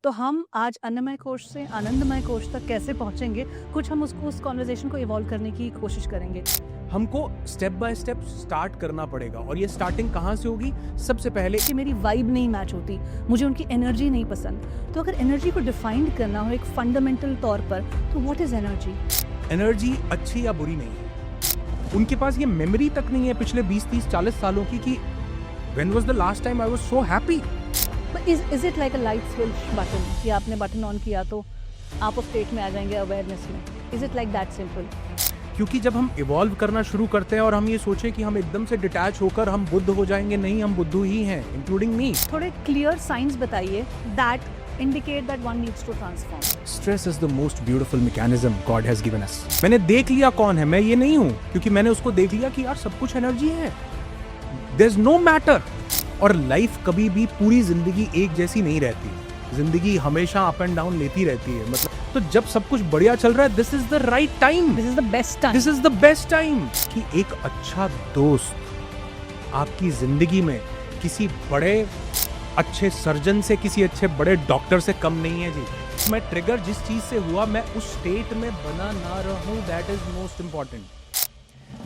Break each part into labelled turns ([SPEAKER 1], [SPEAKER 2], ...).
[SPEAKER 1] तो हम आज अन्नमय कोश से आनंदमय कोश तक कैसे पहुंचेंगे, कुछ हम उसको उस कॉन्वर्जेशन को इवॉल्व करने की कोशिश करेंगे।
[SPEAKER 2] हमको स्टेप बाय स्टेप स्टार्ट करना पड़ेगा। और ये स्टार्टिंग कहाँ से होगी? सबसे पहले
[SPEAKER 1] कि मेरी वाइब नहीं मैच होती, मुझे उनकी एनर्जी नहीं पसंद। तो अगर एनर्जी को डिफाइन करना हो एक फंडामेंटल तौर पर, तो व्हाट इज एनर्जी?
[SPEAKER 2] एनर्जी अच्छी या बुरी नहीं है। उनके पास ये मेमोरी तक नहीं है पिछले 20, 30, 40 सालों की कि when was the last time I was so happy.
[SPEAKER 1] But is it like a light switch button कि आपने बटन ऑन किया तो आप उस स्टेट में आ जाएंगे अवेयरनेस में? Is it like that simple?
[SPEAKER 2] क्योंकि जब हम इवॉल्व करना शुरू करते हैं और हम ये सोचें कि हम एकदम से डिटैच होकर हम बुद्ध हो जाएंगे, नहीं, हम बुद्धू ही हैं, इंक्लूडिंग मी।
[SPEAKER 1] थोड़े क्लियर साइंस बताइए that indicate that one needs to transform.
[SPEAKER 2] Stress is the most beautiful mechanism God has given us. मैंने देख लिया कौन है, मैं ये नहीं हूं, क्योंकि मैंने उसको देख लिया कि यार सब कुछ एनर्जी है, देयर इज नो मैटर। और लाइफ कभी भी पूरी जिंदगी एक जैसी नहीं रहती, जिंदगी हमेशा अप एंड डाउन लेती रहती है। मतलब तो जब सब कुछ बढ़िया चल रहा है, this is the right time,
[SPEAKER 1] this is the best time,
[SPEAKER 2] this is the best time. कि एक अच्छा दोस्त आपकी जिंदगी में किसी बड़े अच्छे सर्जन से, किसी अच्छे बड़े डॉक्टर से कम नहीं है जी। मैं ट्रिगर जिस चीज से हुआ, मैं उस स्टेट में बना ना रहूं, दैट इज मोस्ट इंपॉर्टेंट।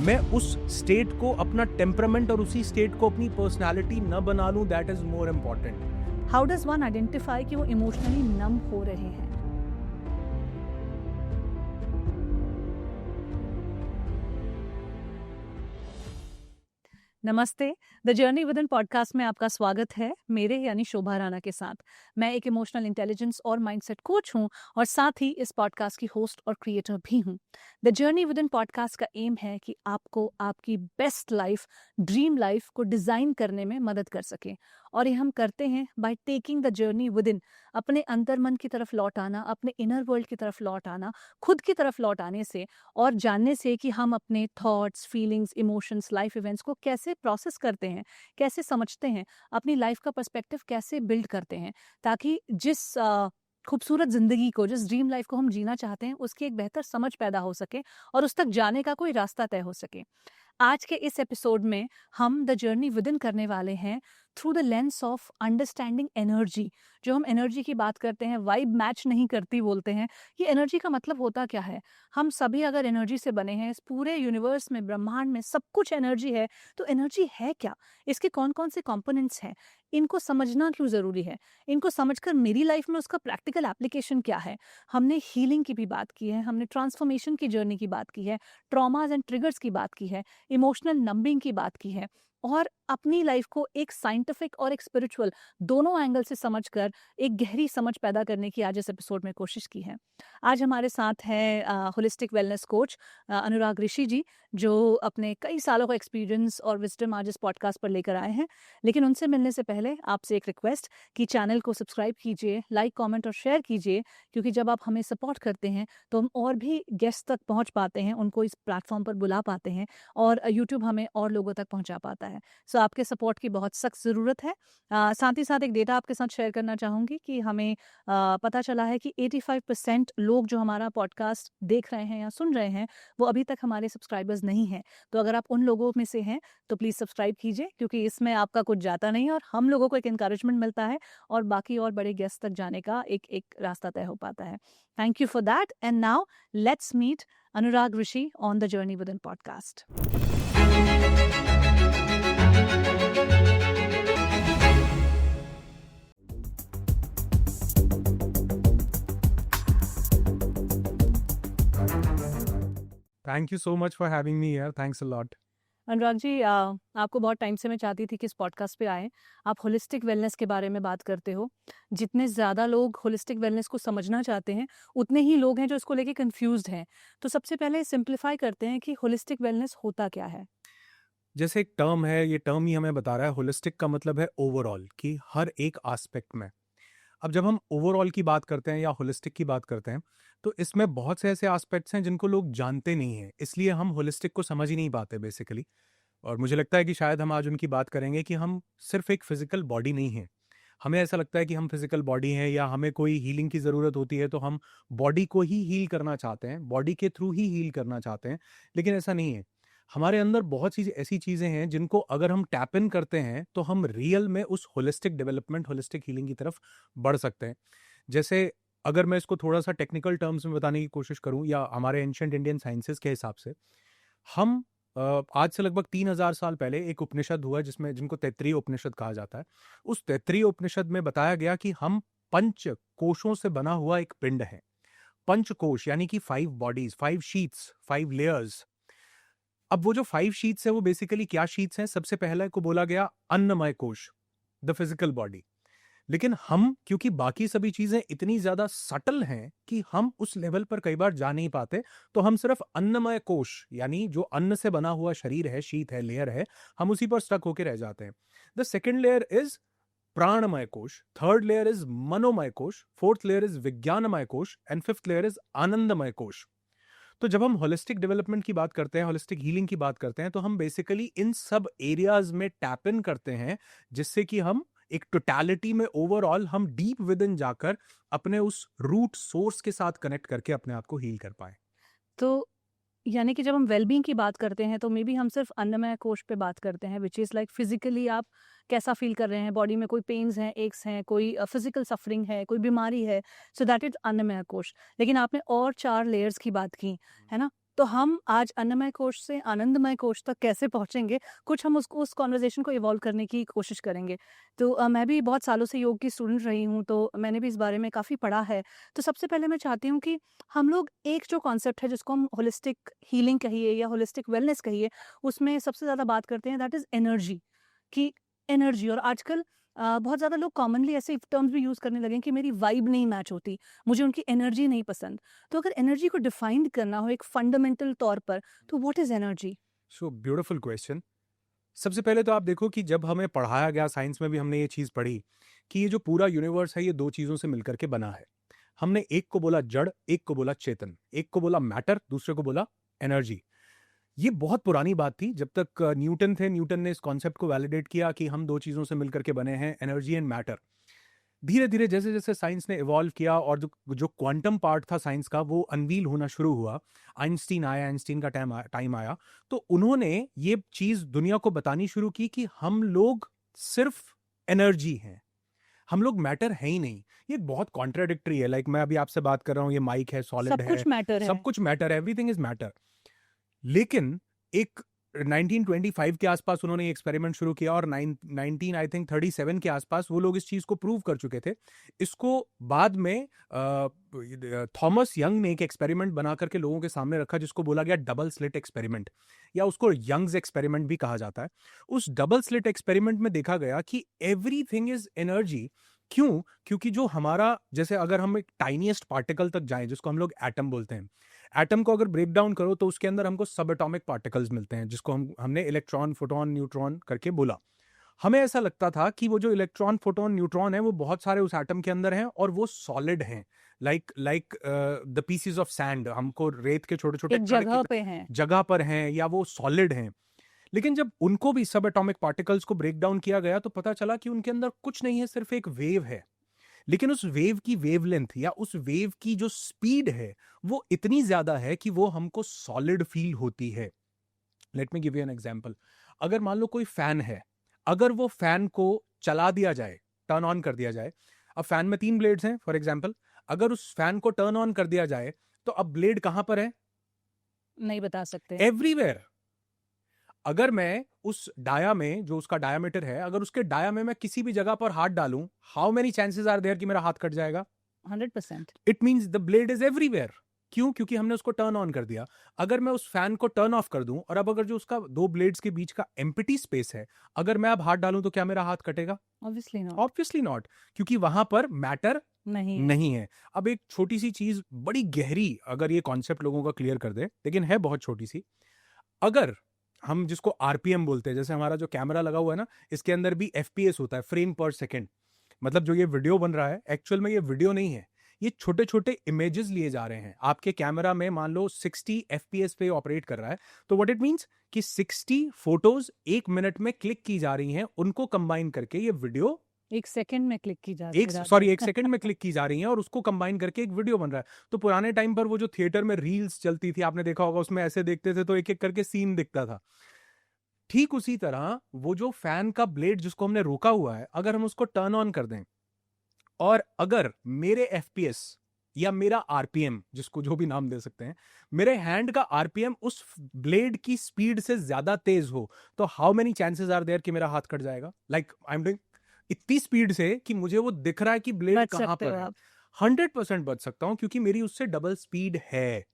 [SPEAKER 2] मैं उस स्टेट को अपना टेम्परामेंट और उसी स्टेट को अपनी पर्सनालिटी न बना लूं, that is more important.
[SPEAKER 1] How does one identify कि वो इमोशनली नम हो रहे हैं? नमस्ते, द जर्नी विदिन पॉडकास्ट में आपका स्वागत है, मेरे यानी शोभा राणा के साथ। मैं एक इमोशनल इंटेलिजेंस और माइंडसेट कोच हूं और साथ ही इस पॉडकास्ट की होस्ट और क्रिएटर भी हूं। द जर्नी विदिन पॉडकास्ट का एम है कि आपको आपकी बेस्ट लाइफ, ड्रीम लाइफ को डिजाइन करने में मदद कर सके। और ये हम करते हैं by taking the journey within, अपने अंतर मन की तरफ लौट आना, अपने इनर वर्ल्ड की तरफ लौट आना, खुद की तरफ लौट आने से और जानने से कि हम अपने thoughts, feelings, emotions, life events को कैसे प्रोसेस करते हैं, कैसे समझते हैं, अपनी लाइफ का पर्सपेक्टिव कैसे बिल्ड करते हैं, ताकि जिस खूबसूरत जिंदगी को, जिस ड्रीम लाइफ को हम जीना चाहते हैं, उसकी एक बेहतर समझ पैदा हो सके और उस तक जाने का कोई रास्ता तय हो सके। आज के इस एपिसोड में हम द जर्नी विदिन करने वाले हैं through the lens of understanding energy. जो हम एनर्जी की बात करते हैं, वाइब मैच नहीं करती बोलते हैं, ये एनर्जी का मतलब होता क्या है? हम सभी अगर एनर्जी से बने हैं, इस पूरे यूनिवर्स में, ब्रह्मांड में सब कुछ एनर्जी है, तो एनर्जी है क्या? इसके कौन कौन से कंपोनेंट्स हैं? इनको समझना क्यों ज़रूरी है? इनको समझकर मेरी लाइफ में उसका प्रैक्टिकल एप्लीकेशन क्या है? हमने हीलिंग की भी बात की है, हमने ट्रांसफॉर्मेशन की जर्नी की बात की है, ट्रॉमाज एंड ट्रिगर्स की बात की है, इमोशनल नंबिंग की बात की है, और अपनी लाइफ को एक साइंटिफिक और एक स्पिरिचुअल दोनों एंगल से समझकर एक गहरी समझ पैदा करने की आज इस एपिसोड में कोशिश की है। आज हमारे साथ हैं होलिस्टिक वेलनेस कोच अनुराग ऋषि जी, जो अपने कई सालों का एक्सपीरियंस और विजडम आज इस पॉडकास्ट पर लेकर आए हैं। लेकिन उनसे मिलने से पहले आपसे एक रिक्वेस्ट कि चैनल को सब्सक्राइब कीजिए, लाइक, कमेंट और शेयर कीजिए, क्योंकि जब आप हमें सपोर्ट करते हैं तो हम और भी गेस्ट तक पहुंच पाते हैं, उनको इस प्लेटफॉर्म पर बुला पाते हैं और यूट्यूब हमें और लोगों तक पहुंचा पाता है। सो आपके सपोर्ट की बहुत सख्त ज़रूरत है। साथ ही साथ एक डेटा आपके साथ शेयर करना चाहूँगी कि हमें पता चला है कि 85% लोग जो हमारा पॉडकास्ट देख रहे हैं या सुन रहे हैं, वो अभी तक हमारे सब्सक्राइबर्स नहीं हैं। तो अगर आप उन लोगों में से हैं तो प्लीज़ सब्सक्राइब कीजिए, क्योंकि इसमें आपका कुछ जाता नहीं है और हम लोगों को एक इंकरेजमेंट मिलता है और बाकी और बड़े गेस्ट तक जाने का एक रास्ता तय हो पाता है। Thank you for that and now let's meet Anurag Rishi on the journey within podcast.
[SPEAKER 2] Thank you so much for having me here, thanks a lot.
[SPEAKER 1] Anurag ji, आपको बहुत टाइम से मैं चाहती थी कि इस पॉडकास्ट पे आए। आप होलिस्टिक वेलनेस के बारे में बात करते हो। जितने ज़्यादा लोग होलिस्टिक वेलनेस को समझना चाहते हैं, उतने ही लोग हैं जो इसको लेके कंफ्यूज्ड हैं। तो सबसे पहले सिंप्लीफाई करते हैं कि होलिस्टिक वेलनेस होता क्या है?
[SPEAKER 2] जैसे एक टर्म है, ये टर्म ही हमें बता रहा है, होलिस्टिक का मतलब है ओवरऑल, कि हर एक एस्पेक्ट में। अब जब हम ओवरऑल की बात करते हैं या होलिस्टिक की बात करते हैं, तो इसमें बहुत से ऐसे एस्पेक्ट्स हैं जिनको लोग जानते नहीं हैं, इसलिए हम होलिस्टिक को समझ ही नहीं पाते बेसिकली। और मुझे लगता है कि शायद हम आज उनकी बात करेंगे कि हम सिर्फ एक फिजिकल बॉडी नहीं हैं। हमें ऐसा लगता है कि हम फिजिकल बॉडी हैं, या हमें कोई हीलिंग की ज़रूरत होती है तो हम बॉडी को ही हील करना चाहते हैं, बॉडी के थ्रू ही हील करना चाहते हैं, लेकिन ऐसा नहीं है। हमारे अंदर बहुत सी ऐसी चीज़ें हैं जिनको अगर हम टैप इन करते हैं तो हम रियल में उस होलिस्टिक डेवलपमेंट, होलिस्टिक हीलिंग की तरफ बढ़ सकते हैं। जैसे अगर मैं इसको थोड़ा सा टेक्निकल टर्म्स में बताने की कोशिश करूं, या हमारे एंशिएंट इंडियन साइंसेस के हिसाब से, हम आज से लगभग 3000 साल पहले एक उपनिषद हुआ जिसमें जिनको तैत्तिरीय उपनिषद कहा जाता है। उस तैत्तिरीय उपनिषद में बताया गया कि हम पंच कोशों से बना हुआ एक पिंड है। पंच कोश यानी कि 5 बॉडीज, 5 शीट्स, 5 लेयर्स। अब वो जो 5 शीट्स है वो बेसिकली क्या शीट्स हैं? सबसे पहले को बोला गया अन्नमय कोश, द फिजिकल बॉडी। लेकिन हम, क्योंकि बाकी सभी चीजें इतनी ज्यादा सटल हैं कि हम उस लेवल पर कई बार जा नहीं पाते, तो हम सिर्फ अन्नमय कोश यानी जो अन्न से बना हुआ शरीर है, शीत है, लेयर है, हम उसी पर स्टक होकर रह जाते हैं। द सेकेंड लेयर इज प्राणमय कोश, थर्ड लेयर इज मनोमय कोश, फोर्थ लेयर इज विज्ञानमय कोश, एंड फिफ्थ लेयर इज आनंदमय कोश। तो जब हम होलिस्टिक डेवलपमेंट की बात करते हैं, होलिस्टिक हीलिंग की बात करते हैं, तो हम बेसिकली इन सब एरियाज में टैप इन करते हैं, जिससे कि हम एक टोटलिटी में ओवरऑल हम डीप विद इन जाकर अपने उस रूट सोर्स के साथ कनेक्ट करके अपने आप को हील कर पाए।
[SPEAKER 1] तो यानी कि जब हम वेलबींग की बात करते हैं तो मे बी हम सिर्फ अन्नमय कोश पे बात करते हैं, विच इज़ लाइक फिजिकली आप कैसा फील कर रहे हैं, बॉडी में कोई पेन्स हैं, एक्स हैं, कोई फिजिकल सफरिंग है, कोई बीमारी है, सो दैट इज अन्नमय कोश। लेकिन आपने और 4 लेयर्स की बात की, है ना? तो हम आज अन्नमय कोश से आनंदमय कोश तक कैसे पहुंचेंगे, कुछ हम उसको, उस कॉन्वर्जेशन को इवॉल्व करने की कोशिश करेंगे। तो मैं भी बहुत सालों से योग की स्टूडेंट रही हूँ, तो मैंने भी इस बारे में काफ़ी पढ़ा है। तो सबसे पहले मैं चाहती हूँ कि हम लोग एक जो कॉन्सेप्ट है जिसको हम होलिस्टिक हीलिंग कहिए या होलिस्टिक वेलनेस कहिए, उसमें सबसे ज़्यादा बात करते हैं, दैट इज़ एनर्जी। कि एनर्जी, और आजकल बहुत ज़्यादा लोग कॉमनली ऐसे टर्म्स भी यूज़ करने लगे हैं कि मेरी वाइब नहीं मैच होती, मुझे उनकी एनर्जी नहीं पसंद। तो अगर एनर्जी को डिफाइन करना हो एक फंडामेंटल तौर पर, तो what is energy?
[SPEAKER 2] So beautiful question. सबसे पहले तो आप देखो कि जब हमें पढ़ाया गया, साइंस में भी हमने ये चीज पढ़ी कि ये जो पूरा यूनिवर्स है ये 2 चीजों से मिलकर के बना है। हमने एक को बोला जड़, एक को बोला चेतन, एक को बोला मैटर, दूसरे को बोला एनर्जी। ये बहुत पुरानी बात थी, जब तक न्यूटन थे, न्यूटन ने इस कॉन्सेप्ट को वैलिडेट किया कि हम 2 चीजों से मिलकर के बने हैं, एनर्जी एंड मैटर। धीरे धीरे जैसे जैसे साइंस ने इवॉल्व किया और जो जो क्वांटम पार्ट था साइंस का वो अनवील होना शुरू हुआ, आइंस्टीन आया, आइंस्टीन का टाइम आया, तो उन्होंने ये चीज दुनिया को बतानी शुरू की कि हम लोग सिर्फ एनर्जी हैं, हम लोग मैटर है ही नहीं। ये बहुत कॉन्ट्राडिक्टरी है। लाइक मैं अभी आपसे बात कर रहा हूँ, ये माइक है, सॉलिड
[SPEAKER 1] सब
[SPEAKER 2] है,
[SPEAKER 1] कुछ मैटर है।
[SPEAKER 2] सब कुछ मैटर है, एवरीथिंग इज मैटर। लेकिन एक 1925 के आसपास उन्होंने एक्सपेरिमेंट शुरू किया और 19 आई थिंक 37 के आसपास वो लोग इस चीज को प्रूव कर चुके थे। इसको बाद में थॉमस यंग ने एक एक्सपेरिमेंट बना करके लोगों के सामने रखा जिसको बोला गया डबल स्लिट एक्सपेरिमेंट, या उसको यंग्स एक्सपेरिमेंट भी कहा जाता है। उस डबल स्लिट एक्सपेरिमेंट में देखा गया कि एवरीथिंग इज एनर्जी। क्यों? क्योंकि जो हमारा, जैसे अगर हम एक टाइनीएस्ट पार्टिकल तक जाएं जिसको हम लोग एटम बोलते हैं, एटम को अगर ब्रेक डाउन करो तो उसके अंदर हमको सब एटॉमिक पार्टिकल्स मिलते हैं, जिसको हमने इलेक्ट्रॉन, फोटोन, न्यूट्रॉन करके बोला। हमें ऐसा लगता था कि वो जो इलेक्ट्रॉन, फोटोन, न्यूट्रॉन है वो बहुत सारे उस एटम के अंदर हैं और वो सॉलिड हैं, like the pieces of sand, हमको रेत के छोटे छोटे
[SPEAKER 1] एक जगह पे हैं।
[SPEAKER 2] जगह पर हैं, या वो सॉलिड हैं। लेकिन जब उनको भी सब एटॉमिक पार्टिकल्स को ब्रेक डाउन किया गया तो पता चला कि उनके अंदर कुछ नहीं है, सिर्फ एक वेव है। लेकिन उस वेव की वेवलेंथ या उस वेव की जो स्पीड है वो इतनी ज्यादा है कि वो हमको सॉलिड फील होती है। Let me give you an example. अगर मान लो कोई फैन है, अगर वो फैन को चला दिया जाए, टर्न ऑन कर दिया जाए, अब फैन में 3 ब्लेड्स हैं फॉर एग्जांपल, अगर उस फैन को टर्न ऑन कर दिया जाए तो अब ब्लेड कहां पर है?
[SPEAKER 1] नहीं बता सकते।
[SPEAKER 2] एवरीवेयर। अगर मैं उस डाया में, जो उसका डायामीटर है, अगर उसके डाया में मैं किसी भी जगह पर हाथ डालूं, how many chances are there कि मेरा हाथ कट जाएगा?
[SPEAKER 1] 100%।
[SPEAKER 2] It means the blade is everywhere. क्यों? क्योंकि हमने उसको टर्न ऑन कर दिया। अगर मैं उस फैन को टर्न ऑफ कर दूं और अब अगर जो उसका 2 ब्लेड्स के बीच का एम्प्टी स्पेस है, अगर मैं अब हाथ डालूं तो क्या मेरा हाथ कटेगा?
[SPEAKER 1] Obviously not.
[SPEAKER 2] ऑब्वियसली नॉट, क्योंकि वहां पर मैटर
[SPEAKER 1] नहीं है।
[SPEAKER 2] नहीं है। अब एक छोटी सी चीज, बड़ी गहरी, अगर ये कॉन्सेप्ट लोगों का क्लियर कर दे, लेकिन है बहुत छोटी सी। अगर हम जिसको आरपीएम बोलते हैं, जैसे हमारा जो कैमरा लगा हुआ है ना, इसके अंदर भी एफपीएस होता है, फ्रेम पर सेकेंड। मतलब जो ये वीडियो बन रहा है, एक्चुअल में ये वीडियो नहीं है, ये छोटे छोटे इमेजेस लिए जा रहे हैं। आपके कैमरा में मान लो 60 एफपीएस पे ऑपरेट कर रहा है, तो व्हाट इट मींस कि 60 फोटोज 1 मिनट में क्लिक की जा रही हैं, उनको कंबाइन करके ये वीडियो
[SPEAKER 1] 1 सेकंड में क्लिक की जाती है।
[SPEAKER 2] 1 सेकंड में क्लिक की जा रही हैं और उसको कंबाइन करके एक वीडियो बन रहा है। तो पुराने टाइम पर वो जो थिएटर में रील्स चलती थी, आपने देखा होगा, उसमें ऐसे देखते थे तो एक एक करके सीन दिखता था। ठीक उसी तरह वो जो फैन का ब्लेड जिसको हमने रोका हुआ है, अगर हम उसको टर्न ऑन कर दें और अगर मेरे FPS या मेरा RPM, जिसको जो भी नाम दे सकते हैं, मेरे हैंड का RPM उस ब्लेड की स्पीड से ज्यादा तेज हो, तो how many chances are there कि मेरा हाथ कट जाएगा? लाइक आई एम डूइंग इतनी स्पीड से कि मुझे वो दिख रहा है कि ब्लेड
[SPEAKER 1] बच
[SPEAKER 2] कहां
[SPEAKER 1] सकते
[SPEAKER 2] पर
[SPEAKER 1] हो
[SPEAKER 2] है।
[SPEAKER 1] आप।
[SPEAKER 2] 100% बच सकता हूं क्योंकि मेरी उससे डबल स्पीड है।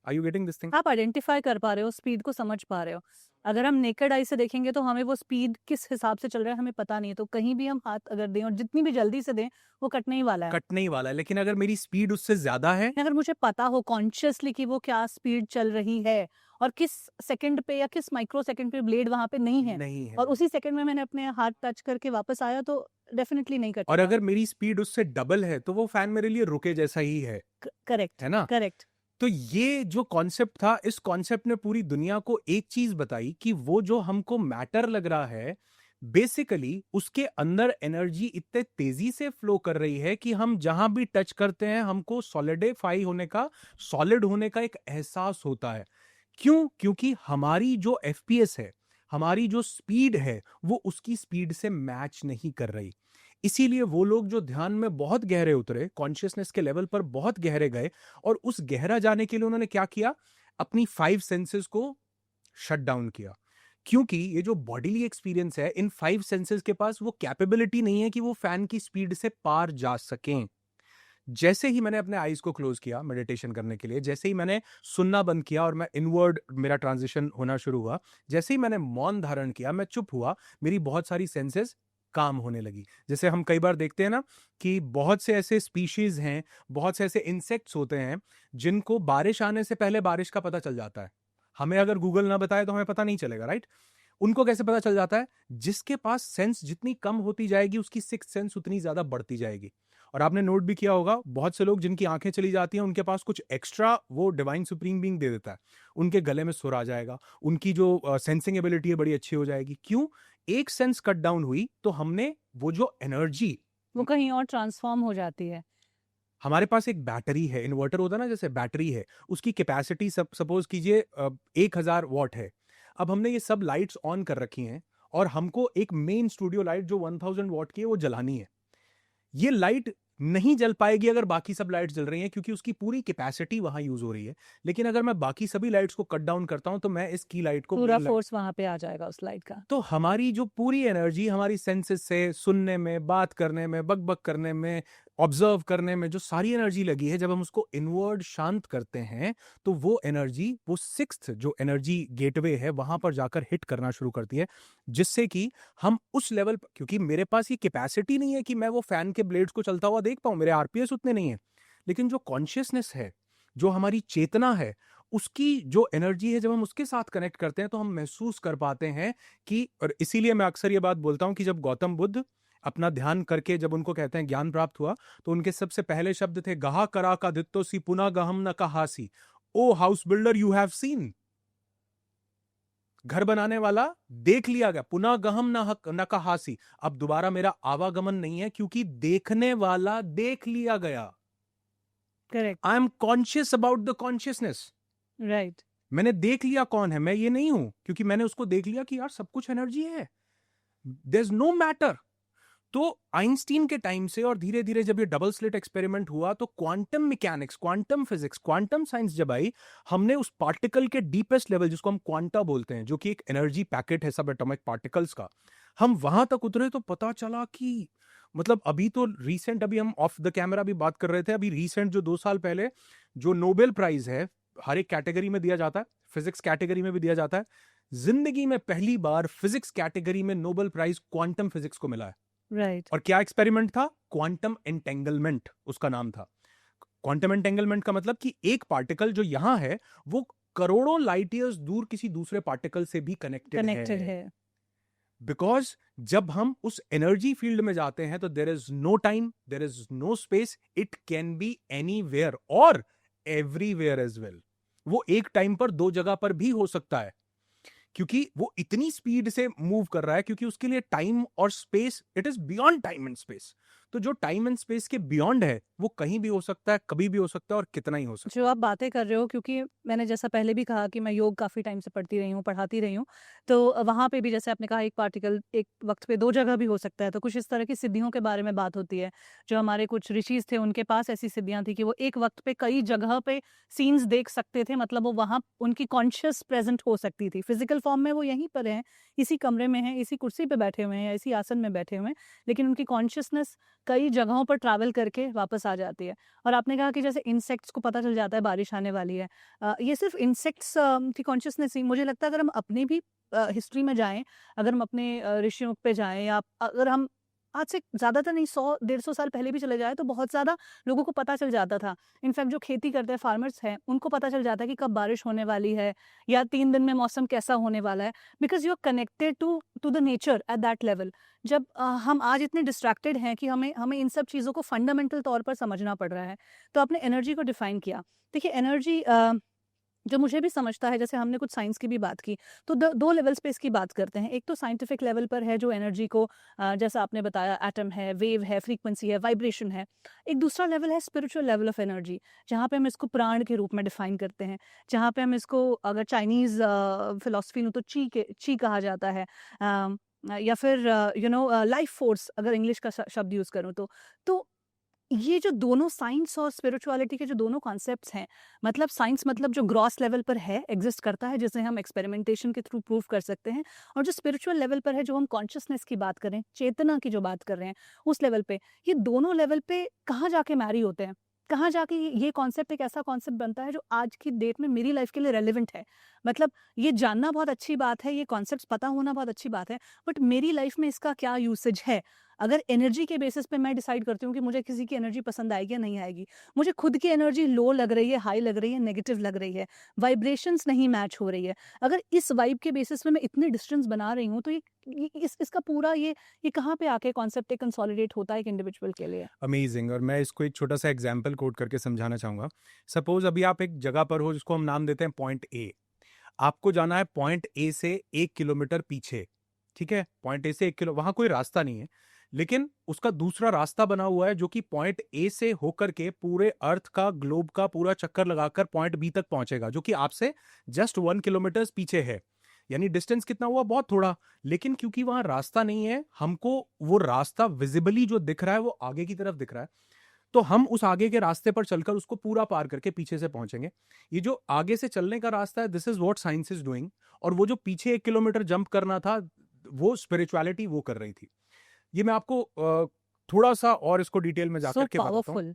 [SPEAKER 2] Are you getting this thing?
[SPEAKER 1] आप आइडेंटिफाई कर पा रहे हो, स्पीड को समझ पा रहे हो। अगर हम नेकेड आई से देखेंगे तो हमें वो स्पीड किस हिसाब से चल रहा है हमें पता नहीं है, तो कहीं भी हम हाथ अगर दें और जितनी भी जल्दी से दें वो कटने ही वाला है।
[SPEAKER 2] कटने ही वाला है, लेकिन अगर मेरी स्पीड उससे ज्यादा है,
[SPEAKER 1] अगर मुझे पता हो कॉन्शियसली कि वो क्या स्पीड चल रही है और किस सेकंड पे या किस माइक्रो सेकंड पे ब्लेड वहां पे नहीं है,
[SPEAKER 2] नहीं है,
[SPEAKER 1] और उसी सेकंड में मैंने अपने हाथ टच करके वापस आया, तो डेफिनेटली नहीं
[SPEAKER 2] और
[SPEAKER 1] कटेगा।
[SPEAKER 2] अगर मेरी स्पीड उससे डबल है, तो वो फैन मेरे लिए रुके जैसा ही है
[SPEAKER 1] करेक्ट,
[SPEAKER 2] ना?
[SPEAKER 1] करेक्ट।
[SPEAKER 2] तो ये जो कॉन्सेप्ट था, इस कॉन्सेप्ट ने पूरी दुनिया को एक चीज बताई कि वो जो हमको मैटर लग रहा है, बेसिकली उसके अंदर एनर्जी इतने तेजी से फ्लो कर रही है कि हम जहां भी टच करते हैं हमको सॉलिडिफाई होने का, सॉलिड होने का एक एहसास होता है। क्यों? क्योंकि हमारी जो FPS है, हमारी जो स्पीड है, वो उसकी स्पीड से मैच नहीं कर रही। इसीलिए वो लोग जो ध्यान में बहुत गहरे उतरे, कॉन्शियसनेस के लेवल पर बहुत गहरे गए, और उस गहरा जाने के लिए उन्होंने क्या किया? अपनी 5 सेंसेस को शट डाउन किया। क्योंकि ये जो बॉडीली एक्सपीरियंस है, इन 5 सेंसेस के पास वो कैपेबिलिटी नहीं है कि वो फैन की स्पीड से पार जा सकें। जैसे ही मैंने अपने आईज को क्लोज किया मेडिटेशन करने के लिए, जैसे ही मैंने सुनना बंद किया और मैं इनवर्ड मेरा ट्रांजिशन होना शुरू हुआ, जैसे ही मैंने मौन धारण किया, मैं चुप हुआ, मेरी बहुत सारी सेंसेस काम होने लगी। जैसे हम कई बार देखते हैं ना कि बहुत से ऐसे स्पीशीज हैं, बहुत से ऐसे इंसेक्ट्स होते हैं जिनको बारिश आने से पहले बारिश का पता चल जाता है। हमें अगर गूगल ना बताए तो हमें पता नहीं चलेगा, राइट? उनको कैसे पता चल जाता है? जिसके पास सेंस जितनी कम होती जाएगी, उसकी सिक्स्थ सेंस उतनी ज्यादा बढ़ती जाएगी। और आपने नोट भी किया होगा, बहुत से लोग जिनकी आंखें चली जाती हैं, उनके पास कुछ एक्स्ट्रा वो डिवाइन सुप्रीम बीइंग दे देता है। उनके गले में सुर आ जाएगा, उनकी जो सेंसिंग एबिलिटी है बड़ी अच्छी हो जाएगी। क्यों? एक सेंस कट डाउन हुई तो हमने वो जो एनर्जी,
[SPEAKER 1] वो कहीं और ट्रांसफॉर्म हो जाती है।
[SPEAKER 2] हमारे पास एक बैटरी है, इन्वर्टर होता है ना, जैसे बैटरी है, उसकी कैपेसिटी सपोज कीजिए 1000 वॉट है। अब हमने ये सब लाइट्स ऑन कर रखी हैं और हमको एक मेन स्टूडियो लाइट जो 1000 वॉट की है वो जलानी है। ये लाइट नहीं जल पाएगी अगर बाकी सब लाइट्स जल रही हैं, क्योंकि उसकी पूरी कैपेसिटी वहां यूज हो रही है। लेकिन अगर मैं बाकी सभी लाइट्स को कट डाउन करता हूं तो मैं इस की लाइट को
[SPEAKER 1] पूरा
[SPEAKER 2] main light-
[SPEAKER 1] फोर्स वहां पे आ जाएगा उस लाइट का।
[SPEAKER 2] तो हमारी जो पूरी एनर्जी हमारी सेंसेस से सुनने में, बात करने में, बक करने में, ऑब्जर्व करने में जो सारी एनर्जी लगी है, जब हम उसको इनवर्ड शांत करते हैं तो वो एनर्जी, वो सिक्स्थ जो एनर्जी गेटवे है, वहां पर जाकर हिट करना शुरू करती है। जिससे कि हम उस लेवल पर, क्योंकि मेरे पास ये कैपेसिटी नहीं है कि मैं वो फैन के ब्लेड्स को चलता हुआ देख पाऊं, मेरे RPS उतने नहीं है। लेकिन जो कॉन्शियसनेस है, जो हमारी चेतना है, उसकी जो एनर्जी है, जब हम उसके साथ कनेक्ट करते हैं तो हम महसूस कर पाते हैं कि, और इसीलिए मैं अक्सर ये बात बोलता हूं कि जब गौतम बुद्ध अपना ध्यान करके, जब उनको कहते हैं ज्ञान प्राप्त हुआ, तो उनके सबसे पहले शब्द थे गहा करा का दित्तोसी पुनः गहम न कहासी। O house builder, you have seen. घर बनाने वाला, देख लिया गया, पुनः गहम न कहासी। अब दोबारा मेरा आवागमन नहीं है, क्योंकि देखने वाला देख लिया गया।
[SPEAKER 1] Correct,
[SPEAKER 2] I am conscious about the consciousness.
[SPEAKER 1] Right.
[SPEAKER 2] मैंने देख लिया कौन है, मैं ये नहीं हूं, क्योंकि मैंने उसको देख लिया कि यार सब कुछ एनर्जी है, देयर इज नो मैटर। तो आइंस्टीन के टाइम से और धीरे धीरे जब ये डबल स्लिट एक्सपेरिमेंट हुआ, तो quantum mechanics, quantum physics, quantum science जब आई, हमने उस पार्टिकल के डीपेस्ट लेवल, जिसको हम क्वांटा बोलते हैं, जो कि एक एनर्जी पैकेट है सब एटॉमिक पार्टिकल्स का, हम वहां तक उतरे तो पता चला कि, मतलब अभी तो रिसेंट, अभी हम ऑफ द कैमरा भी बात कर रहे थे, अभी रिसेंट जो 2 साल पहले जो नोबेल प्राइज है, हर एक कैटेगरी में दिया जाता है, फिजिक्स कैटेगरी में भी दिया जाता है, जिंदगी में पहली बार फिजिक्स कैटेगरी में नोबेल प्राइज क्वांटम फिजिक्स को मिला है।
[SPEAKER 1] राइट।
[SPEAKER 2] और क्या एक्सपेरिमेंट था? क्वांटम एंटेंगलमेंट उसका नाम था। क्वांटम एंटेंगलमेंट का मतलब कि एक पार्टिकल जो यहां है, वो करोड़ों लाइट ईयर्स दूर किसी दूसरे पार्टिकल से भी कनेक्टेड है। बिकॉज जब हम उस एनर्जी फील्ड में जाते हैं तो there is no time, there is no space, it can be anywhere और एवरीवेयर एज वेल। वो एक टाइम पर दो जगह पर भी हो सकता है, क्योंकि वो इतनी स्पीड से मूव कर रहा है, क्योंकि उसके लिए टाइम और space, it is beyond time and space. तो जो टाइम एंड स्पेस के बियॉन्ड है वो कहीं भी हो सकता है, कभी भी हो सकता है और कितना ही हो सकता
[SPEAKER 1] जो आप बातें कर रहे हो, क्योंकि मैंने जैसा पहले भी कहा कि मैं योग काफ़ी टाइम से पढ़ती रही हूँ, पढ़ाती रही हूँ, तो वहाँ पे भी जैसे आपने कहा एक पार्टिकल एक वक्त पे दो जगह भी हो सकता है, तो कुछ इस तरह की सिद्धियों के बारे में बात होती है। जो हमारे कुछ ऋषिज थे उनके पास ऐसी सिद्धियाँ थी कि वो एक वक्त पे कई जगह पे सीन्स देख सकते थे, मतलब वो वहाँ उनकी कॉन्शियस प्रेजेंट हो सकती थी। फिजिकल फॉर्म में वो यहीं पर हैं, इसी कमरे में हैं, इसी कुर्सी पे बैठे हुए हैं या इसी आसन में बैठे हुए हैं, लेकिन उनकी कॉन्शियसनेस कई जगहों पर ट्रैवल करके वापस आ जाती है। और आपने कहा कि जैसे इंसेक्ट्स को पता चल जाता है बारिश आने वाली है। ये सिर्फ इंसेक्ट्स की कॉन्शियसनेस ही, मुझे लगता है अगर हम अपनी भी हिस्ट्री में जाएँ, अगर हम अपने ऋषियों पे जाएँ या अगर हम आज से ज़्यादातर नहीं 100 150 साल पहले भी चले जाएँ तो बहुत ज़्यादा लोगों को पता चल जाता था। इनफैक्ट जो खेती करते हैं फार्मर्स हैं, उनको पता चल जाता है कि कब बारिश होने वाली है या 3 दिन में मौसम कैसा होने वाला है, because you are connected to the nature at that level. जब हम आज इतने डिस्ट्रैक्टेड हैं कि हमें हमें इन सब चीज़ों को फंडामेंटल तौर पर समझना पड़ रहा है। तो आपने एनर्जी को डिफाइन किया। देखिए एनर्जी जो मुझे भी समझता है, जैसे हमने कुछ साइंस की भी बात की, तो दो लेवल्स पे इसकी बात करते हैं। एक तो साइंटिफिक लेवल पर है जो एनर्जी को जैसा आपने बताया एटम है, वेव है, फ्रीक्वेंसी है, वाइब्रेशन है। एक दूसरा लेवल है स्पिरिचुअल लेवल ऑफ एनर्जी, जहाँ पे हम इसको प्राण के रूप में डिफाइन करते हैं, जहाँ पे हम इसको अगर चाइनीज़ फिलॉसफी में तो ची कहा जाता है, या फिर लाइफ फोर्स अगर इंग्लिश का शब्द यूज़ करूँ तो ये जो दोनों साइंस और स्पिरिचुअलिटी के जो दोनों कॉन्सेप्ट्स हैं, मतलब साइंस मतलब जो ग्रॉस लेवल पर है, एग्जिस्ट करता है, जिसे हम एक्सपेरिमेंटेशन के थ्रू प्रूव कर सकते हैं, और जो स्पिरिचुअल लेवल पर है, जो हम कॉन्शियसनेस की बात करें, चेतना की जो बात कर रहे हैं, उस लेवल पे, ये दोनों लेवल पे कहाँ जाके मैरी होते हैं, कहाँ जाके ये कॉन्सेप्ट एक ऐसा कॉन्सेप्ट बनता है जो आज की डेट में मेरी लाइफ के लिए रेलिवेंट है। मतलब ये जानना बहुत अच्छी बात है, ये कॉन्सेप्ट पता होना बहुत अच्छी बात है, बट मेरी लाइफ में इसका क्या यूसेज है। अगर एनर्जी के बेसिस पे मैं डिसाइड करती हूँ कि मुझे किसी की एनर्जी पसंद आएगी या नहीं आएगी, मुझे खुद की एनर्जी लो लग रही है, हाई लग रही है, नेगेटिव लग रही है, वाइब्रेशंस नहीं मैच हो रही है, अगर इस वाइब के बेसिस पे मैं इतने डिस्टेंस बना रही हूँ, तो इसका पूरा ये कहाँ पे आके कॉन्सेप्ट कंसोलिडेट होता है एक इंडिविजुअल के लिए।
[SPEAKER 2] अमेजिंग। और मैं इसको एक छोटा सा एग्जाम्पल कोट करके समझाना चाहूंगा। सपोज अभी आप एक जगह पर हो जिसको हम नाम देते हैं पॉइंट ए। आपको जाना है पॉइंट ए से 1 किलोमीटर पीछे। ठीक है, पॉइंट ए से 1 किलो, वहां कोई रास्ता नहीं है, लेकिन उसका दूसरा रास्ता बना हुआ है जो कि पॉइंट ए से होकर के पूरे अर्थ का, ग्लोब का पूरा चक्कर लगाकर पॉइंट बी तक पहुंचेगा, जो कि आपसे जस्ट 1 किलोमीटर पीछे है। यानी डिस्टेंस कितना हुआ? बहुत थोड़ा। लेकिन क्योंकि वहां रास्ता नहीं है, हमको वो रास्ता विजिबली जो दिख रहा है वो आगे की तरफ दिख रहा है, तो हम उस आगे के रास्ते पर चलकर उसको पूरा पार करके पीछे से पहुंचेंगे। ये जो आगे से चलने का रास्ता है, this is what science is doing. और वो जो पीछे 1 किलोमीटर जंप करना था, वो स्पिरिचुअलिटी वो कर रही थी। ये मैं आपको थोड़ा सा और इसको डिटेल में
[SPEAKER 1] सो
[SPEAKER 2] जाकर के बताता हूँ।
[SPEAKER 1] पावरफुल।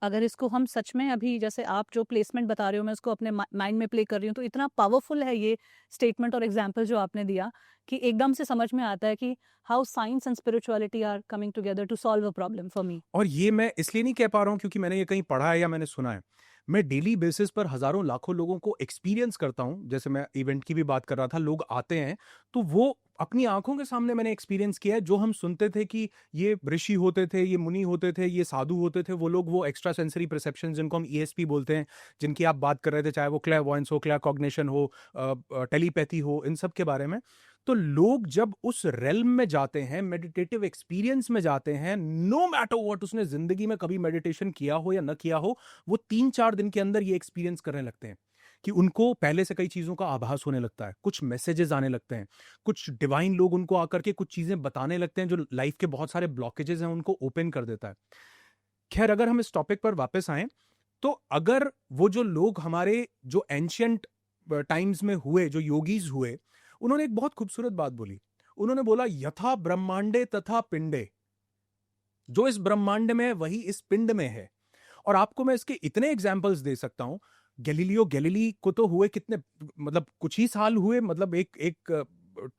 [SPEAKER 1] अगर इसको हम सच में अभी जैसे आप जो प्लेसमेंट बता रहे हो, मैं उसको अपने माइंड में प्ले कर रही हूँ, तो इतना पावरफुल है ये स्टेटमेंट और एग्जाम्पल जो आपने दिया कि एकदम से समझ में आता है कि how science and spirituality are coming together to solve a problem for me.
[SPEAKER 2] और ये मैं इसलिए नहीं कह पा रहा हूं क्योंकि मैंने ये कहीं पढ़ा है या मैंने सुना है। मैं डेली बेसिस पर हजारों लाखों लोगों को एक्सपीरियंस करता हूं। जैसे मैं इवेंट की भी बात कर रहा था, लोग आते हैं तो वो अपनी आंखों के सामने मैंने एक्सपीरियंस किया है। जो हम सुनते थे कि ये ऋषि होते थे, ये मुनि होते थे, ये साधु होते थे, वो लोग, वो एक्स्ट्रा सेंसरी परसेप्शन जिनको हम ईएसपी बोलते हैं, जिनकी आप बात कर रहे थे, चाहे वो क्लेयरवॉयंस हो, क्लियर कॉग्निशन हो, टेलीपैथी हो, इन सब के बारे में। तो लोग जब उस रेल्म में जाते हैं, मेडिटेटिव एक्सपीरियंस में जाते हैं, नो मैटर व्हाट उसने जिंदगी में कभी मेडिटेशन किया हो या न किया हो, वो 3-4 दिन के अंदर ये एक्सपीरियंस करने लगते हैं कि उनको पहले से कई चीजों का आभास होने लगता है, कुछ मैसेजेस आने लगते हैं, कुछ डिवाइन लोग उनको आकर के कुछ चीजें बताने लगते हैं जो लाइफ के बहुत सारे ब्लॉकेजेस हैं उनको ओपन कर देता है। खैर, अगर हम इस टॉपिक पर वापस आए, तो अगर वो जो लोग हमारे जो एंशियंट टाइम्स में हुए, जो योगीज हुए, उन्होंने एक बहुत खूबसूरत बात बोली। उन्होंने बोला, यथा ब्रह्मांडे तथा पिंडे, जो इस ब्रह्मांड में है वही इस पिंड में है। और आपको मैं इसके इतने एग्जाम्पल्स दे सकता हूं। गैलीलियो गैलीली को तो हुए कितने, मतलब कुछ ही साल हुए, मतलब एक एक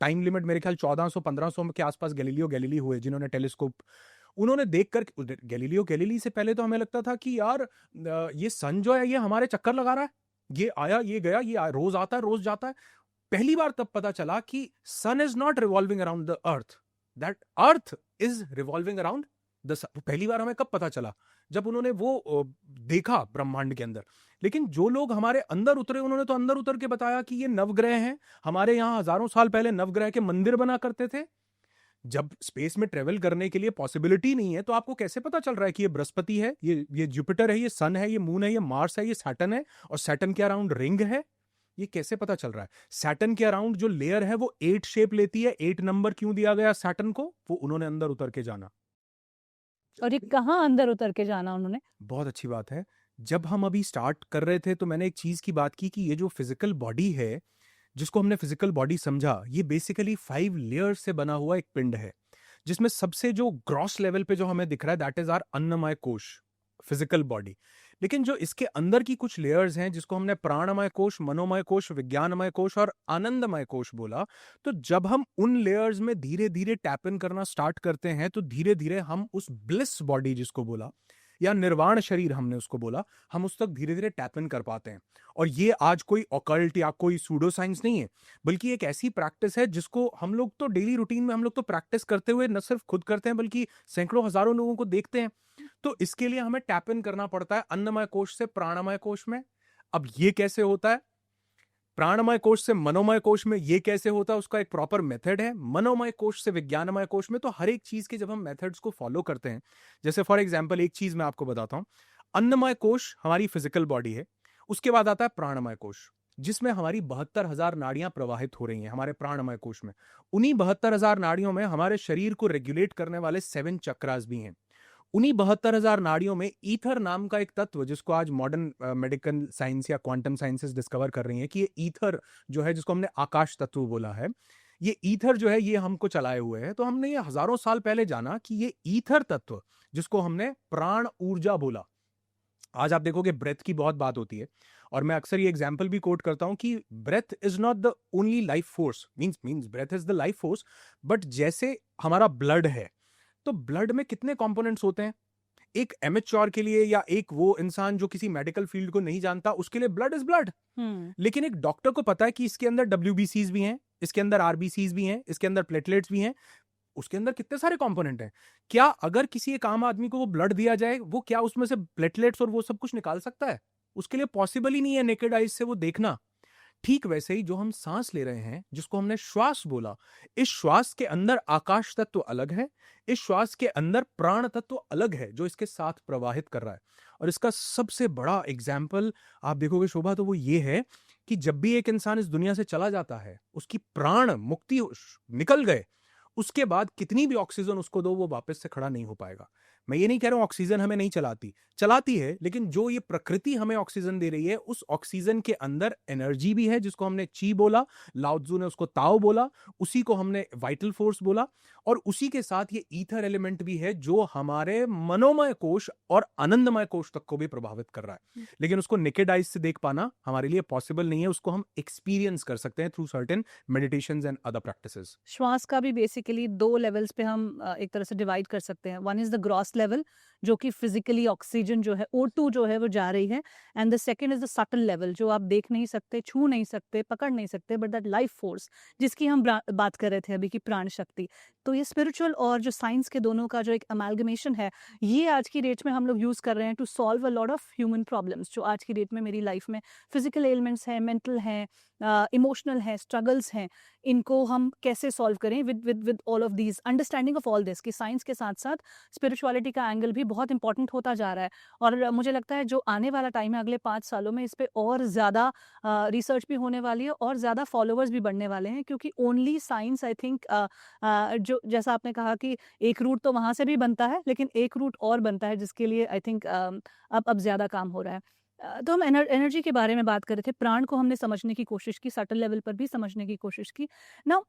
[SPEAKER 2] टाइम लिमिट मेरे ख्याल 1400-1500 के आसपास गैलीलियो गैलीली हुए, जिन्होंने टेलीस्कोप उन्होंने देखकर। गैलीलियो गैलीली से पहले तो हमें लगता था कि यार ये सन जो है ये हमारे चक्कर लगा रहा है, ये आया ये गया, रोज आता है रोज जाता है। पहली बार तब पता चला कि sun is not revolving around the earth, that earth is revolving around the sun. पहली बार हमें कब पता चला? जब उन्होंने वो देखा ब्रह्मांड के अंदर। लेकिन जो लोग हमारे अंदर उतरे, उन्होंने तो अंदर उतर के बताया कि ये नवग्रह हैं, हमारे यहाँ हजारों साल पहले नवग्रह के मंदिर बना करते थे। जब स्पेस में ट्रेवल करने के लिए पॉसिबिलिटी नहीं है, तो आपको कैसे पता चल रहा है कि ये बृहस्पति है, ये जुपिटर है, ये सन है, ये मून है, ये मार्स है, ये सैटर्न है, और सैटर्न के अराउंड रिंग है? ये कैसे पता चल रहा है? सैटर्न के अराउंड जो लेयर है वो 8 शेप लेती है। 8 नंबर क्यों दिया गया सैटर्न को? वो उन्होंने अंदर उतर के जाना।
[SPEAKER 1] और ये कहाँ अंदर उतर के जाना उन्होंने?
[SPEAKER 2] बहुत अच्छी बात है। जब हम अभी स्टार्ट कर रहे थे तो मैंने एक चीज की बात की कि ये जो फिजिकल बॉडी है, जिसको हमने फिजिकल बॉडी समझा, ये बेसिकली 5 लेयर्स से बना हुआ एक पिंड है, जिसमें सबसे जो ग्रॉस लेवल पे जो हमें दिख रहा है दैट इज आवर अन्नमय कोश, फिजिकल बॉडी। लेकिन जो इसके अंदर की कुछ लेयर्स हैं, जिसको हमने प्राणमय कोश, मनोमय कोश, विज्ञानमय कोश और आनंदमय कोश बोला, तो जब हम उन लेयर्स में धीरे धीरे टैप इन करना स्टार्ट करते हैं, तो धीरे धीरे हम उस ब्लिस बॉडी जिसको बोला, या निर्वाण शरीर हमने उसको बोला, हम उस तक धीरे धीरे टैप इन कर पाते हैं। और ये आज कोई ऑकल्ट या कोई सूडो साइंस नहीं है, बल्कि एक ऐसी प्रैक्टिस है जिसको हम लोग तो डेली रूटीन में हम लोग तो प्रैक्टिस करते हुए न सिर्फ खुद करते हैं, बल्कि सैकड़ों हजारों लोगों को देखते हैं। तो इसके लिए हमें टैप इन करना पड़ता है अन्नमय कोश से प्राणमय कोश में। अब ये कैसे होता है? प्राणमय कोश से मनोमय कोश में ये कैसे होता है? उसका एक प्रॉपर मेथड है। मनोमय कोश से विज्ञानमय कोश में, तो हर एक चीज के जब हम मेथड्स को फॉलो करते हैं, जैसे फॉर एग्जांपल एक चीज मैं आपको बताता हूं। अन्नमय कोश हमारी फिजिकल बॉडी है, उसके बाद आता है प्राणमय कोश, जिसमें हमारी 72,000 नाड़ियां प्रवाहित हो रही हैं हमारे प्राणमय कोश में। उन्हीं 72,000 नाड़ियों में हमारे शरीर को रेगुलेट करने वाले 7 चक्रास भी हैं। उन्हीं 72,000 नाड़ियों में ईथर नाम का एक तत्व, जिसको आज मॉडर्न मेडिकल साइंस या क्वांटम साइंसेस डिस्कवर कर रही हैं कि ये ईथर जो है, जिसको हमने आकाश तत्व बोला है, ये ईथर जो है ये हमको चलाए हुए है। तो हमने ये हजारों साल पहले जाना कि ये ईथर तत्व, जिसको हमने प्राण ऊर्जा बोला। आज आप देखोगे ब्रेथ की बहुत बात होती है, और मैं अक्सर ये एग्जांपल भी कोट करता हूं कि breath is not the only life force, means breath is the life force, but जैसे हमारा ब्लड है, तो ब्लड में कितने कंपोनेंट्स होते हैं? एक एमेच्योर के लिए या एक वो इंसान जो किसी मेडिकल फील्ड को नहीं जानता, उसके लिए ब्लड इज ब्लड। लेकिन एक डॉक्टर को पता है कि इसके अंदर WBCs भी हैं, इसके अंदर RBCs भी हैं, इसके अंदर प्लेटलेट्स भी हैं, उसके अंदर कितने सारे कंपोनेंट हैं। क्या अगर किसी एक आम आदमी को वो ब्लड दिया जाए, वो क्या उसमें से प्लेटलेट्स और वो सब कुछ निकाल सकता है? उसके लिए पॉसिबल ही नहीं है नेकेड आइज से वो देखना। ठीक वैसे ही जो हम सांस ले रहे हैं, जिसको हमने श्वास बोला, इस श्वास के अंदर आकाश तत्व अलग है, इस श्वास के अंदर प्राण तत्व अलग है, जो इसके साथ प्रवाहित कर रहा है। और इसका सबसे बड़ा एग्जाम्पल आप देखोगे शोभा, तो वो ये है कि जब भी एक इंसान इस दुनिया से चला जाता है, उसकी प्राण मुक्ति निकल गए, उसके बाद कितनी भी ऑक्सीजन उसको दो, वो वापस से खड़ा नहीं हो पाएगा। मैं ये नहीं कह रहा हूं ऑक्सीजन हमें नहीं चलाती है, लेकिन जो ये प्रकृति हमें ऑक्सीजन दे रही है, उस ऑक्सीजन के अंदर एनर्जी भी है, जिसको हमने ची बोला, लाओ त्जू ने उसको ताओ बोला, उसी को हमने वाइटल फोर्स बोला, और उसी के साथ ये ईथर एलिमेंट भी है, जो हमारे मनोमय कोश और आनंदमय कोश तक को भी प्रभावित कर रहा है। लेकिन उसको नेकेड आइज से देख पाना हमारे लिए पॉसिबल नहीं है, उसको हम एक्सपीरियंस कर सकते हैं through certain meditations and other practices.
[SPEAKER 1] श्वास का भी बेसिकली 2 लेवल्स पे हम एक तरह से डिवाइड कर सकते हैं। One is the gross level, जो कि फिजिकली ऑक्सीजन जो है O2 जो है वो जा रही है, and the second is the subtle level, जो आप देख नहीं सकते, छू नहीं सकते, पकड़ नहीं सकते, बट दैट लाइफ फोर्स जिसकी हम बात कर रहे थे अभी की प्राण शक्ति। तो ये स्पिरिचुअल और जो साइंस के दोनों का जो एक अमेलगमेशन है, ये आज की डेट में हम लोग यूज कर रहे हैं to solve a lot of human problems, जो आज की डेट में मेरी लाइफ में फिजिकल एलिमेंट्स हैं, मेंटल हैं, इमोशनल हैं, स्ट्रगल्स हैं, इनको हम कैसे सॉल्व करें with all of these understanding of all this, कि साइंस के साथ साथ स्पिरिचुअलिटी का एंगल भी बहुत इंपॉर्टेंट होता जा रहा है। और मुझे लगता है जो आने वाला टाइम है, अगले 5 सालों में, इस पे और ज़्यादा रिसर्च भी होने वाली है और ज़्यादा फॉलोअर्स भी बढ़ने वाले हैं, क्योंकि ओनली साइंस आई थिंक जो जैसा आपने कहा कि एक रूट तो वहाँ से भी बनता है, लेकिन एक रूट और बनता है जिसके लिए आई थिंक अब ज़्यादा काम हो रहा है। तो हम एनर्जी के बारे में बात कर रहे थे, प्राण को हमने समझने की कोशिश की, सटल लेवल पर भी समझने की कोशिश की। नाउ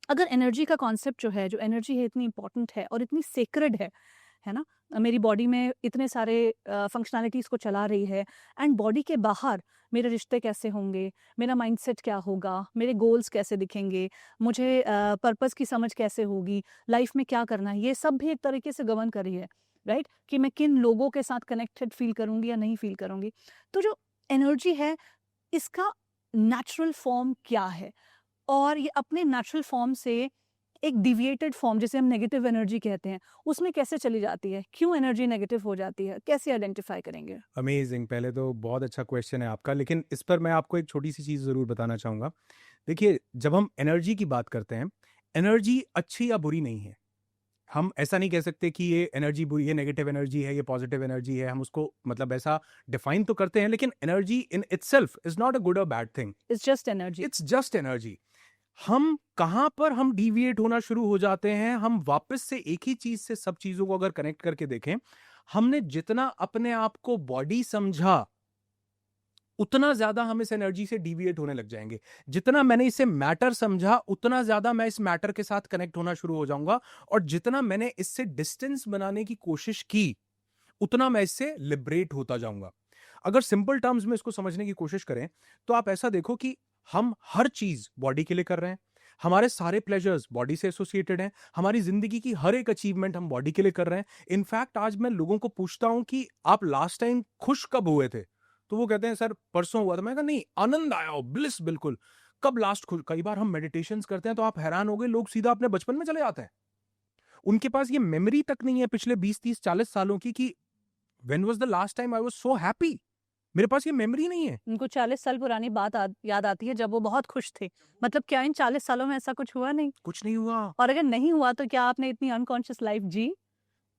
[SPEAKER 1] अगर एनर्जी का कॉन्सेप्ट जो है, जो एनर्जी है इतनी इंपॉर्टेंट है और इतनी सेक्रेड है ना, मेरी बॉडी में इतने सारे फंक्शनैलिटीज़ को चला रही है, एंड बॉडी के बाहर मेरे रिश्ते कैसे होंगे, मेरा माइंडसेट क्या होगा, मेरे गोल्स कैसे दिखेंगे, मुझे पर्पस की समझ कैसे होगी, लाइफ में क्या करना है, ये सब भी एक तरीके से गवर्न कर रही है, राइट, कि मैं किन लोगों के साथ कनेक्टेड फील करूंगी या नहीं फील करूंगी। तो जो एनर्जी है, इसका नेचुरल फॉर्म क्या है, और ये अपने नेचुरल फॉर्म से एक डिविएटेड फॉर्म, जिसे हम नेगेटिव एनर्जी कहते हैं, उसमें कैसे चली जाती है, क्यों एनर्जी नेगेटिव हो जाती है, कैसे आइडेंटिफाई करेंगे?
[SPEAKER 2] अमेजिंग, पहले तो बहुत अच्छा क्वेश्चन है आपका, लेकिन इस पर मैं आपको एक छोटी सी चीज़ ज़रूर बताना चाहूँगा। देखिए, जब हम एनर्जी की बात करते हैं, एनर्जी अच्छी या बुरी नहीं है। हम ऐसा नहीं कह सकते कि ये एनर्जी बुरी है, नेगेटिव एनर्जी है, ये पॉजिटिव एनर्जी है। हम उसको मतलब ऐसा डिफाइन तो करते हैं, लेकिन energy in itself is not a good और bad thing.
[SPEAKER 1] It's just energy.
[SPEAKER 2] It's just energy. हम कहां पर हम डिविएट होना शुरू हो जाते हैं, हम वापस से एक ही चीज से सब चीजों को अगर कनेक्ट करके देखें, हमने जितना अपने आप को बॉडी समझा उतना ज्यादा हम इस एनर्जी से डिविएट होने लग जाएंगे। जितना मैंने इसे मैटर समझा उतना ज्यादा मैं इस मैटर के साथ कनेक्ट होना शुरू हो जाऊंगा, और जितना मैंने इससे डिस्टेंस बनाने की कोशिश की उतना मैं इससे लिबरेट होता जाऊंगा। अगर सिंपल टर्म्स में इसको समझने की कोशिश करें तो आप ऐसा देखो कि हम हर चीज बॉडी के लिए कर रहे हैं, हमारे सारे प्लेजर्स बॉडी से एसोसिएटेड हैं, हमारी जिंदगी की हर एक अचीवमेंट हम बॉडी के लिए कर रहे हैं। इनफैक्ट आज मैं लोगों को पूछता हूं कि आप लास्ट टाइम खुश कब हुए थे, तो वो कहते हैं सर परसों हुआ था। मैं कहा नहीं, आनंद आया हो, ब्लिस बिल्कुल। कब लास्ट खुश? कई बार हम मेडिटेशंस करते हैं तो आप हैरान हो गए, लोग सीधा अपने बचपन में चले जाते हैं। उनके पास ये मेमोरी तक नहीं है पिछले 20 30 40 सालों की कि when was the last time I was so happy. मेरे पास ये मेमोरी नहीं है।
[SPEAKER 1] उनको 40 साल पुरानी बात याद आती है जब वो बहुत खुश थे। मतलब क्या इन 40 सालों में ऐसा कुछ हुआ नहीं?
[SPEAKER 2] कुछ नहीं हुआ।
[SPEAKER 1] और अगर नहीं हुआ तो क्या आपने इतनी अनकॉन्शियस लाइफ जी?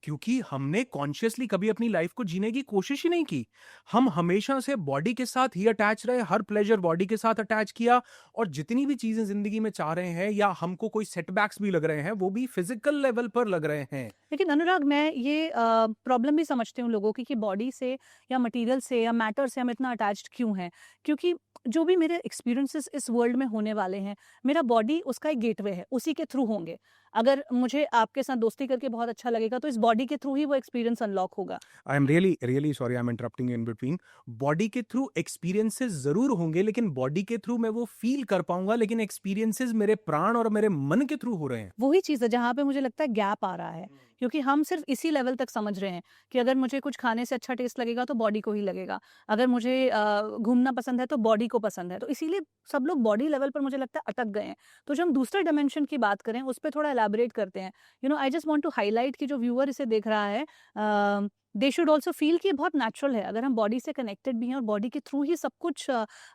[SPEAKER 2] क्योंकि हमने कॉन्शियसली कभी अपनी लाइफ को जीने की कोशिश ही नहीं की। हम हमेशा से बॉडी के साथ ही अटैच रहे, हर प्लेजर बॉडी के साथ अटैच किया, और जितनी भी चीजें जिंदगी में चाह रहे हैं या हमको कोई सेटबैक्स भी लग रहे हैं वो भी फिजिकल लेवल पर लग रहे हैं।
[SPEAKER 1] लेकिन अनुराग, मैं ये प्रॉब्लम भी समझती हूँ लोगों की कि बॉडी से या मटेरियल से या मैटर से हम इतना अटैच्ड क्यों हैं। क्योंकि जो भी मेरे एक्सपीरियंसेस इस वर्ल्ड में होने वाले हैं, मेरा बॉडी उसका एक गेटवे है, उसी के थ्रू होंगे। अगर मुझे आपके साथ दोस्ती करके बहुत अच्छा लगेगा तो इस बॉडी के थ्रू ही वो एक्सपीरियंस अनलॉक होगा।
[SPEAKER 2] I am really really sorry, I am interrupting in between. Body के थ्रू एक्सपीरियंसेस जरूर होंगे, लेकिन बॉडी के थ्रू मैं वो फील कर पाऊंगा, लेकिन एक्सपीरियंसेस मेरे प्राण और मेरे मन के थ्रू हो रहे हैं।
[SPEAKER 1] वही चीज़ है जहाँ पे मुझे लगता है गैप आ रहा है। क्योंकि हम सिर्फ इसी लेवल तक समझ रहे हैं कि अगर मुझे कुछ खाने से अच्छा टेस्ट लगेगा तो बॉडी को ही लगेगा। अगर मुझे घूमना पसंद है तो बॉडी को पसंद है। तो इसीलिए सब लोग बॉडी लेवल पर मुझे लगता है अटक गए हैं। तो जब हम दूसरे डायमेंशन की बात करें उस पे थोड़ा एलैबोरेट करते हैं। I just want to highlight कि जो व्यूअर इसे देख रहा है, दे शुड ऑल्सो फील कि ये बहुत नेचुरल है। अगर हम बॉडी से कनेक्टेड भी हैं और बॉडी के थ्रू ही सब कुछ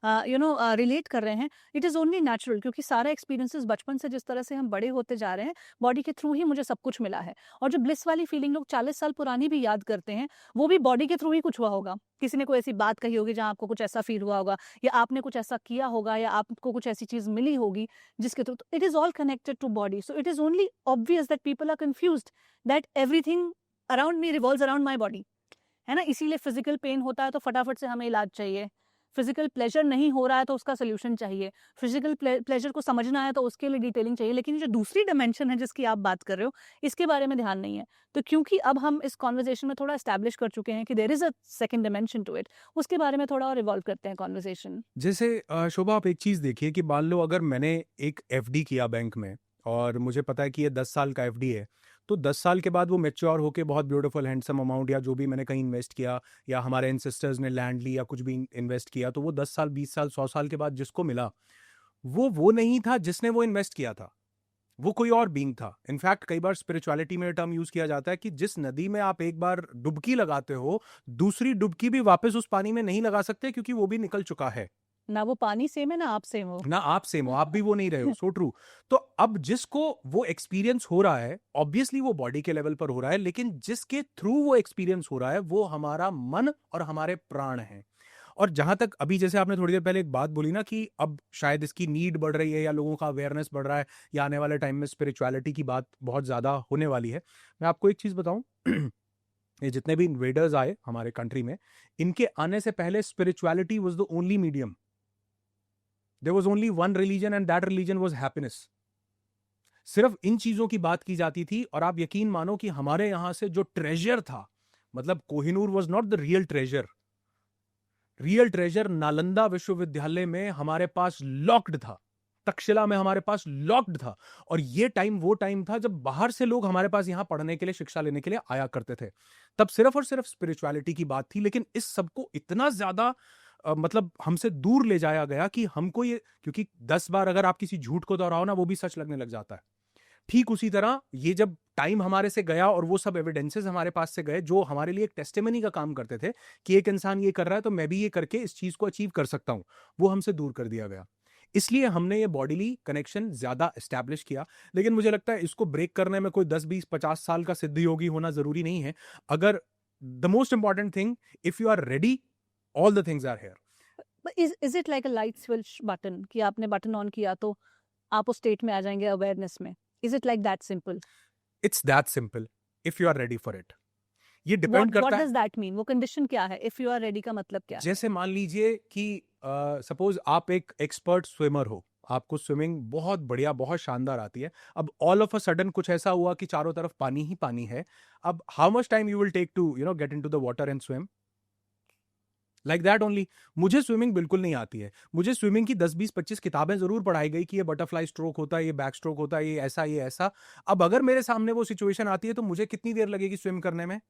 [SPEAKER 1] रिलेट कर रहे हैं, इट इज़ ओनली नेचुरल। क्योंकि सारा एक्सपीरियंसेस बचपन से जिस तरह से हम बड़े होते जा रहे हैं, बॉडी के थ्रू ही मुझे सब कुछ मिला है। और जो ब्लिस वाली फीलिंग लोग 40 साल पुरानी भी याद करते हैं, वो भी बॉडी के थ्रू ही कुछ हुआ होगा। किसी ने कोई ऐसी बात कही होगी जहाँ आपको कुछ ऐसा फील हुआ होगा, या आपने कुछ ऐसा किया होगा, या आपको कुछ ऐसी चीज़ मिली होगी जिसके थ्रू। तो it is all connected to body. So it is only obvious that people are confused that everything around me revolves around my body. है ना? इसीलिए फिजिकल पेन होता है तो फटाफट से हमें इलाज चाहिए। फिजिकल प्लेजर नहीं हो रहा है तो उसका सॉल्यूशन चाहिए। फिजिकल प्लेजर को समझना है तो उसके लिए डिटेलिंग चाहिए। लेकिन ये जो दूसरी डायमेंशन है जिसकी आप बात कर रहे हो, इसके बारे में ध्यान नहीं है। तो क्योंकि अब हम इस कॉन्वर्सेशन में थोड़ा एस्टैब्लिश कर चुके हैं कि there is a second dimension to it, उसके बारे में थोड़ा और इवॉल्व करते हैं कॉन्वर्सेशन।
[SPEAKER 2] जैसे शोभा, आप एक चीज देखिए कि मान लो अगर मैंने एक एफडी किया बैंक में, और मुझे पता है कि ये 10 साल का एफडी है, तो 10 साल के बाद वो मैच्योर होके बहुत ब्यूटीफुल हैंडसम अमाउंट, या जो भी मैंने कहीं इन्वेस्ट किया, या हमारे एंसेस्टर्स ने लैंड ली या कुछ भी इन्वेस्ट किया, तो वो 10 साल 20 साल 100 साल के बाद जिसको मिला, वो नहीं था जिसने वो इन्वेस्ट किया था, वो कोई और बीइंग था। इनफैक्ट कई बार स्पिरिचुअलिटी में टर्म यूज किया जाता है कि जिस नदी में आप एक बार डुबकी लगाते हो, दूसरी डुबकी भी वापस उस पानी में नहीं लगा सकते, क्योंकि वो भी निकल चुका है।
[SPEAKER 1] ना वो पानी सेम है ना आप सेम हो।
[SPEAKER 2] ना आप सेम हो, आप भी वो नहीं रहे हो। So true. तो अब जिसको वो एक्सपीरियंस हो रहा है, ऑब्वियसली वो बॉडी के लेवल पर हो रहा है, लेकिन जिसके थ्रू वो एक्सपीरियंस हो रहा है वो हमारा मन और हमारे प्राण हैं। और जहां तक अभी जैसे आपने थोड़ी देर पहले एक बात बोली ना कि अब शायद इसकी नीड बढ़ रही है या लोगों का अवेयरनेस बढ़ रहा है, या आने वाले टाइम में स्पिरिचुअलिटी की बात बहुत ज्यादा होने वाली है। मैं आपको एक चीज बताऊं, ये जितने भी इन्वेडर्स आए हमारे कंट्री में, इनके आने से पहले spirituality was the only medium. There was only one religion and that religion was happiness. सिर्फ इन चीजों की बात की जाती थी, और आप यकीन मानो कि हमारे यहां से जो ट्रेजर था, मतलब Kohinoor was not the real treasure. Real treasure Nalanda विश्वविद्यालय में हमारे पास लॉक्ड था, तक्षशिला में हमारे पास लॉक्ड था। और ये टाइम वो टाइम था जब बाहर से लोग हमारे पास यहां पढ़ने के लिए, शिक्षा लेने के लिए आया करते थे। तब सिर्फ और सिर्फ स्पिरिचुअलिटी की बात थी। लेकिन इस सबको इतना ज्यादा मतलब हमसे दूर ले जाया गया कि हमको ये, क्योंकि 10 बार अगर आप किसी झूठ को दोहराओ ना, वो भी सच लगने लग जाता है। ठीक उसी तरह ये जब टाइम हमारे से गया और वो सब एविडेंसेस हमारे पास से गए जो हमारे लिए एक टेस्टिमनी का काम करते थे कि एक इंसान ये कर रहा है तो मैं भी ये करके इस चीज को अचीव कर सकता हूं, वो हमसे दूर कर दिया गया। इसलिए हमने ये बॉडीली कनेक्शन ज्यादा एस्टैब्लिश किया। लेकिन मुझे लगता है इसको ब्रेक करने में कोई 10 20 50 साल का सिद्ध योगी होना जरूरी नहीं है। अगर the most important thing, if you are ready, all the things are here.
[SPEAKER 1] But is it like a light switch button कि आपने बटन ऑन किया तो आप उस स्टेट में आ जाएंगे अवेयरनेस में? Is it like that simple?
[SPEAKER 2] It's that simple if you are ready for it. ये
[SPEAKER 1] What
[SPEAKER 2] डिपेंड
[SPEAKER 1] what
[SPEAKER 2] करता है।
[SPEAKER 1] does that mean? वो कंडीशन क्या है? If you are ready का मतलब क्या है?
[SPEAKER 2] जैसे मान लीजिए कि सपोज आप एक एक्सपर्ट स्विमर हो, आपको स्विमिंग बहुत बढ़िया, बहुत शानदार आती है। अब ऑल ऑफ अ सडन कुछ ऐसा हुआ कि चारों तरफ पानी ही पानी है। अब how much time you will take to get into the water and swim? Like that only. मुझे स्विमिंग बिल्कुल नहीं आती है। मुझे स्विमिंग की 10 20 25 किताबें जरूर पढ़ाई गई कि ये बटरफ्लाई स्ट्रोक होता है, ये बैक स्ट्रोक होता है, ये ऐसा। अब अगर मेरे सामने वो सिचुएशन आती है तो मुझे कितनी देर लगेगी स्विम करने में?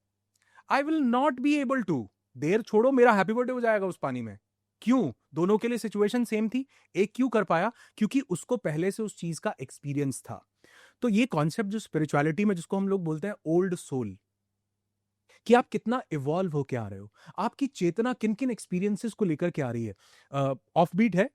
[SPEAKER 2] I will not be able to. देर छोड़ो, मेरा हैप्पी बर्थडे हो जाएगा उस पानी में। क्यों? दोनों के लिए सिचुएशन सेम थी। एक क्यों कर पाया? क्योंकि उसको पहले से उस चीज का एक्सपीरियंस था। तो ये कॉन्सेप्ट जो स्पिरिचुअलिटी में, जिसको हम लोग बोलते हैं ओल्ड सोल, कि आप कितना इवॉल्व होके आ रहे हो, आपकी चेतना किन किन एक्सपीरियंसेस को लेकर के आ रही है। ऑफ बीट है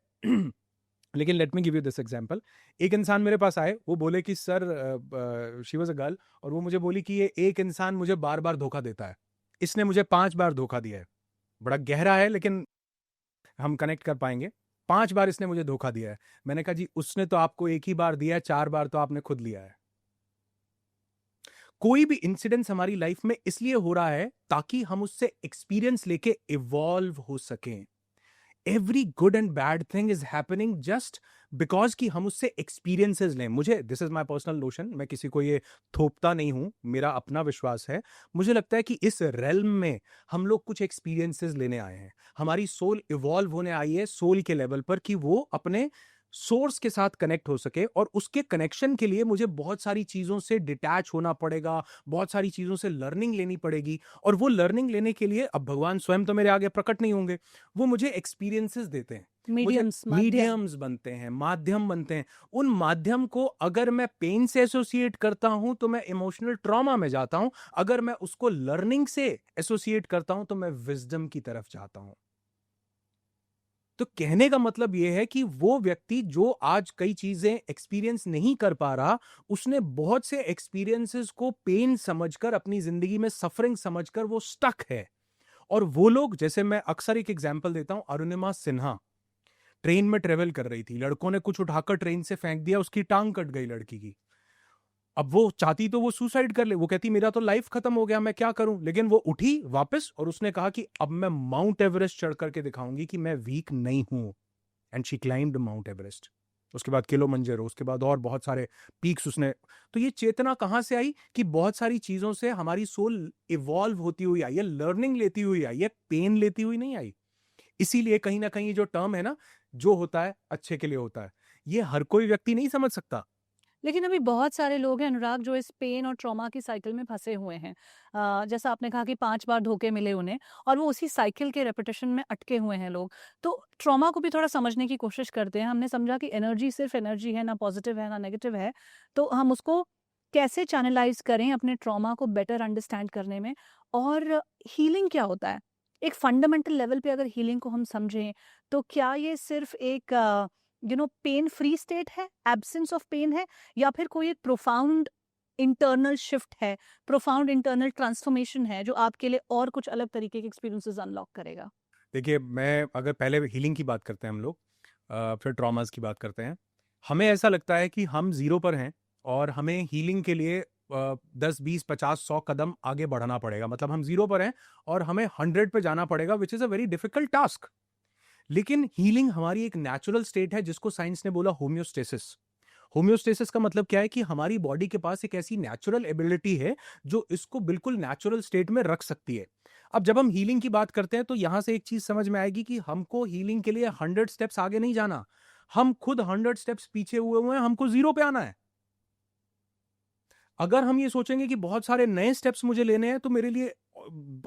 [SPEAKER 2] लेकिन let me give you this example. एक इंसान मेरे पास आए, वो बोले कि sir, she was a girl, और वो मुझे बोली कि ये एक इंसान मुझे बार बार धोखा देता है, इसने मुझे 5 बार धोखा दिया है। बड़ा गहरा है लेकिन हम कनेक्ट कर पाएंगे। 5 बार इसने मुझे धोखा दिया है। मैंने कहा जी, उसने तो आपको एक ही बार दिया है, 4 बार तो आपने खुद लिया है। कोई भी इंसिडेंस हमारी लाइफ में इसलिए हो रहा है ताकि हम उससे एक्सपीरियंस लेके इवॉल्व हो सकें। Every good and bad thing is happening just because कि हम उससे एक्सपीरियंसेस लें। मुझे, this is my personal notion, मैं किसी को ये थोपता नहीं हूं, मेरा अपना विश्वास है। मुझे लगता है कि इस रेल्म में हम लोग कुछ एक्सपीरियंसेस लेने आए हैं। हमारी सोल इवॉल्व होने आई है सोल के लेवल पर, कि वो अपने सोर्स के साथ कनेक्ट हो सके। और उसके कनेक्शन के लिए मुझे बहुत सारी चीजों से डिटैच होना पड़ेगा, बहुत सारी चीजों से लर्निंग लेनी पड़ेगी। और वो लर्निंग लेने के लिए अब भगवान स्वयं तो मेरे आगे प्रकट नहीं होंगे, वो मुझे एक्सपीरियंसेस देते हैं, मुझे
[SPEAKER 1] माध्यम।
[SPEAKER 2] मीडियम्स बनते हैं, माध्यम बनते हैं। उन माध्यम को अगर मैं पेन से एसोसिएट करता हूं तो मैं इमोशनल ट्रॉमा में जाता हूं। अगर मैं उसको लर्निंग से एसोसिएट करता हूं तो मैं विजडम की तरफ जाता हूं। तो कहने का मतलब यह है कि वो व्यक्ति जो आज कई चीजें एक्सपीरियंस नहीं कर पा रहा, उसने बहुत से एक्सपीरियंसेस को पेन समझकर, अपनी जिंदगी में सफरिंग समझकर वो स्टक है। और वो लोग, जैसे मैं अक्सर एक एग्जांपल देता हूं, अरुणिमा सिन्हा ट्रेन में ट्रेवल कर रही थी, लड़कों ने कुछ उठाकर ट्रेन से फेंक दिया, उसकी टांग कट गई लड़की की। अब वो चाहती तो वो सुसाइड कर ले, वो कहती मेरा तो लाइफ खत्म हो गया, मैं क्या करूं। लेकिन वो उठी वापस और उसने कहा कि अब मैं माउंट एवरेस्ट चढ़ करके दिखाऊंगी कि मैं वीक नहीं हूं। And she climbed mount Everest. उसके बाद किलोमंजारो, उसके बाद और बहुत सारे पीक्स उसने। तो ये चेतना कहां से आई? कि बहुत सारी चीजों से हमारी सोल इवॉल्व होती हुई आई है, लर्निंग लेती हुई आई है, पेन लेती हुई नहीं आई। इसीलिए कहीं ना कहीं जो टर्म है ना, जो होता है अच्छे के लिए होता है, ये हर कोई व्यक्ति नहीं समझ सकता।
[SPEAKER 1] लेकिन अभी बहुत सारे लोग हैं अनुराग जो इस पेन और ट्रॉमा की साइकिल में फंसे हुए हैं। जैसा आपने कहा कि 5 बार धोखे मिले उन्हें और वो उसी साइकिल के रेपिटेशन में अटके हुए हैं लोग। तो ट्रॉमा को भी थोड़ा समझने की कोशिश करते हैं। हमने समझा कि एनर्जी सिर्फ एनर्जी है, ना पॉजिटिव है ना नेगेटिव है। तो हम उसको कैसे चैनलाइज करें अपने ट्रॉमा को बेटर अंडरस्टैंड करने में? और हीलिंग क्या होता है? एक फंडामेंटल लेवल पे अगर हीलिंग को हम समझें तो क्या ये सिर्फ एक पेन फ्री स्टेट है, एब्सेंस ऑफ पेन है, या फिर कोई एक प्रोफाउंड इंटरनल शिफ्ट है, प्रोफाउंड इंटरनल ट्रांसफॉर्मेशन है जो आपके लिए और कुछ अलग तरीके के एक्सपीरियंसेस अनलॉक करेगा?
[SPEAKER 2] देखिए, मैं अगर पहले हीलिंग की बात करते हैं हम लोग, फिर ट्रॉमास की बात करते हैं। हमें ऐसा लगता है कि हम जीरो पर हैं और हमें हीलिंग के लिए 10 20 50 100 कदम आगे बढ़ना पड़ेगा। मतलब हम जीरो पर हैं और हमें 100 पे जाना पड़ेगा, which is a very difficult task. लेकिन हीलिंग हमारी एक नेचुरल स्टेट है, जिसको साइंस ने बोला होम्योस्टेसिस। होम्योस्टेसिस का मतलब क्या है? कि हमारी बॉडी के पास एक ऐसी नेचुरल एबिलिटी है जो इसको बिल्कुल नेचुरल स्टेट में रख सकती है। अब जब हम हीलिंग की बात करते हैं तो यहां से एक चीज समझ में आएगी कि हमको हीलिंग के लिए 100 स्टेप्स आगे नहीं जाना। हम खुद 100 स्टेप्स पीछे हुए हैं, हमको जीरो पे आना है। अगर हम ये सोचेंगे कि बहुत सारे नए स्टेप्स मुझे लेने हैं तो मेरे लिए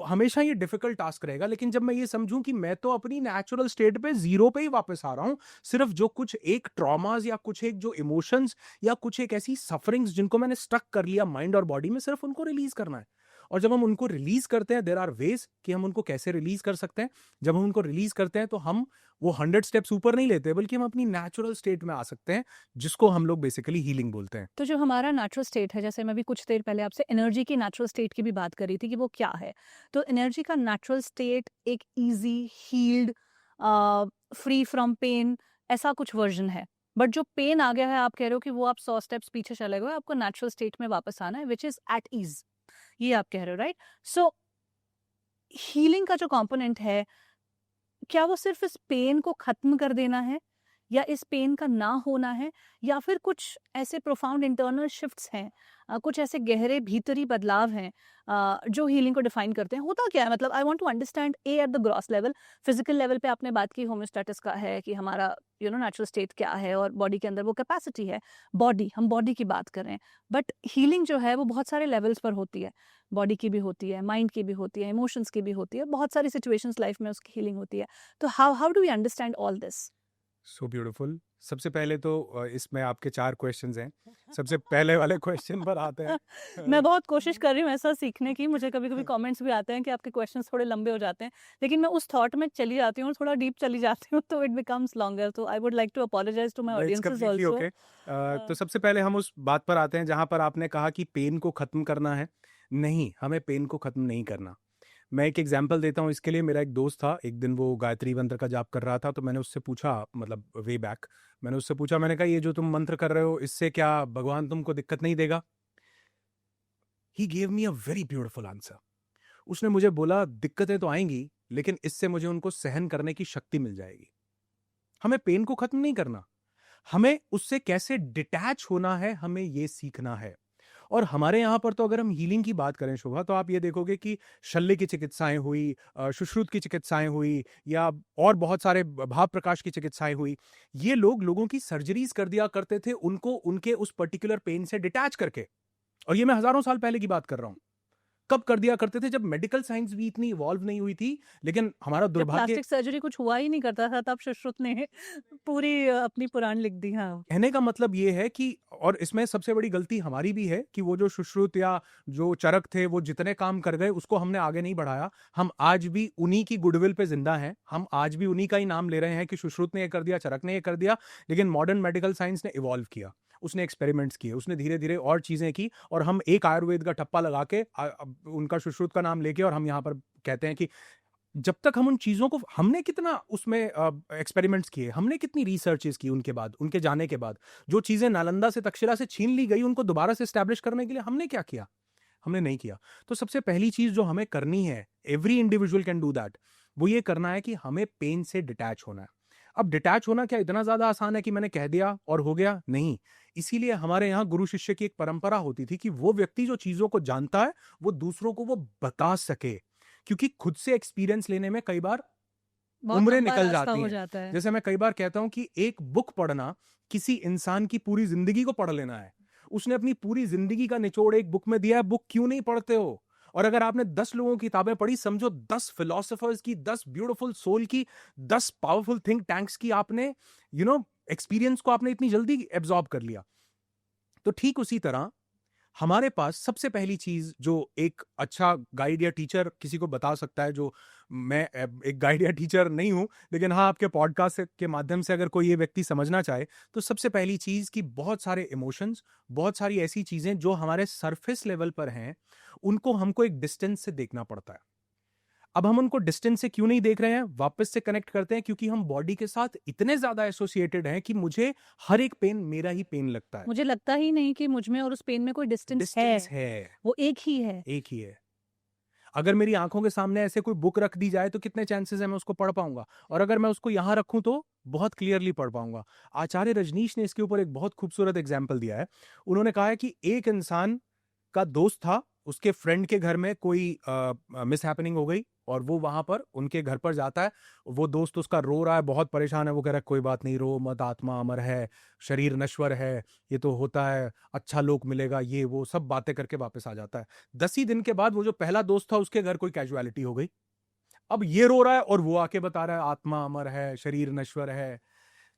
[SPEAKER 2] हमेशा ये डिफिकल्ट टास्क रहेगा। लेकिन जब मैं ये समझूं कि मैं तो अपनी नेचुरल स्टेट पे जीरो पे ही वापस आ रहा हूं, सिर्फ जो कुछ एक ट्रॉमास या कुछ एक जो इमोशंस या कुछ एक ऐसी सफरिंग्स जिनको मैंने स्टक कर लिया माइंड और बॉडी में, सिर्फ उनको रिलीज करना है। और जब हम उनको रिलीज करते हैं, देयर आर वेज कि हम उनको कैसे रिलीज कर सकते हैं। जब हम उनको रिलीज करते हैं तो हम वो 100 स्टेप्स ऊपर नहीं लेते, बल्कि हम अपनी नेचुरल स्टेट में आ सकते हैं, जिसको हम लोग बेसिकली हीलिंग बोलते हैं।
[SPEAKER 1] तो जो हमारा नेचुरल स्टेट है, जैसे मैं अभी कुछ देर पहले आपसे एनर्जी की नेचुरल स्टेट की भी बात कर रही थी कि वो क्या है। तो एनर्जी का नेचुरल स्टेट एक easy, healed, free from pain, ऐसा कुछ वर्जन है। बट जो पेन आ गया है, आप कह रहे हो कि वो आप 100 स्टेप्स पीछे चले गए, आपको नेचुरल स्टेट में वापस आना है, विच इज एट ईज। ये आप कह रहे हो, राइट? सो हीलिंग का जो कंपोनेंट है, क्या वो सिर्फ इस पेन को खत्म कर देना है, या इस पेन का ना होना है, या फिर कुछ ऐसे प्रोफाउंड इंटरनल शिफ्ट्स हैं, कुछ ऐसे गहरे भीतरी बदलाव हैं जो हीलिंग को डिफाइन करते हैं? होता क्या है? मतलब I want to understand a at the gross level. Physical level पे आपने बात की होम्योस्टेटिस का है कि हमारा नेचुरल स्टेट क्या है, और बॉडी के अंदर वो कैपेसिटी है। हम बॉडी की बात कर रहे हैं, बट हीलिंग जो है वो बहुत सारे लेवल्स पर होती है। बॉडी की भी होती है, माइंड की भी होती है, इमोशंस की भी होती है, बहुत सारी सिचुएशंस लाइफ में उसकी हीलिंग होती है। तो how how do we understand all this?
[SPEAKER 2] So beautiful. सबसे पहले तो इसमें आपके 4 क्वेश्चंस हैं। सबसे पहले वाले क्वेश्चन पर आते हैं।
[SPEAKER 1] मैं बहुत कोशिश कर रही हूँ ऐसा सीखने की। मुझे कभी-कभी कमेंट्स भी आते हैं कि आपके क्वेश्चंस थोड़े लंबे हो जाते हैं, लेकिन मैं उस थॉट में चली जाती हूँ और थोड़ा डीप चली जाती हूँ, तो इट बिकम्स लॉन्गर। तो I would like to apologize to my
[SPEAKER 2] its
[SPEAKER 1] audiences
[SPEAKER 2] completely
[SPEAKER 1] also.
[SPEAKER 2] Okay. तो सबसे पहले हम उस बात पर आते हैं जहां पर आपने कहा कि पेन को खत्म करना है। नहीं, हमें पेन को खत्म नहीं करना। मैं एक एग्जांपल देता हूँ इसके लिए। मेरा एक दोस्त था, एक दिन वो गायत्री मंत्र का जाप कर रहा था, तो मैंने उससे पूछा, मतलब वे बैक, मैंने उससे पूछा, मैंने कहा ये जो तुम मंत्र कर रहे हो, इससे क्या भगवान तुमको दिक्कत नहीं देगा? He gave me a very beautiful answer. उसने मुझे बोला, दिक्कतें तो आएंगी, लेकिन इससे मुझे उनको सहन करने की शक्ति मिल जाएगी। हमें पेन को खत्म नहीं करना, हमें उससे कैसे डिटैच होना है, हमें ये सीखना है। और हमारे यहाँ पर तो अगर हम हीलिंग की बात करें शोभा, तो आप ये देखोगे कि शल्य की चिकित्साएं हुई, सुश्रुत की चिकित्साएं हुई, या और बहुत सारे भाव प्रकाश की चिकित्साएं हुई। ये लोग लोगों की सर्जरीज कर दिया करते थे, उनको उनके उस पर्टिकुलर पेन से डिटैच करके। और ये मैं हजारों साल पहले की बात कर रहा हूं। कब कर दिया करते थे? जब मेडिकल साइंस भी इतनी इवॉल्व नहीं हुई थी। लेकिन हमारा
[SPEAKER 1] जब
[SPEAKER 2] दुर्भाग्य,
[SPEAKER 1] प्लास्टिक सर्जरी कुछ हुआ ही नहीं करता था, तब सुश्रुत ने पूरी अपनी पुराण लिख दी। हाँ।
[SPEAKER 2] कहने का मतलब ये है कि, और इसमें सबसे बड़ी गलती हमारी भी है, कि वो जो सुश्रुत या जो चरक थे, वो जितने काम कर गए उसको हमने आगे नहीं बढ़ाया। हम आज भी उन्हीं की गुडविल पे जिंदा हैं, हम आज भी उन्हीं का ही नाम ले रहे हैं कि सुश्रुत ने ये कर दिया, चरक ने ये कर दिया। लेकिन मॉडर्न मेडिकल साइंस ने इवॉल्व किया, उसने एक्सपेरिमेंट्स किए, उसने धीरे धीरे और चीजें की, और हम एक आयुर्वेद का ठप्पा लगा के उनका सुश्रुत का नाम लेके, और हम यहाँ पर कहते हैं कि जब तक हम उन चीजों को, हमने कितना उसमें एक्सपेरिमेंट्स किए, हमने कितनी रिसर्चेस की उनके बाद, उनके जाने के बाद, जो चीजें नालंदा से तक्षशिला से छीन ली गई, उनको दोबारा से स्टैब्लिश करने के लिए हमने क्या किया? हमने नहीं किया। तो सबसे पहली चीज जो हमें करनी है, every individual can do that, वो ये करना है कि हमें पेन से डिटैच होना है। अब डिटैच होना क्या इतना ज्यादा आसान है कि मैंने कह दिया और हो गया? नहीं। इसीलिए हमारे यहाँ गुरु शिष्य की एक परंपरा होती थी कि वो व्यक्ति जो चीजों को जानता है, वो दूसरों को वो बता सके। क्योंकि खुद से एक्सपीरियंस लेने में कई बार
[SPEAKER 1] बहुत
[SPEAKER 2] उम्रें
[SPEAKER 1] लंबा
[SPEAKER 2] निकल
[SPEAKER 1] रास्ता
[SPEAKER 2] जाती
[SPEAKER 1] हो
[SPEAKER 2] हैं।
[SPEAKER 1] जाता है।
[SPEAKER 2] जैसे मैं कई बार कहता हूं कि एक बुक पढ़ना किसी इंसान की पूरी जिंदगी को पढ़ लेना है। उसने अपनी पूरी जिंदगी का निचोड़ एक बुक में दिया है, बुक क्यों नहीं पढ़ते हो? और अगर आपने 10 लोगों की किताबें पढ़ी, समझो 10 फिलोसोफर्स की, 10 ब्यूटीफुल सोल की, 10 पावरफुल थिंक टैंक्स की, आपने एक्सपीरियंस को आपने इतनी जल्दी एब्जॉर्ब कर लिया। तो ठीक उसी तरह हमारे पास सबसे पहली चीज जो एक अच्छा गाइड या टीचर किसी को बता सकता है, जो मैं एक गाइड या टीचर नहीं हूं, लेकिन हाँ, आपके पॉडकास्ट के माध्यम से अगर कोई ये व्यक्ति समझना चाहे, तो सबसे पहली चीज कि बहुत सारे इमोशंस, बहुत सारी ऐसी चीजें जो हमारे सरफेस लेवल पर हैं, उनको हमको एक डिस्टेंस से देखना पड़ता है। अब हम उनको डिस्टेंस से क्यों नहीं देख रहे हैं, वापस से कनेक्ट करते हैं, क्योंकि हम बॉडी के साथ इतने ज्यादा एसोसिएटेड हैं कि मुझे हर एक पेन मेरा ही पेन लगता है।
[SPEAKER 1] मुझे लगता ही नहीं कि मुझ में और उस पेन में कोई डिस्टेंस है।
[SPEAKER 2] डिस्टेंस है,
[SPEAKER 1] वो एक ही है।
[SPEAKER 2] एक ही है। अगर मेरी आंखों के सामने ऐसे कोई बुक रख दी जाए, तो कितने चांसेस है मैं उसको पढ़ पाऊंगा? और अगर मैं उसको यहां रखूं तो बहुत क्लियरली पढ़ पाऊंगा। आचार्य रजनीश ने इसके ऊपर एक बहुत खूबसूरत एग्जाम्पल दिया है। उन्होंने कहा है कि एक इंसान का दोस्त था, उसके फ्रेंड के घर में कोई मिस हैपनिंग हो गई, और वो वहां पर उनके घर पर जाता है। वो दोस्त उसका रो रहा है, बहुत परेशान है। वो कह रहा है, कोई बात नहीं, रो मत, आत्मा अमर है, शरीर नश्वर है, ये तो होता है, अच्छा लोक मिलेगा, ये वो सब बातें करके वापस आ जाता है। 10 ही दिन के बाद वो जो पहला दोस्त था, उसके घर कोई कैजुअलिटी हो गई। अब ये रो रहा है और वो आके बता रहा है, आत्मा अमर है, शरीर नश्वर है।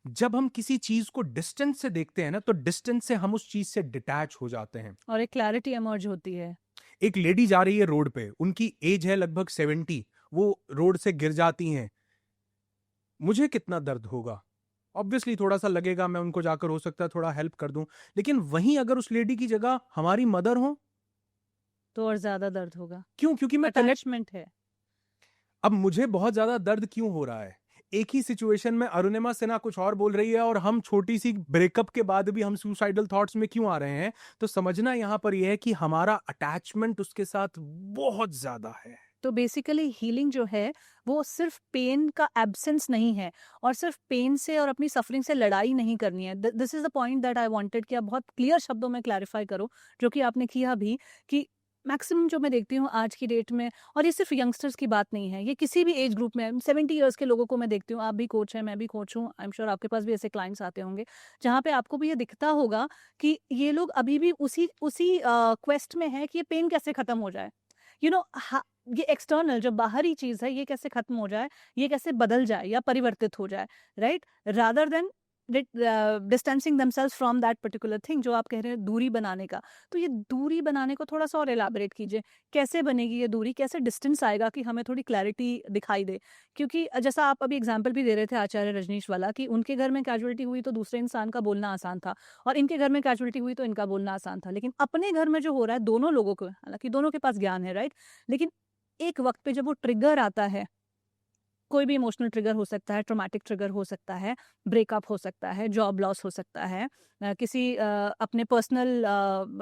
[SPEAKER 2] जब हम किसी चीज को डिस्टेंस से देखते हैं ना, तो डिस्टेंस से हम उस चीज से डिटैच हो जाते हैं।
[SPEAKER 1] और एक क्लैरिटी इमर्ज होती है।
[SPEAKER 2] एक लेडी जा रही है रोड पे, उनकी एज है लगभग 70, वो रोड से गिर जाती हैं, मुझे कितना दर्द होगा? ऑब्वियसली थोड़ा सा लगेगा, मैं उनको जाकर हो सकता है थोड़ा हेल्प कर दूं, लेकिन वहीं अगर उस लेडी की जगह हमारी मदर हो,
[SPEAKER 1] तो और ज्यादा दर्द होगा।
[SPEAKER 2] क्यों? क्योंकि मैं कनेक्ट,
[SPEAKER 1] अटैचमेंट है।
[SPEAKER 2] अब मुझे बहुत ज्यादा दर्द क्यों हो रहा है? एक ही सिचुएशन में अरुणिमा सिन्हा कुछ और बोल रही है और हम छोटी सी ब्रेकअप के बाद भी हम सुसाइडल थॉट्स में क्यों आ रहे हैं? तो समझना यहां पर यह है कि हमारा अटैचमेंट उसके साथ बहुत ज्यादा है।
[SPEAKER 1] तो बेसिकली हीलिंग जो है वो सिर्फ पेन का एब्सेंस नहीं है, और सिर्फ पेन से और अपनी सफरिंग से लड़ाई नहीं करनी है। This is the point that I wanted कि आप बहुत क्लियर शब्दों में क्लैरिफाई करो, जो कि आपने किया भी, कि मैक्सिमम जो मैं देखती हूँ आज की डेट में, और ये सिर्फ यंगस्टर्स की बात नहीं है, ये किसी भी एज ग्रुप में 70 ईयर्स के लोगों को मैं देखती हूँ। आप भी कोच हैं, मैं भी कोच हूँ, आई एम श्योर आपके पास भी ऐसे क्लाइंट्स आते होंगे जहाँ पे आपको भी ये दिखता होगा कि ये लोग अभी भी उसी उसी क्वेस्ट में है कि ये पेन कैसे खत्म हो जाए। यू नो, ये एक्सटर्नल जो बाहरी चीज है ये कैसे खत्म हो जाए, ये कैसे बदल जाए या परिवर्तित हो जाए, right, rather than distancing themselves from that particular thing, जो आप कह रहे हैं दूरी बनाने का। तो ये दूरी बनाने को थोड़ा सा और एलाबरेट कीजिए, कैसे बनेगी ये दूरी, कैसे डिस्टेंस आएगा कि हमें थोड़ी क्लैरिटी दिखाई दे। क्योंकि जैसा आप अभी एग्जाम्पल भी दे रहे थे आचार्य रजनीश वाला, कि उनके घर में कैजुअलिटी हुई तो दूसरे इंसान का बोलना आसान था, और इनके घर में कैजुअलिटी हुई तो इनका बोलना आसान था। लेकिन अपने घर में जो हो रहा है दोनों लोगों को, हालांकि दोनों के पास ज्ञान है, राइट, लेकिन एक वक्त पे जब वो ट्रिगर आता है, कोई भी इमोशनल ट्रिगर हो सकता है, ट्रॉमेटिक ट्रिगर हो सकता है, ब्रेकअप हो सकता है, जॉब लॉस हो सकता है, किसी अपने पर्सनल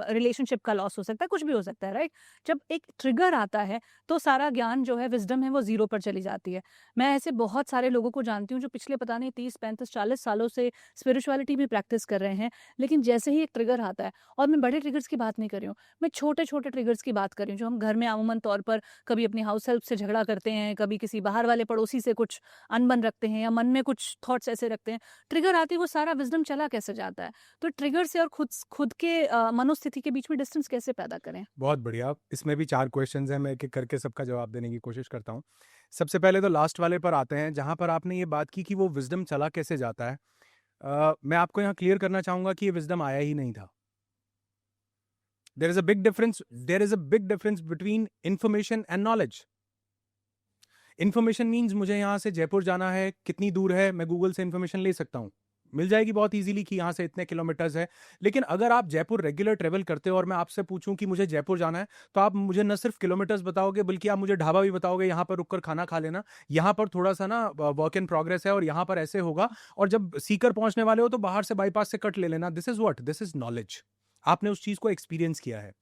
[SPEAKER 1] रिलेशनशिप का लॉस हो सकता है, कुछ भी हो सकता है, राइट। जब एक ट्रिगर आता है तो सारा ज्ञान जो है, विजडम है, वो जीरो पर चली जाती है। मैं ऐसे बहुत सारे लोगों को जानती हूँ जो पिछले पता नहीं 30 35 40 सालों से स्पिरिचुअलिटी भी प्रैक्टिस कर रहे हैं, लेकिन जैसे ही एक ट्रिगर आता है, और मैं बड़े ट्रिगर्स की बात नहीं कर रही हूँ, मैं छोटे छोटे ट्रिगर्स की बात कर रही हूँ, जो हम घर में अमूमन तौर पर कभी अपनी हाउस हेल्प से झगड़ा करते हैं, कभी किसी बाहर वाले पड़ोसी से कुछ अनबन रखते हैं, या मन में कुछ थॉट्स ऐसे रखते हैं, ट्रिगर आती है, वो सारा विजडम चला कैसे जाता है। तो ट्रिगर से और खुद खुद के मनोस्थिति के बीच में डिस्टेंस कैसे पैदा करें।
[SPEAKER 2] बहुत बढ़िया। इसमें भी 4 क्वेश्चंस हैं, मैं एक-एक करके सबका जवाब देने की कोशिश करता हूँ। सबसे पहले तो लास्ट वाले पर आते हैं, जहाँ पर आपने ये बात की कि वो विज़डम चला कैसे जाता है। मैं आपको यहाँ क्लियर करना चाहूँगा कि ये विज़डम आया ही नहीं था। There is a big difference between information and knowledge. Information means मुझे यहाँ से जयपुर जाना है, कितनी दूर है, मैं गूगल से इन्फॉर्मेशन ले सकता हूँ। मिल जाएगी बहुत ईज़िली कि यहाँ से इतने किलोमीटर्स है। लेकिन अगर आप जयपुर रेगुलर ट्रैवल करते हो और मैं आपसे पूछूँ कि मुझे जयपुर जाना है, तो आप मुझे न सिर्फ किलोमीटर्स बताओगे, बल्कि आप मुझे ढाबा भी बताओगे, यहाँ पर रुककर खाना खा लेना। यहाँ पर थोड़ा-सा ना वर्क इन प्रोग्रेस है और यहाँ पर ऐसे होगा, और जब सीकर पहुँचने वाले हो तो बाहर से बाईपास से कट ले लेना। This is what? This is knowledge. आपने उस चीज़ को एक्सपीरियंस किया है।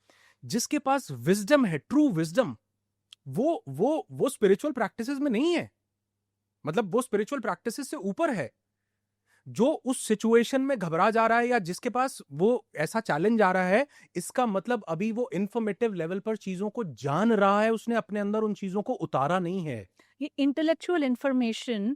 [SPEAKER 2] जिसके पास विज़डम है, ट्रू विज़डम, वो स्पिरिचुअल प्रैक्टिसेस में नहीं है। मतलब वो स्पिरिचुअल प्रैक्टिसेस से ऊपर है। जो उस सिचुएशन में घबरा जा रहा है या जिसके पास वो ऐसा चैलेंज आ रहा है, इसका मतलब अभी वो इन्फॉर्मेटिव लेवल पर चीजों को जान रहा है, उसने अपने अंदर उन चीजों को उतारा नहीं है।
[SPEAKER 1] ये intellectual information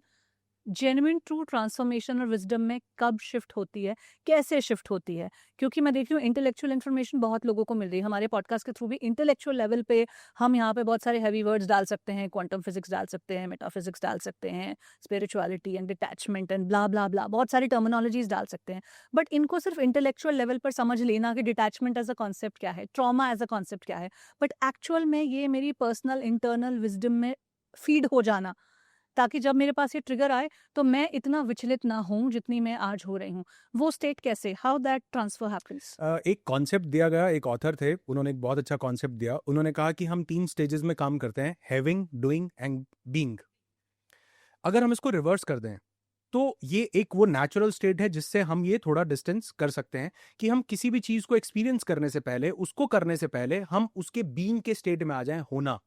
[SPEAKER 1] genuine true transformation और विजडम में कब शिफ्ट होती है, कैसे शिफ्ट होती है? क्योंकि मैं देख रही हूँ इंटेलेक्चुअल इन्फॉर्मेशन बहुत लोगों को मिल रही है। हमारे पॉडकास्ट के थ्रू भी इंटेलेक्चुअल लेवल पे हम यहाँ पे बहुत सारे हैवी वर्ड्स डाल सकते हैं, क्वांटम फिजिक्स डाल सकते हैं, मेटाफिजिक्स डाल सकते हैं, spirituality and detachment and blah blah blah, बहुत सारी टर्मिनोलॉजीज डाल सकते हैं। बट इनको सिर्फ इंटेलेक्चुअल लेवल पर समझ लेना कि डिटैचमेंट एज अ कॉन्सेप्ट क्या है, ट्रॉमा एज अ कॉन्सेप्ट क्या है, बट एक्चुअल में ये मेरी पर्सनल इंटरनल विजडम में फीड हो जाना, ताकि जब मेरे पास ये ट्रिगर आए तो मैं इतना विचलित ना हूँ जितनी मैं आज हो रही हूँ। वो स्टेट कैसे, हाउ दैट ट्रांसफर हैपेंस?
[SPEAKER 2] एक कॉन्सेप्ट दिया गया, एक ऑथर थे, उन्होंने एक बहुत अच्छा कॉन्सेप्ट दिया। उन्होंने कहा कि हम 3 स्टेजेस में काम करते हैं, हैविंग, डूइंग एंड बीइंग। अगर हम इसको रिवर्स कर दें, तो ये एक वो नेचुरल स्टेट है जिससे हम ये थोड़ा डिस्टेंस कर सकते हैं, कि हम किसी भी चीज को एक्सपीरियंस करने से पहले, उसको करने से पहले हम उसके बीइंग के स्टेट में आ जाएं, होना।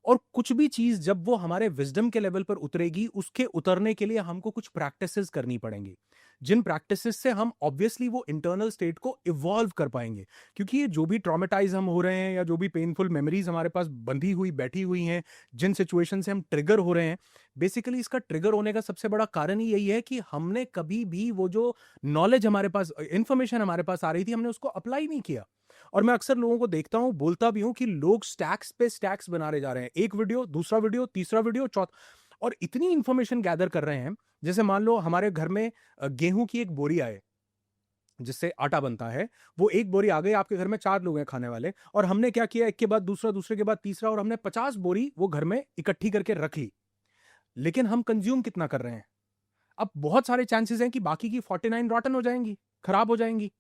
[SPEAKER 2] और कुछ भी चीज जब वो हमारे विजडम के लेवल पर उतरेगी, उसके उतरने के लिए हमको कुछ प्रैक्टिसेस करनी पड़ेंगी, जिन प्रैक्टिसेस से हम ऑब्वियसली वो इंटरनल स्टेट को इवॉल्व कर पाएंगे। क्योंकि ये जो भी ट्रॉमेटाइज हम हो रहे हैं, या जो भी पेनफुल मेमोरीज हमारे पास बंधी हुई बैठी हुई हैं, जिन सिचुएशन से हम ट्रिगर हो रहे हैं, बेसिकली इसका ट्रिगर होने का सबसे बड़ा कारण ही यही है कि हमने कभी भी वो जो नॉलेज हमारे पास, इंफॉर्मेशन हमारे पास आ रही थी, हमने उसको अप्लाई नहीं किया। और मैं अक्सर लोगों को देखता हूं, बोलता भी हूं, कि लोग स्टैक्स पे स्टैक्स बना रहे जा रहे हैं, एक वीडियो, दूसरा वीडियो, तीसरा वीडियो, चौथा, और इतनी इंफॉर्मेशन गैदर कर रहे हैं। जैसे मान लो हमारे घर में गेहूं की एक बोरी आए, जिससे आटा बनता है, वो एक बोरी आ गई, आपके घर में 4 लोग हैं खाने वाले, और हमने क्या किया, एक के बाद दूसरा, दूसरे के बाद तीसरा, और हमने 50 बोरी वो घर में इकट्ठी करके रख ली। लेकिन हम कंज्यूम कितना कर रहे हैं? अब बहुत सारे चांसेस हैं कि बाकी की 49 रॉटन हो जाएंगी, खराब हो जाएंगी।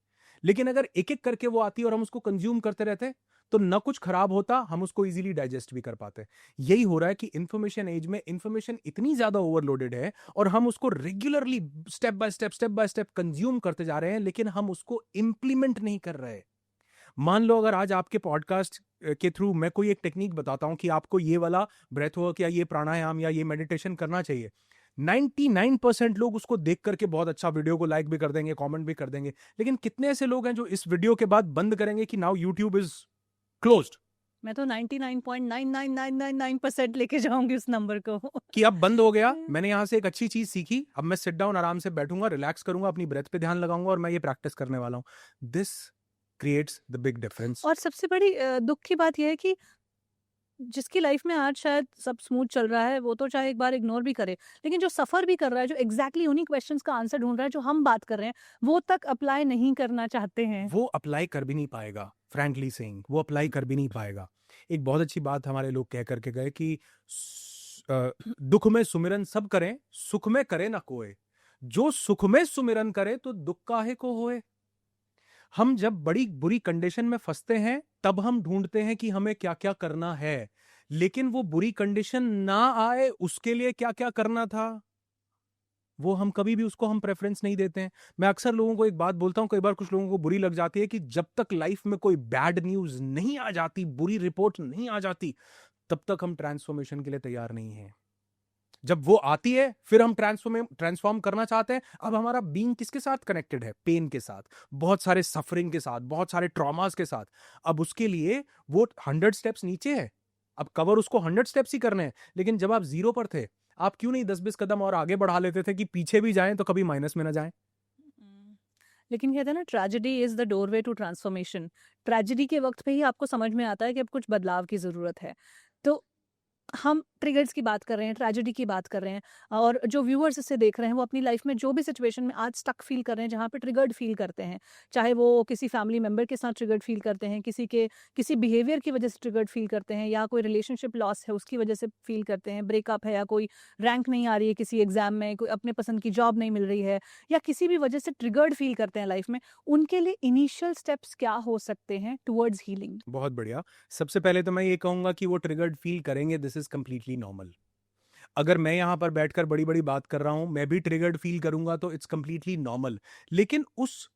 [SPEAKER 2] लेकिन अगर एक एक करके वो आती है और हम उसको कंज्यूम करते रहते, तो न कुछ खराब होता, हम उसको इजीली डाइजेस्ट भी कर पाते। यही हो रहा है कि इंफॉर्मेशन एज में इंफॉर्मेशन इतनी ज्यादा ओवरलोडेड है, और हम उसको regularly step by step consume करते जा रहे हैं, लेकिन हम उसको इंप्लीमेंट नहीं कर रहे। मान लो अगर आज आपके पॉडकास्ट के थ्रू मैं कोई एक टेक्निक बताता हूं कि आपको ये वाला ब्रेथ वर्क या ये प्राणायाम या ये मेडिटेशन करना चाहिए, 99% लोग उसको देख करके बहुत अच्छा, वीडियो को लाइक भी कर देंगे, कमेंट भी कर देंगे। लेकिन कितने ऐसे लोग हैं जो इस वीडियो के बाद बंद करेंगे कि नाउ यूट्यूब इज क्लोज्ड,
[SPEAKER 1] मैं तो 99.99999% लेके जाऊंगी उस नंबर को
[SPEAKER 2] कि अब बंद हो गया। मैंने यहां से एक अच्छी चीज सीखी, अब मैं सिट डाउन आराम से बैठूंगा, रिलैक्स करूंगा, अपनी ब्रेथ पे ध्यान लगाऊंगा, और मैं ये प्रैक्टिस करने वाला हूं। This creates the big difference.
[SPEAKER 1] और सबसे बड़ी दुख की बात यह है कि जिसकी लाइफ में आज शायद सब स्मूथ चल रहा है, वो तो चाहे एक बार इग्नोर भी करे, लेकिन जो सफर भी कर रहा है, जो एग्जैक्टली उन्हीं क्वेश्चंस का आंसर ढूंढ रहा है जो हम बात कर रहे हैं, वो तक अप्लाई नहीं करना चाहते हैं।
[SPEAKER 2] वो अप्लाई कर भी नहीं पाएगा, फ्रैंकली सेइंग, वो अप्लाई कर भी नहीं पाएगा। एक बहुत अच्छी बात हमारे लोग कह करके गए कि दुख में सुमिरन सब करें, सुख में करे ना कोई। जो सुख में सुमिरन करे तो दुख काहे को होए। हम जब बड़ी बुरी कंडीशन में फंसते हैं, तब हम ढूंढते हैं कि हमें क्या क्या करना है, लेकिन वो बुरी कंडीशन ना आए उसके लिए क्या क्या करना था, वो हम कभी भी उसको हम प्रेफरेंस नहीं देते हैं। मैं अक्सर लोगों को एक बात बोलता हूं, कई बार कुछ लोगों को बुरी लग जाती है, कि जब तक लाइफ में कोई बैड न्यूज नहीं आ जाती, बुरी रिपोर्ट नहीं आ जाती, तब तक हम ट्रांसफॉर्मेशन के लिए तैयार नहीं हैं। जब वो आती है, फिर हम ट्रांसफॉर्म करना चाहते हैं। अब हमारा बीइंग किसके साथ कनेक्टेड है? पेन के साथ, बहुत सारे सफरिंग के साथ, बहुत सारे ट्रॉमास के साथ। अब उसके लिए वो 100 स्टेप्स नीचे है, अब कवर उसको 100 स्टेप्स ही करने हैं। लेकिन जब आप जीरो पर थे, आप क्यों नहीं 10-20 कदम और आगे बढ़ा लेते थे कि पीछे भी जाएं तो कभी माइनस में ना जाएं?
[SPEAKER 1] लेकिन कहते हैं ना, tragedy is the doorway to transformation. Tragedy के वक्त पे ही आपको समझ में आता है कि अब कुछ बदलाव की जरूरत है। तो हम ट्रिगर्स की बात कर रहे हैं, ट्रेजेडी की बात कर रहे हैं, और जो व्यूअर्स इसे देख रहे हैं वो अपनी लाइफ में जो भी सिचुएशन में आज स्टक फील कर रहे हैं, जहाँ पे ट्रिगर्ड फील करते हैं, चाहे वो किसी फैमिली मेंबर के साथ ट्रिगर्ड फील करते हैं, किसी बिहेवियर की वजह से ट्रिगर्ड फील करते हैं, या कोई रिलेशनशिप लॉस है उसकी वजह से फील करते हैं, ब्रेकअप है, या कोई रैंक नहीं आ रही है किसी एग्जाम में, कोई अपने पसंद की जॉब नहीं मिल रही है, या किसी भी वजह से ट्रिगर्ड फील करते हैं लाइफ में, उनके लिए इनिशियल स्टेप्स क्या हो सकते हैं टुवर्ड्स हीलिंग?
[SPEAKER 2] बहुत बढ़िया। सबसे पहले तो मैं ये कहूंगा कि वो ट्रिगर्ड फील करेंगे, दिस इज कंप्लीटली नॉर्मल। अगर मैं यहां पर बैठकर बड़ी बड़ी बात कर रहा हूं, मैं भी ट्रिगर्ड फील करूंगा, तो इट्स कंप्लीटली नॉर्मल। लेकिन उस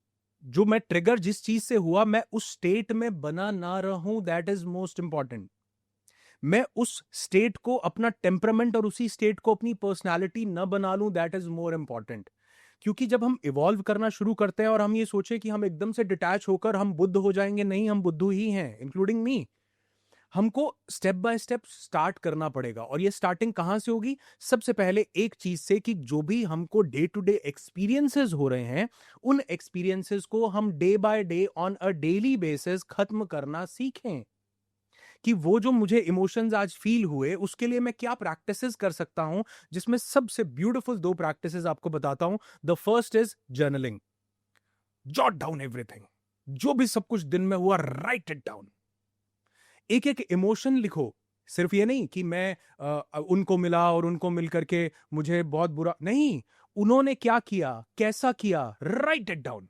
[SPEAKER 2] जो मैं ट्रिगर जिस चीज से हुआ, मैं उस स्टेट में बना ना रहूं, दैट इज मोस्ट इंपॉर्टेंट। मैं उस स्टेट को अपना टेम्परामेंट और उसी स्टेट को अपनी पर्सनालिटी न बना लूं, दैट इज मोर इंपॉर्टेंट। क्योंकि जब हम इवॉल्व करना शुरू करते हैं और हम ये सोचे कि हम एकदम से डिटैच होकर हम बुद्ध हो जाएंगे, नहीं, हम बुद्धू ही हैं, इंक्लूडिंग मी। हमको स्टेप बाय स्टेप स्टार्ट करना पड़ेगा, और ये स्टार्टिंग कहां से होगी? सबसे पहले एक चीज से, कि जो भी हमको डे टू डे एक्सपीरियंसेस हो रहे हैं, उन एक्सपीरियंसेस को हम day by day on a daily basis खत्म करना सीखें। कि वो जो मुझे इमोशंस आज फील हुए, उसके लिए मैं क्या प्रैक्टिसेस कर सकता हूं, जिसमें सबसे ब्यूटीफुल 2 प्रैक्टिसेस आपको बताता हूं। The first is journaling. Jot down everything, जो भी सब कुछ दिन में हुआ, राइट इट डाउन। एक एक इमोशन लिखो। सिर्फ ये नहीं कि मैं उनको मिला और उनको मिल करके मुझे बहुत बुरा, नहीं, उन्होंने क्या किया, कैसा किया, राइट इट डाउन।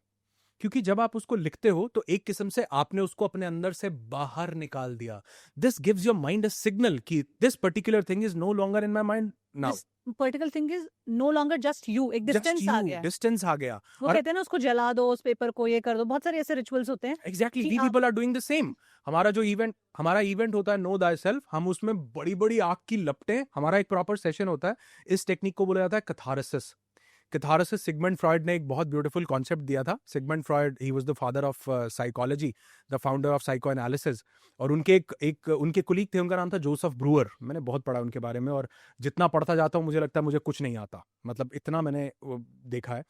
[SPEAKER 2] क्योंकि जब आप उसको लिखते हो, तो एक किस्म से आपने उसको अपने अंदर से बाहर निकाल दिया। This gives your mind a signal कि this particular thing is no longer in my mind now.
[SPEAKER 1] This particular thing is no longer just you, एक डिस्टेंस आ गया है।
[SPEAKER 2] डिस्टेंस आ गया।
[SPEAKER 1] वो
[SPEAKER 2] और
[SPEAKER 1] कहते हैं ना, उसको जला दो, उस पेपर को, ये कर दो, बहुत सारे ऐसे रिचुअल्स होते हैं
[SPEAKER 2] एग्जैक्टली,
[SPEAKER 1] कि
[SPEAKER 2] वी
[SPEAKER 1] आप
[SPEAKER 2] people are doing the same. हमारा इवेंट होता है नो दाई सेल्फ, हम उसमें बड़ी बड़ी आग की लपटें, हमारा एक प्रॉपर सेशन होता है। इस टेक्निक को बोला जाता है कैथारसिस। कैथारसिस सिगमंड फ्रॉइड ने एक बहुत ब्यूटीफुल कॉन्सेप्ट दिया था। Sigmund Freud, he was the father of psychology, the founder of psycho analysis. और उनके एक उनके कुलीग थे, उनका नाम था जोसेफ ब्रूअर। मैंने बहुत पढ़ा उनके बारे में, और जितना पढ़ता जाता हूँ मुझे लगता है मुझे कुछ नहीं आता, मतलब इतना मैंने देखा है।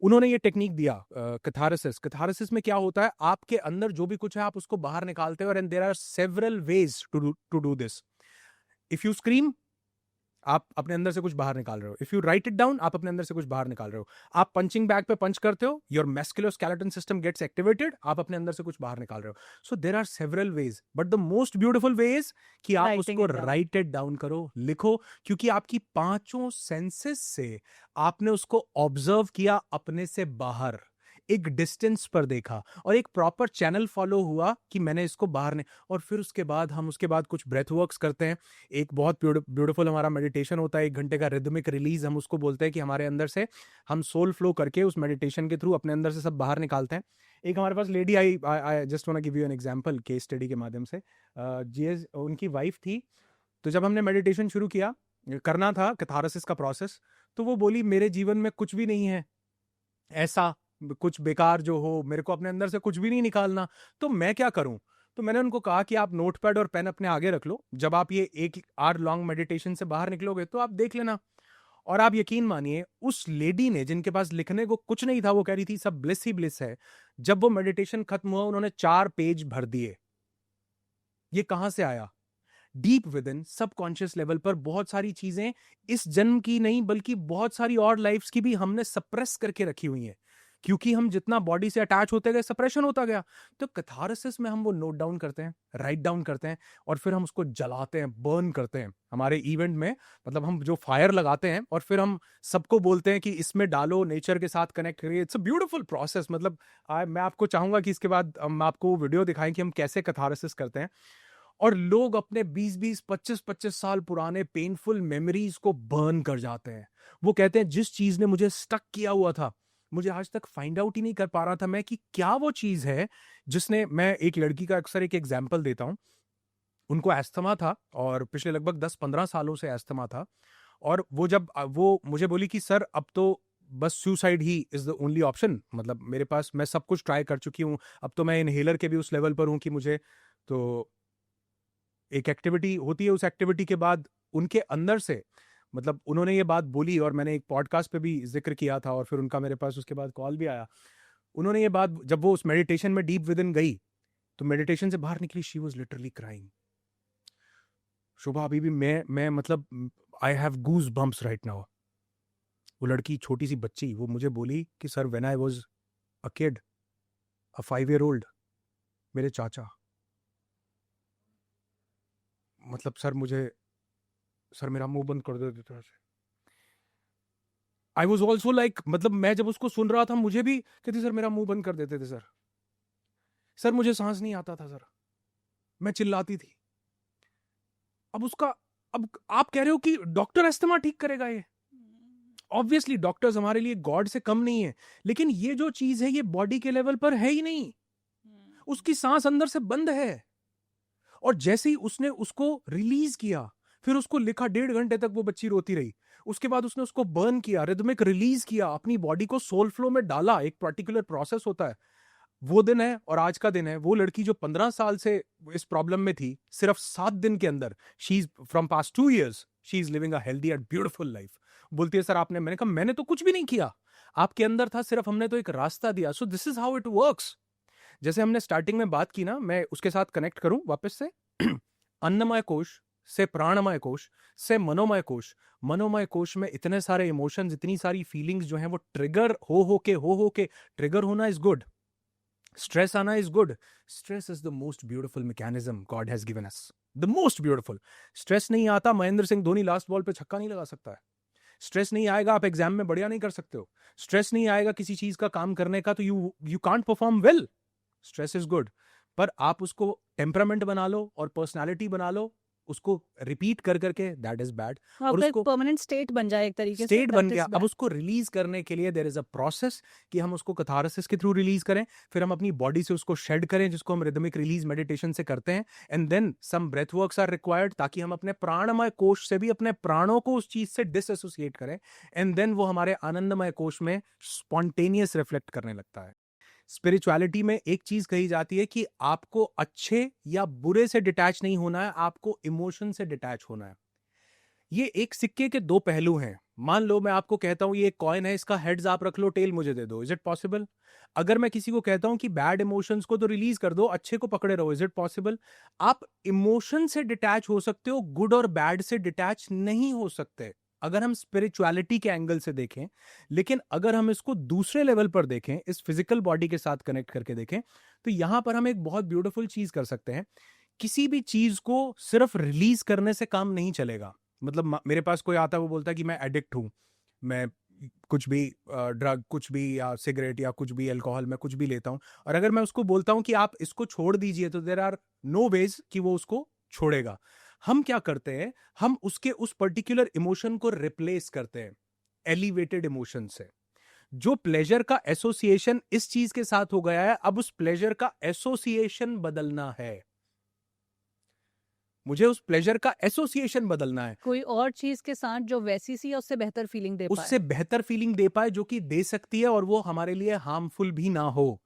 [SPEAKER 2] उन्होंने ये टेक्निक दिया कैथारसिस। कैथारसिस में क्या होता है, आपके अंदर जो भी कुछ है आप उसको बाहर निकालते हो, and there are several ways to do this. If you scream, आप अपने अंदर से कुछ बाहर निकाल रहे हो। If you write it down, आप अपने अंदर से कुछ बाहर निकाल रहे हो। आप पंचिंग बैग पे पंच करते हो, your musculoskeleton system gets activated, आप अपने अंदर से कुछ बाहर निकाल रहे हो। So there are several ways, but the most beautiful way is कि आप
[SPEAKER 1] Writing
[SPEAKER 2] उसको
[SPEAKER 1] it down.
[SPEAKER 2] Write it down करो, लिखो, क्योंकि आपकी पांचों सेंसेस से आपने उसको ऑब्जर्व किया अपने से बाहर, एक डिस्टेंस पर देखा और एक प्रॉपर चैनल फॉलो हुआ कि मैंने इसको बाहर ने, और फिर उसके बाद हम उसके बाद कुछ ब्रेथ वर्क्स करते हैं। एक बहुत ब्यूटीफुल हमारा मेडिटेशन होता है, 1 घंटे का रिदमिक रिलीज हम उसको बोलते हैं, कि हमारे अंदर से हम सोल फ्लो करके उस मेडिटेशन के थ्रू अपने अंदर से सब बाहर निकालते हैं। एक हमारे पास lady I just want to give you an example case study के माध्यम से। जीएस उनकी वाइफ थी, तो जब हमने मेडिटेशन शुरू किया, करना था कैथारसिस का प्रोसेस, तो वो बोली मेरे जीवन में कुछ भी नहीं है ऐसा कुछ बेकार जो हो, मेरे को अपने अंदर से कुछ भी नहीं निकालना, तो मैं क्या करूं। तो मैंने उनको कहा कि आप नोटपैड और पेन अपने आगे रख लो, जब आप ये 1 आवर लॉन्ग मेडिटेशन से बाहर निकलोगे तो आप देख लेना। और आप यकीन मानिए, उस लेडी ने, जिनके पास लिखने को कुछ नहीं था, वो कह रही थी सब ब्लिस ही ब्लिस है, जब वो मेडिटेशन खत्म हुआ उन्होंने 4 पेज भर दिए। ये कहां से आया? Deep with in subconscious level पर बहुत सारी चीजें इस जन्म की नहीं बल्कि बहुत सारी और लाइफ्स की भी हमने सप्रेस करके रखी हुई हैं, क्योंकि हम जितना बॉडी से अटैच होते गए सप्रेशन होता गया। तो कैथारसिस में हम वो नोट डाउन करते हैं, राइट डाउन करते हैं, और फिर हम उसको जलाते हैं, बर्न करते हैं। हमारे इवेंट में मतलब हम जो फायर लगाते हैं और फिर हम सबको बोलते हैं कि इसमें डालो, नेचर के साथ कनेक्ट करिए। It's a beautiful process. मतलब मैं आपको चाहूंगा कि इसके बाद हम आपको वीडियो दिखाएं कि हम कैसे कैथारसिस करते हैं। और लोग अपने 20-20, 25-25 साल पुराने पेनफुल मेमोरीज को बर्न कर जाते हैं। वो कहते हैं जिस चीज ने मुझे स्टक किया हुआ था, मुझे आज तक फाइंड आउट ही नहीं कर पा रहा था मैं कि क्या वो चीज है जिसने, मैं एक लड़की का अक्सर एक एग्जाम्पल देता हूं। उनको एस्थमा था और पिछले लगभग 10-15 सालों से एस्थमा था। और वो जब वो मुझे बोली कि सर अब तो बस suicide he is the only option, मतलब मेरे पास, मैं सब कुछ ट्राई कर चुकी हूँ, अब तो मैं इनहेलर के भी उस लेवल पर हूँ कि मुझे, तो एक एक्टिविटी होती है, उस एक्टिविटी के बाद उनके अंदर से, मतलब उन्होंने ये बात बोली और मैंने एक पॉडकास्ट पे भी जिक्र किया था और फिर उनका मेरे पास उसके बाद कॉल भी आया। उन्होंने ये बात, जब वो उस मेडिटेशन में डीप विद इन गई, तो मेडिटेशन से बाहर निकली, शी वाज लिटरली क्राइंग। शोभा, अभी भी मैं मतलब I have goose bumps right now. वो लड़की, छोटी सी बच्ची, वो मुझे बोली कि sir when I was a kid, a 5 year old, मेरे चाचा, मतलब सर मेरा मुंह बंद कर देते थे ऐसे। आई वॉज ऑल्सो लाइक, मतलब मैं जब उसको सुन रहा था मुझे भी कहती सर मेरा मुंह बंद कर देते थे सर मुझे सांस नहीं आता था सर, मैं चिल्लाती थी। अब उसका, अब आप कह रहे हो कि डॉक्टर अस्थमा ठीक करेगा ये? ऑब्वियसली डॉक्टर्स हमारे लिए गॉड से कम नहीं है, लेकिन ये जो चीज है ये बॉडी के लेवल पर है ही नहीं। उसकी सांस अंदर से बंद है। और जैसे ही उसने उसको रिलीज किया, फिर उसको लिखा, 1.5 घंटे तक वो बच्ची रोती रही। उसके बाद उसने उसको बर्न किया, रिदमिक रिलीज किया, अपनी बॉडी को सोल फ्लो में डाला, एक पर्टिकुलर प्रोसेस होता है। वो दिन है और आज का दिन है। वो लड़की जो 15 साल से इस प्रॉब्लम में थी, सिर्फ 7 दिन के अंदर, she is from past 2 years she is living a healthy and beautiful life. बोलती है सर आपने, मैंने कहा मैंने तो कुछ भी नहीं किया, आपके अंदर था, सिर्फ हमने तो एक रास्ता दिया। So this is how it works. जैसे हमने स्टार्टिंग में बात की ना, मैं उसके साथ कनेक्ट करूं वापस से। अन्नमय कोश से प्राणमय कोश से मनोमय कोश में इतने सारे इमोशंस, इतनी सारी फीलिंग्स जो हैं वो ट्रिगर हो के ट्रिगर होना इज गुड, स्ट्रेस आना is good. Stress is the most beautiful mechanism God has given us, the most beautiful. Stress नहीं आता, महेंद्र सिंह धोनी लास्ट बॉल पे छक्का नहीं लगा सकता है। स्ट्रेस नहीं आएगा, आप एग्जाम में बढ़िया नहीं कर सकते हो। स्ट्रेस नहीं आएगा किसी चीज का काम करने का, तो you can't perform well. Stress is good, पर आप उसको टेम्परामेंट बना लो और पर्सनालिटी बना लो, उसको रिपीट कर करके, दैट इज बैड। और
[SPEAKER 1] आपका एक
[SPEAKER 2] उसको
[SPEAKER 1] परमानेंट स्टेट बन जाए एक तरीके से,
[SPEAKER 2] स्टेट बन
[SPEAKER 1] that is
[SPEAKER 2] गया।
[SPEAKER 1] bad.
[SPEAKER 2] अब उसको रिलीज करने के लिए देयर इज अ प्रोसेस कि हम उसको कैथारसिस के थ्रू रिलीज करें, फिर हम अपनी बॉडी से उसको शेड करें, जिसको हम रिदमिक रिलीज मेडिटेशन से करते हैं। And then some breath works are required, ताकि हम अपने प्राणमय कोश से भी अपने प्राणों को उस चीज से डिसएसोसिएट करें। एंड देन वो हमारे आनंदमय कोश में स्पॉन्टेनियस रिफ्लेक्ट करने लगता है। स्पिरिचुअलिटी में एक चीज कही जाती है कि आपको अच्छे या बुरे से डिटैच नहीं होना है, आपको इमोशन से डिटैच होना है। ये एक सिक्के के दो पहलू हैं। मान लो मैं आपको कहता हूं ये एक कॉइन है, इसका हेड्स आप रख लो, टेल मुझे दे दो, इज इट पॉसिबल? अगर मैं किसी को कहता हूं कि बैड इमोशंस को तो रिलीज कर दो, अच्छे को पकड़े रहो, इज इट पॉसिबल? आप इमोशन से डिटैच हो सकते हो, गुड और बैड से डिटैच नहीं हो सकते अगर हम स्पिरिचुअलिटी के एंगल से देखें। लेकिन अगर हम इसको दूसरे लेवल पर देखें, इस फिजिकल बॉडी के साथ कनेक्ट करके देखें, तो यहां पर हम एक बहुत ब्यूटीफुल चीज कर सकते हैं। किसी भी चीज को सिर्फ रिलीज करने से काम नहीं चलेगा। मतलब मेरे पास कोई आता है, वो बोलता है कि मैं एडिक्ट हूं, मैं कुछ भी ड्रग, कुछ भी, या सिगरेट, या कुछ भी अल्कोहल, मैं कुछ भी लेता हूं, और अगर मैं उसको बोलता हूं कि आप इसको छोड़ दीजिए, तो देयर आर नो वेज कि वो उसको छोड़ेगा। हम क्या करते हैं, हम उसके उस पर्टिकुलर इमोशन को रिप्लेस करते हैं एलिवेटेड इमोशन से। जो प्लेजर का एसोसिएशन इस चीज के साथ हो गया है, अब उस प्लेजर का एसोसिएशन बदलना है। मुझे उस प्लेजर का एसोसिएशन बदलना है,
[SPEAKER 1] कोई और चीज के साथ जो वैसी सी या उससे बेहतर फीलिंग दे पाए।
[SPEAKER 2] उससे बेहतर फीलिंग दे पाए, जो कि दे सकती है और वो हमारे लिए हार्मफुल भी ना हो।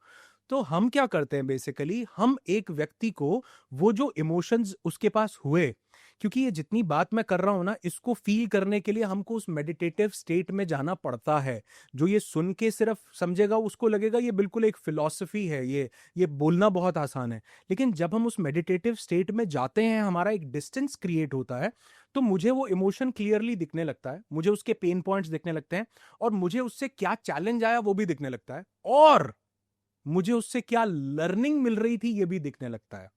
[SPEAKER 2] तो हम क्या करते हैं, बेसिकली हम एक व्यक्ति को वो जो इमोशंस उसके पास हुए, क्योंकि ये जितनी बात मैं कर रहा हूं ना, इसको फील करने के लिए हमको उस मेडिटेटिव स्टेट में जाना पड़ता है। जो ये सुन के सिर्फ समझेगा, उसको लगेगा ये बिल्कुल एक फिलॉसफी है, ये बोलना बहुत आसान है। लेकिन जब हम उस मेडिटेटिव स्टेट में जाते हैं, हमारा एक डिस्टेंस क्रिएट होता है, तो मुझे वो इमोशन क्लियरली दिखने लगता है, मुझे उसके पेन पॉइंट्स दिखने लगते हैं, और मुझे उससे क्या चैलेंज आया वो भी दिखने लगता है, और मुझे उससे क्या लर्निंग मिल रही थी ये भी दिखने लगता है।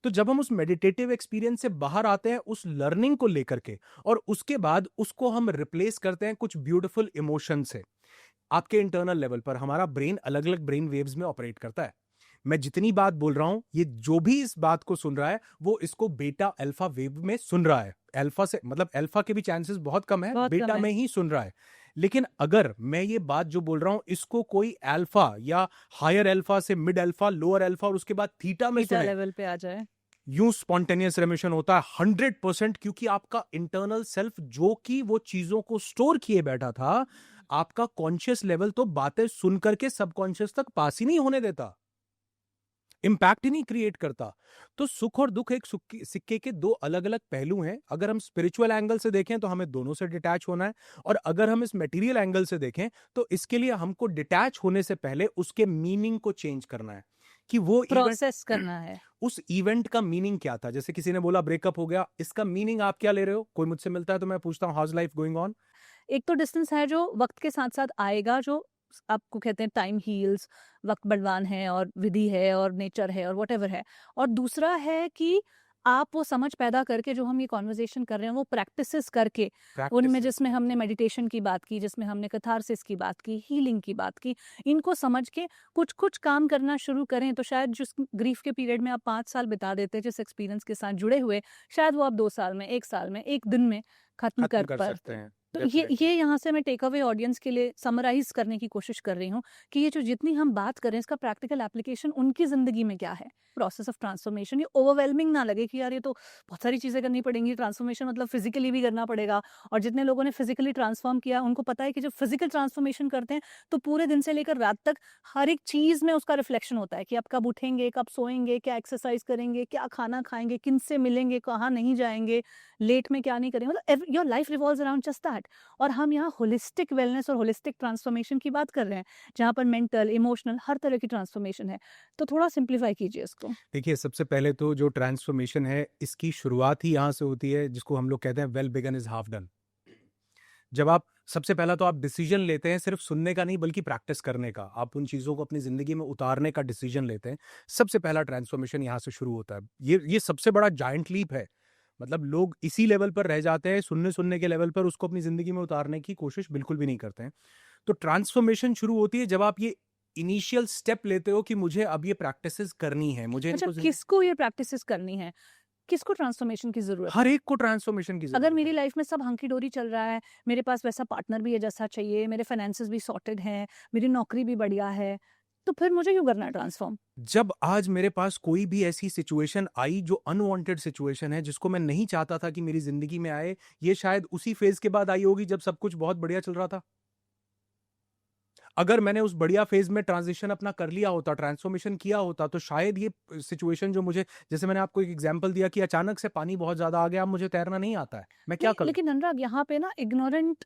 [SPEAKER 2] तो जब हम उस मेडिटेटिव एक्सपीरियंस से बाहर आते हैं उस लर्निंग को लेकर के, और उसके बाद उसको हम रिप्लेस करते हैं कुछ ब्यूटीफुल इमोशन से। आपके इंटरनल लेवल पर हमारा ब्रेन अलग अलग ब्रेन वेव्स में ऑपरेट करता है। मैं जितनी बात बोल रहा हूं, ये जो भी इस बात को सुन रहा है, वो इसको बेटा अल्फा वेव में सुन रहा है। अल्फा से मतलब अल्फा के भी चांसेस बहुत कम है,
[SPEAKER 1] बहुत कम
[SPEAKER 2] बेटा
[SPEAKER 1] है।
[SPEAKER 2] में ही सुन रहा है। लेकिन अगर मैं ये बात जो बोल रहा हूं, इसको कोई अल्फा या हायर अल्फा से मिड अल्फा, लोअर अल्फा, और उसके बाद थीटा में
[SPEAKER 1] थीटा
[SPEAKER 2] सुने,
[SPEAKER 1] लेवल पे आ जाए।
[SPEAKER 2] यूं स्पॉन्टेनियस रेमिशन होता है 100%, क्योंकि आपका इंटरनल सेल्फ जो कि वो चीजों को स्टोर किए बैठा था, आपका कॉन्शियस लेवल तो बातें सुन करके सबकॉन्शियस तक पास ही नहीं होने देता, इंपैक्ट ही नहीं क्रिएट करता। तो सुख और दुख एक सिक्के के दो अलग अलग पहलू हैं। अगर हम स्पिरिचुअल एंगल से देखें तो हमें दोनों से डिटैच होना है, और अगर हम इस मटेरियल एंगल से देखें तो इसके लिए हमको डिटैच होने से पहले उसके मीनिंग को चेंज करना है, कि वो इवेंट,
[SPEAKER 1] प्रोसेस करना है।
[SPEAKER 2] उस इवेंट का मीनिंग क्या था। जैसे किसी ने बोला ब्रेकअप हो गया, इसका मीनिंग आप क्या ले रहे हो? कोई मुझसे मिलता है तो मैं पूछता हूँ हाउस लाइफ गोइंग ऑन।
[SPEAKER 1] एक तो डिस्टेंस है जो वक्त के साथ साथ आएगा, जो आपको कहते हैं टाइम हील्स, वक्त बलवान है और विधि है और नेचर है और वॉटेवर है। और दूसरा है कि आप वो समझ पैदा करके, जो हम ये कॉन्वर्जेशन कर रहे हैं वो प्रैक्टिसेस करके, उनमें
[SPEAKER 2] प्रैक्टिस।
[SPEAKER 1] जिसमें हमने मेडिटेशन की बात की, जिसमें हमने कैथारसिस की बात की, हीलिंग की बात की, इनको समझ के कुछ कुछ काम करना शुरू करें, तो शायद जिस ग्रीफ के पीरियड में आप 5 साल बिता देते हैं जिस एक्सपीरियंस के साथ जुड़े हुए, शायद वो आप 2 साल में, 1 साल में, एक दिन में खत्म
[SPEAKER 2] खत्म
[SPEAKER 1] कर
[SPEAKER 2] कर
[SPEAKER 1] पर।
[SPEAKER 2] सकते हैं।
[SPEAKER 1] तो
[SPEAKER 2] डेफिनेटली।
[SPEAKER 1] ये यहाँ से मैं टेक अवे ऑडियंस के लिए समराइज करने की कोशिश कर रही हूँ कि ये जो जितनी हम बात करें, इसका प्रैक्टिकल एप्लीकेशन उनकी जिंदगी में क्या है। प्रोसेस ऑफ ट्रांसफॉर्मेशन, ये ओवरवेलमिंग ना लगे कि यार ये तो बहुत सारी चीजें करनी पड़ेंगी, ट्रांसफॉर्मेशन मतलब फिजिकली भी करना पड़ेगा। और जितने लोगों ने फिजिकली ट्रांसफॉर्म किया उनको पता है कि जब फिजिकल ट्रांसफॉर्मेशन करते हैं तो पूरे दिन से लेकर रात तक हर एक चीज में उसका रिफ्लेक्शन होता है कि आप कब उठेंगे, कब सोएंगे, क्या एक्सरसाइज करेंगे, क्या खाना खाएंगे, किन से मिलेंगे, कहाँ नहीं जाएंगे, लेट में क्या नहीं करेंगे, मतलब your life revolves around just that. और हम यहाँ होलिस्टिक वेलनेस और होलिस्टिक ट्रांसफॉर्मेशन की बात कर रहे हैं, जहाँ पर मेंटल, इमोशनल, हर तरह की ट्रांसफॉर्मेशन है। तो थोड़ा सिंप्लीफाई कीजिए इसको।
[SPEAKER 2] देखिए, सबसे पहले तो जो ट्रांसफॉर्मेशन है, इसकी शुरुआत ही यहाँ से होती है, जिसको हम लोग कहते हैं well begun is half done. जब आप सबसे पहला तो आप डिसीजन लेते हैं, सिर्फ सुनने का नहीं बल्कि प्रैक्टिस करने का, आप उन चीज़ों को अपनी ज़िंदगी में उतारने का डिसीजन लेते हैं, सबसे पहला ट्रांसफॉर्मेशन यहाँ से शुरू होता है। ये सबसे बड़ा जायंट लीप है। मतलब लोग इसी लेवल पर रह जाते हैं, सुनने के लेवल पर, उसको अपनी ज़िंदगी में उतारने की कोशिश बिल्कुल भी नहीं करते हैं। तो ट्रांसफॉर्मेशन शुरू होती है जब आप ये इनिशियल स्टेप लेते हो कि मुझे अब ये प्रैक्टिसेस करनी है, मुझे
[SPEAKER 1] अच्छा,
[SPEAKER 2] इनको
[SPEAKER 1] किसको ये प्रैक्टिसेस करनी है, किसको ट्रांसफॉर्मेशन की जरूरत
[SPEAKER 2] हर
[SPEAKER 1] है?
[SPEAKER 2] एक को ट्रांसफॉर्मेशन की
[SPEAKER 1] अगर
[SPEAKER 2] ज़रूरत
[SPEAKER 1] मेरी
[SPEAKER 2] है।
[SPEAKER 1] लाइफ में सब हंकी डोरी चल रहा है, मेरे पास वैसा पार्टनर भी है जैसा चाहिए, मेरे फाइनेंसेस भी सॉर्टेड हैं, मेरी नौकरी भी बढ़िया है, तो फिर मुझे क्यों करना है ट्रांसफॉर्म?
[SPEAKER 2] जब आज मेरे पास कोई भी ऐसी सिचुएशन आई जो अनवांटेड सिचुएशन है, जिसको मैं नहीं चाहता था कि मेरी जिंदगी में आए, ये शायद उसी फेज के बाद आई होगी जब सब कुछ बहुत बढ़िया चल रहा था। अगर मैंने उस बढ़िया फेज में ट्रांजिशन अपना कर लिया होता, ट्रांसफॉर्मेशन किया होता, तो शायद ये सिचुएशन जो मुझे, जैसे मैंने आपको एक एग्जांपल दिया कि अचानक से पानी बहुत ज्यादा आ गया, अब मुझे तैरना नहीं आता है, मैं क्या
[SPEAKER 1] नहीं,
[SPEAKER 2] करूं?
[SPEAKER 1] लेकिन अनुराग यहाँ पे ना इग्नोरेंट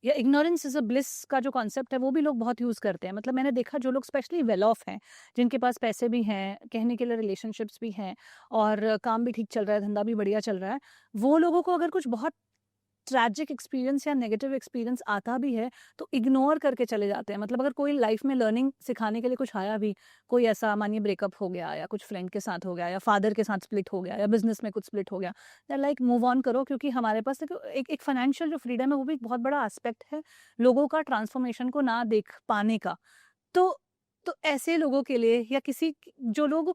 [SPEAKER 1] या इग्नोरेंस इज अ ब्लिस का जो कॉन्सेप्ट है वो भी लोग बहुत यूज करते हैं। मतलब मैंने देखा जो लोग स्पेशली वेल ऑफ हैं, जिनके पास पैसे भी हैं, कहने के लिए रिलेशनशिप्स भी हैं और काम भी ठीक चल रहा है, धंधा भी बढ़िया चल रहा है, वो लोगों को अगर कुछ बहुत ट्रैजिक एक्सपीरियंस या नेगेटिव एक्सपीरियंस आता भी है तो इग्नोर करके चले जाते हैं। मतलब अगर कोई लाइफ में लर्निंग सिखाने के लिए कुछ आया भी, कोई ऐसा मानिए ब्रेकअप हो गया या कुछ फ्रेंड के साथ हो गया या फादर के साथ स्प्लिट हो गया या बिजनेस में कुछ स्प्लिट हो गया, लाइक मूव ऑन करो, क्योंकि हमारे पास देखो एक फाइनेंशियल जो फ्रीडम है वो भी एक बहुत बड़ा एस्पेक्ट है लोगों का ट्रांसफॉर्मेशन को ना देख पाने का। तो तो ऐसे लोगों के लिए या जो लोग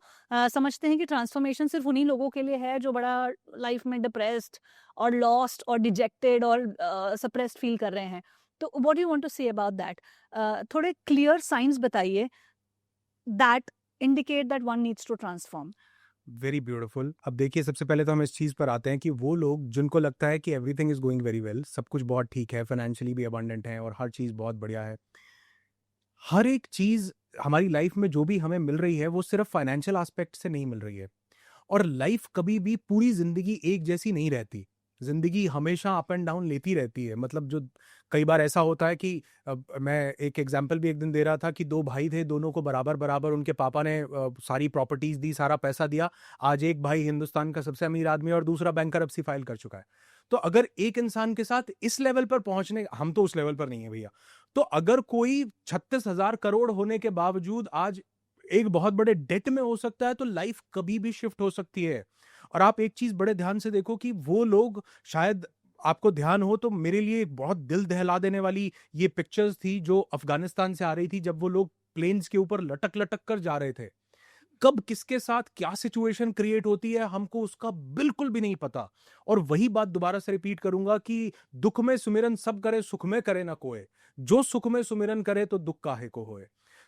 [SPEAKER 1] समझते हैं कि ट्रांसफॉर्मेशन सिर्फ उन्हीं लोगों के लिए है जो बड़ा लाइफ में डिप्रेस्ड और लॉस्ट और डिजेक्टेड और सप्रेस्ड फील कर रहे हैं, तो what you want to say about that? थोड़े क्लियर साइंस बताइए that indicate that one needs to transform.
[SPEAKER 2] Very beautiful. अब देखिए, सबसे पहले तो हम इस चीज़ पर आते हैं कि वो लोग जिनको लगता है कि everything is going very well, सब कुछ बहुत ठीक है, फाइनेंशियली भी अबंडेंट है और हर चीज़ बहुत बढ़िया है। हर एक चीज़ हमारी लाइफ में जो भी हमें मिल रही है वो सिर्फ फाइनेंशियल एस्पेक्ट से नहीं मिल रही है। और लाइफ कभी भी पूरी जिंदगी एक जैसी नहीं रहती। जिंदगी हमेशा अप एंड डाउन लेती रहती है। मतलब जो कई बार ऐसा होता है कि मैं एक एग्जांपल भी एक दिन दे रहा था कि दो भाई थे, दोनों को बराबर बराबर उनके पापा ने सारी प्रॉपर्टीज दी, सारा पैसा दिया। आज एक भाई हिंदुस्तान का सबसे अमीर आदमी है और दूसरा बैंकरप्सी फाइल कर चुका है। तो अगर एक इंसान के साथ इस लेवल पर पहुंचने, हम तो उस लेवल पर नहीं है भैया, तो अगर कोई 36,000 करोड़ होने के बावजूद आज एक बहुत बड़े डेट में हो सकता है, तो लाइफ कभी भी शिफ्ट हो सकती है। और आप एक चीज बड़े ध्यान से देखो कि वो लोग, शायद आपको ध्यान हो तो मेरे लिए एक बहुत दिल दहला देने वाली ये पिक्चर्स थी जो अफगानिस्तान से आ रही थी, जब वो लोग प्लेन्स के ऊपर लटक लटक कर जा रहे थे। कब किसके साथ क्या सिचुएशन क्रिएट होती है हमको उसका बिल्कुल भी नहीं पता। और वही बात दोबारा से रिपीट करूंगा कि दुख में सुमिरन सब करे, सुख में करे ना कोई। जो सुख में सुमिरन करे तो दुख काहे को होए।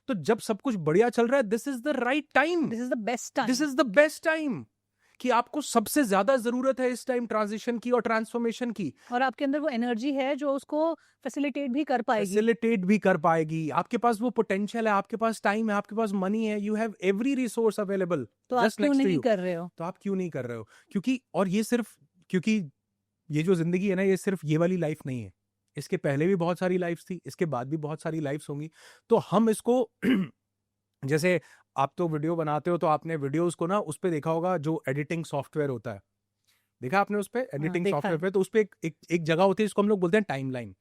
[SPEAKER 2] तो जब सब कुछ बढ़िया चल रहा है, this is the right time,
[SPEAKER 1] this is the best time.
[SPEAKER 2] This is the best time कि आपको सबसे ज्यादा जरूरत है इस टाइम ट्रांजिशन की और ट्रांसफॉर्मेशन की।
[SPEAKER 1] और आपके अंदर वो एनर्जी है जो उसको फैसिलिटेट भी कर पाएगी।
[SPEAKER 2] फैसिलिटेट भी कर पाएगी। आपके पास वो पोटेंशियल है, आपके पास टाइम है, आपके पास मनी है, you have every resource available
[SPEAKER 1] तो आप
[SPEAKER 2] जस्ट
[SPEAKER 1] क्यों
[SPEAKER 2] नेक्स्ट टू
[SPEAKER 1] नहीं
[SPEAKER 2] यू।
[SPEAKER 1] कर रहे हो?
[SPEAKER 2] तो आप क्यों नहीं कर रहे हो? क्योंकि, और ये सिर्फ, क्योंकि ये जो जिंदगी है ना, ये सिर्फ ये वाली लाइफ नहीं है। इसके पहले भी बहुत सारी लाइफ थी, इसके बाद भी बहुत सारी लाइफ्स होंगी। तो हम इसको जैसे आप तो वीडियो बनाते हो, तो आपने वीडियोस को ना उस पे देखा होगा, जो एडिटिंग सॉफ्टवेयर होता है, देखा आपने उस पे
[SPEAKER 1] हाँ,
[SPEAKER 2] एडिटिंग
[SPEAKER 1] देखा
[SPEAKER 2] सॉफ्टवेयर
[SPEAKER 1] है।
[SPEAKER 2] पे, तो उस पे एक जगह होती है जिसको हम लोग बोलते हैं टाइमलाइन।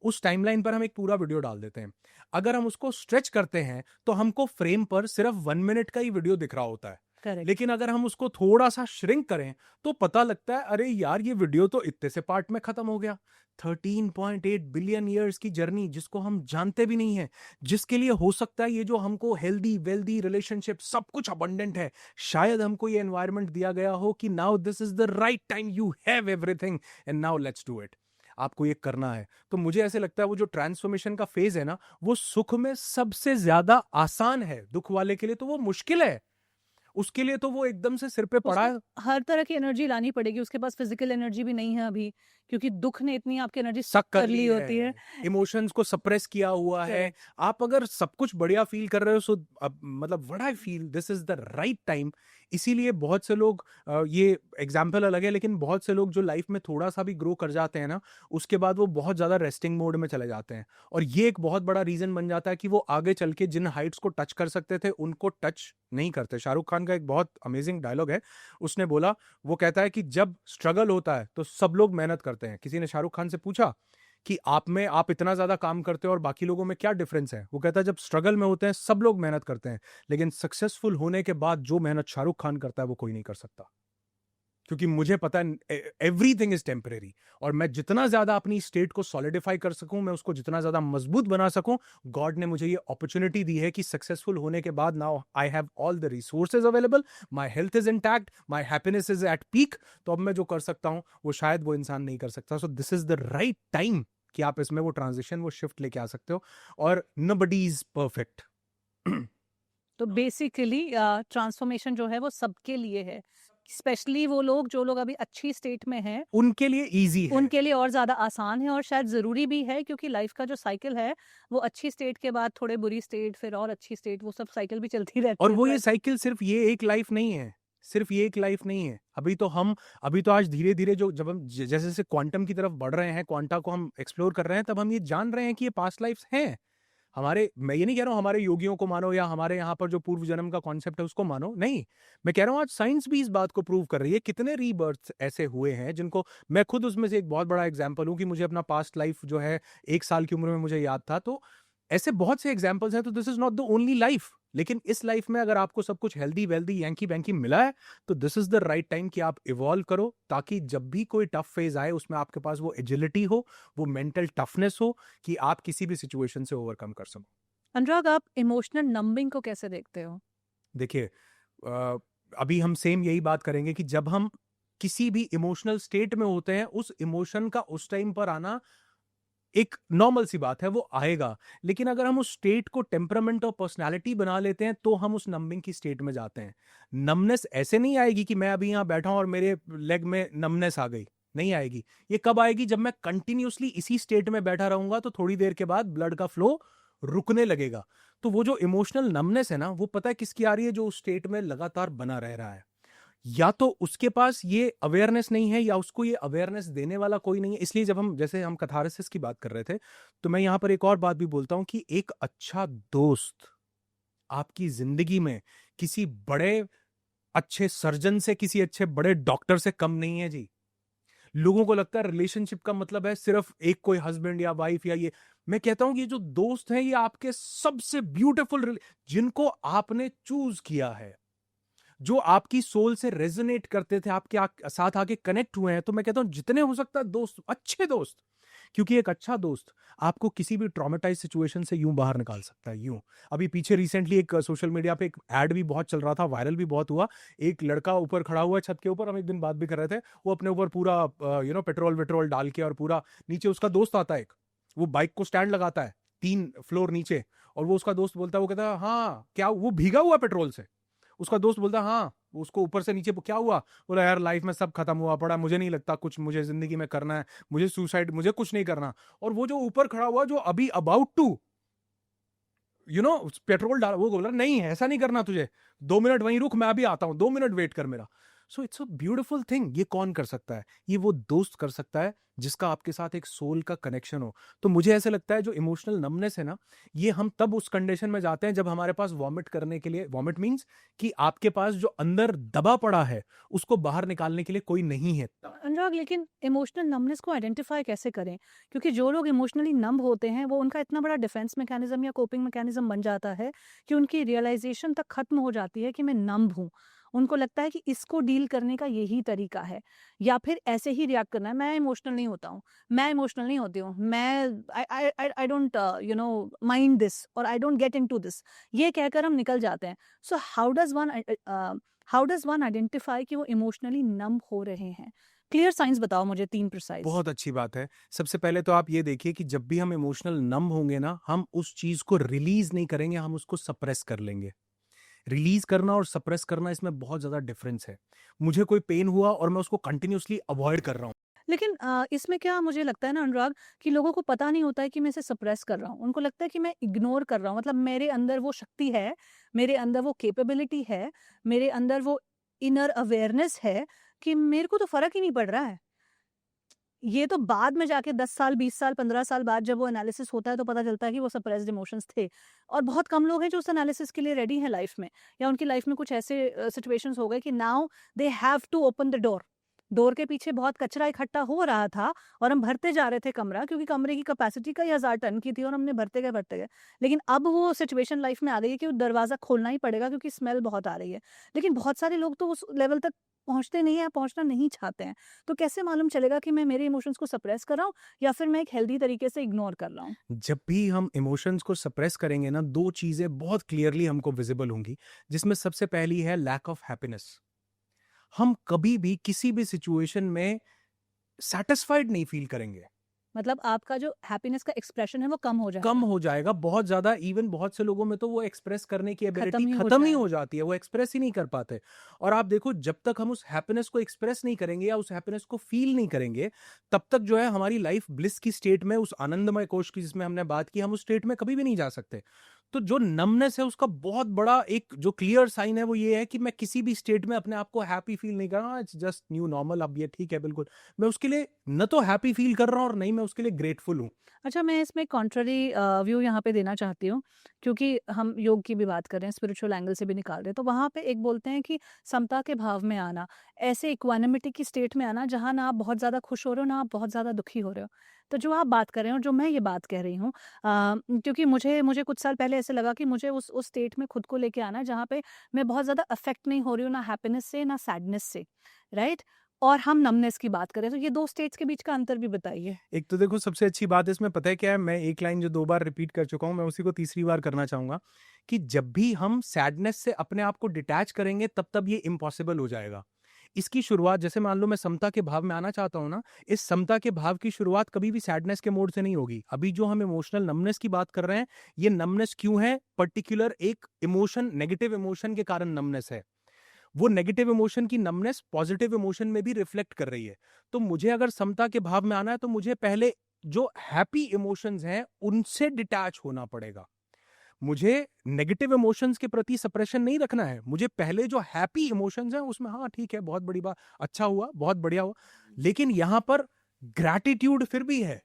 [SPEAKER 2] उस टाइमलाइन पर हम एक पूरा वीडियो डाल देते हैं। अगर हम उसको स्ट्रेच करते हैं तो हमको फ्रेम पर सिर्फ 1 मिनट का ही वीडियो दिख रहा होता है।
[SPEAKER 1] करेक्ट।
[SPEAKER 2] लेकिन अगर हम उसको थोड़ा सा श्रिंक करें तो पता लगता है, अरे यार ये वीडियो तो इतने से पार्ट में खत्म हो गया। 13.8 बिलियन ईयर्स की जर्नी जिसको हम जानते भी नहीं है, जिसके लिए हो सकता है ये जो हमको हेल्दी वेल्दी रिलेशनशिप सब कुछ अबंडेंट है, शायद हमको ये एनवायरनमेंट दिया गया हो कि now this is the right time, you have everything and now let's do it. आपको ये करना है। तो मुझे ऐसे लगता है वो जो ट्रांसफॉर्मेशन का फेज है ना, वो सुख में सबसे ज्यादा आसान है, दुख वाले के लिए तो वो मुश्किल है। उसके लिए तो वो एकदम से सिर पे पड़ा
[SPEAKER 1] उसको
[SPEAKER 2] है।
[SPEAKER 1] हर तरह की एनर्जी लानी पड़ेगी, उसके पास फिजिकल एनर्जी भी नहीं है अभी, क्योंकि दुख ने इतनी आपकी एनर्जी
[SPEAKER 2] सक
[SPEAKER 1] सक
[SPEAKER 2] कर
[SPEAKER 1] कर
[SPEAKER 2] ली
[SPEAKER 1] ली
[SPEAKER 2] है,
[SPEAKER 1] होती है।
[SPEAKER 2] इमोशंस को सप्रेस किया हुआ है।
[SPEAKER 1] करेक्ट।
[SPEAKER 2] आप अगर सब कुछ बढ़िया फील कर रहे हो, सो मतलब what I feel this is the right time. इसीलिए बहुत से लोग, ये एग्जाम्पल अलग है, लेकिन बहुत से लोग जो लाइफ में थोड़ा सा भी ग्रो कर जाते हैं ना, उसके बाद वो बहुत ज्यादा रेस्टिंग मोड में चले जाते हैं। और ये एक बहुत बड़ा रीजन बन जाता है कि वो आगे चल के जिन हाइट्स को टच कर सकते थे उनको टच नहीं करते। शाहरुख खान का एक बहुत अमेजिंग डायलॉग है, उसने बोला, वो कहता है कि जब स्ट्रगल होता है तो सब लोग मेहनत करते हैं। किसी ने शाहरुख खान से पूछा कि आप इतना ज्यादा काम करते हो और बाकी लोगों में क्या डिफरेंस है? वो कहता है, जब स्ट्रगल में होते हैं सब लोग मेहनत करते हैं, लेकिन सक्सेसफुल होने के बाद जो मेहनत शाहरुख खान करता है वो कोई नहीं कर सकता। क्योंकि मुझे पता है एवरीथिंग इज टेम्परेरी, और मैं जितना ज्यादा अपनी स्टेट को सॉलिडिफाई कर सकूं, मैं उसको जितना ज्यादा मजबूत बना सकूं, गॉड ने मुझे ये अपॉर्चुनिटी दी है कि सक्सेसफुल होने के बाद now I have all the resources available, my health is intact, my happiness is at peak. तो अब मैं जो कर सकता हूं वो शायद वो इंसान नहीं कर सकता। So this is the right time कि आप इसमें वो ट्रांजिशन, वो शिफ्ट लेके आ सकते हो। और नोबडी इज परफेक्ट।
[SPEAKER 1] तो बेसिकली ट्रांसफॉर्मेशन जो है वो सबके लिए है। स्पेशली वो लोग जो लोग अभी अच्छी स्टेट में हैं,
[SPEAKER 2] उनके लिए ईजी है।
[SPEAKER 1] उनके लिए और ज़्यादा आसान है और शायद ज़रूरी भी है, क्योंकि लाइफ का जो साइकिल है वो अच्छी स्टेट के बाद थोड़े बुरी स्टेट, फिर और अच्छी स्टेट, वो सब साइकिल भी चलती रहती
[SPEAKER 2] और
[SPEAKER 1] है।
[SPEAKER 2] वो
[SPEAKER 1] तो
[SPEAKER 2] ये साइकिल सिर्फ ये एक लाइफ नहीं है, सिर्फ ये एक लाइफ नहीं है। अभी तो आज धीरे-धीरे जो जब हम जैसे-जैसे क्वांटम की तरफ बढ़ रहे हैं, क्वांटा को हम एक्सप्लोर कर रहे हैं, तब हम ये जान रहे हैं कि ये पास्ट लाइफ्स हैं। मैं ये नहीं कह रहा हूँ हमारे योगियों को मानो या हमारे यहाँ पर जो पूर्व जन्म का कॉन्सेप्ट है उसको मानो, नहीं। मैं कह रहा हूँ आज साइंस भी इस बात को प्रूव कर रही है। कितने रीबर्थ्स ऐसे हुए हैं जिनको मैं खुद उसमें से एक बहुत बड़ा एग्जाम्पल हूँ कि मुझे अपना पास्ट लाइफ जो है 1 साल की उम्र में मुझे याद था। तो ऐसे बहुत से एग्जाम्पल्स हैं, तो this is not the only life. लेकिन इस लाइफ में अगर आपको सब कुछ हेल्दी वेल्दी यांकी बैंकी मिला है, तो this is the right time कि आप इवॉल्व करो, ताकि जब भी कोई टफ फेज आए उसमें आपके पास वो एजिलिटी हो, वो मेंटल टफनेस हो कि आप किसी भी सिचुएशन से ओवरकम कर सको।
[SPEAKER 1] अनुराग, आप इमोशनल नंबिंग को कैसे देखते हो?
[SPEAKER 2] देखिए, अभी हम सेम यही बात करेंगे कि जब हम किसी भी इमोशनल स्टेट में होते हैं, उस इमोशन का उस टाइम पर आना एक नॉर्मल सी बात है, वो आएगा। लेकिन अगर हम उस स्टेट को टेम्परामेंट और पर्सनालिटी बना लेते हैं, तो हम उस नंबिंग की स्टेट में जाते हैं। नमनेस ऐसे नहीं आएगी कि मैं अभी यहाँ बैठा हूं और मेरे लेग में नमनेस आ गई, नहीं आएगी। ये कब आएगी? जब मैं कंटिन्यूसली इसी स्टेट में बैठा रहूंगा, तो थोड़ी देर के बाद ब्लड का फ्लो रुकने लगेगा। तो वो जो इमोशनल नमनेस है ना, वो पता है किसकी आ रही है? जो उस स्टेट में लगातार बना रह रहा है। या तो उसके पास ये अवेयरनेस नहीं है, या उसको ये अवेयरनेस देने वाला कोई नहीं है। इसलिए जब हम जैसे हम कैथारसिस की बात कर रहे थे, तो मैं यहां पर एक और बात भी बोलता हूं कि एक अच्छा दोस्त आपकी जिंदगी में किसी बड़े अच्छे सर्जन से, किसी अच्छे बड़े डॉक्टर से कम नहीं है जी। लोगों को लगता है रिलेशनशिप का मतलब है सिर्फ एक कोई हस्बैंड या वाइफ या ये। मैं कहता हूं कि ये जो दोस्त हैं, ये आपके सबसे ब्यूटीफुल, जिनको आपने चूज किया है, जो आपकी सोल से रेजोनेट करते थे, आपके साथ आके कनेक्ट हुए हैं। तो मैं कहता हूं जितने हो सकता है दोस्त, अच्छे दोस्त, क्योंकि एक अच्छा दोस्त आपको किसी भी ट्रॉमेटाइज सिचुएशन से यूं बाहर निकाल सकता है। यूं अभी पीछे रिसेंटली एक सोशल मीडिया पे एक एड भी बहुत चल रहा था, वायरल भी बहुत हुआ। एक लड़का ऊपर खड़ा हुआ है छत के ऊपर, हम एक दिन बात भी कर रहे थे। वो अपने ऊपर पूरा पेट्रोल वेट्रोल डाल के, और पूरा नीचे उसका दोस्त आता है एक, वो बाइक को स्टैंड लगाता है 3 फ्लोर नीचे, और वो उसका दोस्त बोलता है, वो कहता है हाँ क्या, वो भीगा हुआ पेट्रोल से। उसका दोस्त बोलता है हाँ, उसको ऊपर से नीचे क्या हुआ? बोला यार लाइफ में सब खत्म हुआ पड़ा, मुझे नहीं लगता कुछ मुझे जिंदगी में करना है, मुझे सुसाइड, मुझे कुछ नहीं करना। और वो जो ऊपर खड़ा हुआ, जो अभी अबाउट टू पेट्रोल डाल, वो बोला नहीं ऐसा नहीं करना तुझे, 2 मिनट वहीं रुक, मैं अभी आता हूं, 2 मिनट वेट कर मेरा। So it's a beautiful thing. ये कौन कर सकता है? ये वो दोस्त कर सकता है जिसका आपके साथ एक सोल का कनेक्शन हो। तो मुझे ऐसे लगता है जो इमोशनल नमनेस है ना, ये हम तब उस कंडीशन में जाते हैं जब हमारे पास वॉमिट करने के लिए, वॉमिट मीन्स कि आपके पास जो अंदर दबा पड़ा है उसको बाहर निकालने के लिए कोई नहीं है।
[SPEAKER 1] अनुराग, लेकिन इमोशनल नंबनेस को आइडेंटिफाई कैसे करें? क्योंकि जो लोग इमोशनली नंब होते हैं, वो उनका इतना बड़ा डिफेंस मैकेनिज्म या कोपिंग मैकेनिज्म बन जाता है कि उनकी रियलाइजेशन तक खत्म हो जाती है कि मैं नंब हूँ। उनको लगता है कि इसको डील करने का यही तरीका है, या फिर ऐसे ही रिएक्ट करना है। मैं इमोशनल नहीं होता हूँ, मैं इमोशनल नहीं होती हूँ, मैं आई डोंट माइंड दिस, और I don't get into this, ये कहकर हम निकल जाते हैं। So how does one identify कि वो इमोशनली नंब हो रहे हैं? क्लियर साइंस बताओ मुझे, 3 प्रिसाइज।
[SPEAKER 2] बहुत अच्छी बात है। सबसे पहले तो आप ये देखिए कि जब भी हम इमोशनल नम होंगे ना, हम उस चीज को रिलीज नहीं करेंगे, हम उसको सप्रेस कर लेंगे। रिलीज करना और सप्रेस करना, इसमें बहुत ज्यादा डिफरेंस है। मुझे कोई पेन हुआ और मैं उसको कंटिन्यूअसली अवॉइड कर रहा हूँ।
[SPEAKER 1] लेकिन इसमें क्या मुझे लगता है ना अनुराग, कि लोगों को पता नहीं होता है कि मैं इसे सप्रेस कर रहा हूँ। उनको लगता है कि मैं इग्नोर कर रहा हूँ, मतलब मेरे अंदर वो शक्ति है, मेरे अंदर वो कैपेबिलिटी है, मेरे अंदर वो इनर अवेयरनेस है कि मेरे को तो फ़र्क ही नहीं पड़ रहा है। ये तो बाद में जाके 10 साल, 20 साल, 15 साल बाद जब वो एनालिसिस होता है तो पता चलता है कि वो सप्रेस्ड इमोशंस थे। और बहुत कम लोग हैं जो उस एनालिसिस के लिए रेडी हैं लाइफ में, या उनकी लाइफ में कुछ ऐसे सिचुएशंस हो गए कि now they have to open the door. Door के पीछे बहुत कचरा इकट्ठा हो रहा था और हम भरते जा रहे थे कमरा, क्योंकि कमरे की कैपेसिटी कई 1000 टन की थी और हमने भरते गए। लेकिन अब वो सिचुएशन लाइफ में आ गई है कि वो दरवाज़ा खोलना ही पड़ेगा क्योंकि स्मेल बहुत आ रही है। लेकिन बहुत सारे लोग तो उस लेवल तक पहुँचते नहीं हैं, पहुँचना नहीं चाहते हैं। तो कैसे मालूम चलेगा कि मैं मेरे इमोशंस को सप्रेस कर रहा हूँ या फिर मैं एक हेल्दी तरीके से इग्नोर कर रहा हूँ?
[SPEAKER 2] जब भी हम इमोशंस को सप्रेस करेंगे ना, 2 चीजें बहुत क्लियरली हमको विजिबल होंगी, जिसमें सबसे पहली है लैक ऑफ हैप्पीनेस। हम कभी भी किसी भी सिचुएशन में सैटिस्फाइड नहीं फील करेंगे।
[SPEAKER 1] मतलब आपका जो हैप्पीनेस का एक्सप्रेशन है वो कम हो जाएगा,
[SPEAKER 2] कम हो जाएगा बहुत ज्यादा। इवन बहुत से लोगों में तो वो एक्सप्रेस करने की एबिलिटी
[SPEAKER 1] खत्म
[SPEAKER 2] खत्म ही
[SPEAKER 1] जाएगा।
[SPEAKER 2] हो जाती है, वो एक्सप्रेस ही नहीं कर पाते। और आप देखो, जब तक हम उस हैप्पीनेस को एक्सप्रेस नहीं करेंगे या उस हैप्पीनेस को फील नहीं करेंगे, तब तक जो है हमारी लाइफ ब्लिस की स्टेट में, उस आनंदमय कोश की जिसमें हमने बात की, हम उस स्टेट में कभी भी नहीं जा सकते। तो जो नमनेस है उसका बहुत बड़ा एक जो क्लियर साइन है वो ये है कि मैं किसी भी स्टेट में अपने आप को हैप्पी फील नहीं कर रहा। इट्स जस्ट न्यू नॉर्मल, अब ये ठीक है बिल्कुल। मैं उसके लिए न तो हैप्पी फील कर रहा हूँ और नहीं मैं उसके लिए ग्रेटफुल हूँ।
[SPEAKER 1] अच्छा, मैं इसमें कॉन्ट्ररी व्यू यहाँ पे देना चाहती हूँ, क्योंकि हम योग की भी बात कर रहे हैं, स्पिरिचुअल एंगल से भी निकाल रहे हैं, तो वहाँ पे एक बोलते हैं कि समता के भाव में आना, ऐसे इक्वानिमिटी की स्टेट में आना जहाँ ना आप बहुत ज़्यादा खुश हो रहे हो ना आप बहुत ज़्यादा दुखी हो रहे हो। तो जो आप बात कर रहे हो और जो मैं ये बात कह रही हूँ, क्योंकि मुझे मुझे कुछ साल पहले ऐसे लगा कि मुझे उस स्टेट में खुद को लेके आना है जहाँ पे मैं बहुत ज़्यादा अफेक्ट नहीं हो रही हूँ, ना हैप्पीनेस से ना सैडनेस से, राइट? और हम नमनेस की बात करें तो ये 2 स्टेट्स के बीच का अंतर भी बताइए।
[SPEAKER 2] एक तो देखो, सबसे अच्छी बात इसमें पता है क्या है, मैं एक लाइन जो 2 बार रिपीट कर चुका हूँ, मैं उसी को तीसरी बार करना चाहूँगा कि जब भी हम सैडनेस से अपने आप को डिटैच करेंगे तब ये इम्पॉसिबल हो जाएगा। इसकी शुरुआत, जैसे मान लो मैं समता के भाव में आना चाहता हूँ ना, इस समता के भाव की शुरुआत कभी भी सैडनेस के मोड से नहीं होगी। अभी जो हम इमोशनल नमनेस की बात कर रहे हैं, ये नमनेस क्यों है? पर्टिकुलर एक इमोशन, नेगेटिव इमोशन के कारण नमनेस है। वो नेगेटिव इमोशन की नमनेस पॉजिटिव इमोशन में भी रिफ्लेक्ट कर रही है। तो मुझे अगर समता के भाव में आना है तो मुझे पहले जो हैप्पी इमोशंस हैं उनसे डिटैच होना पड़ेगा। मुझे नेगेटिव इमोशंस के प्रति सप्रेशन नहीं रखना है। मुझे पहले जो हैप्पी इमोशंस हैं उसमें, हाँ ठीक है, बहुत बड़ी बात, अच्छा हुआ, बहुत बढ़िया हुआ, लेकिन यहां पर ग्रैटिट्यूड फिर भी है।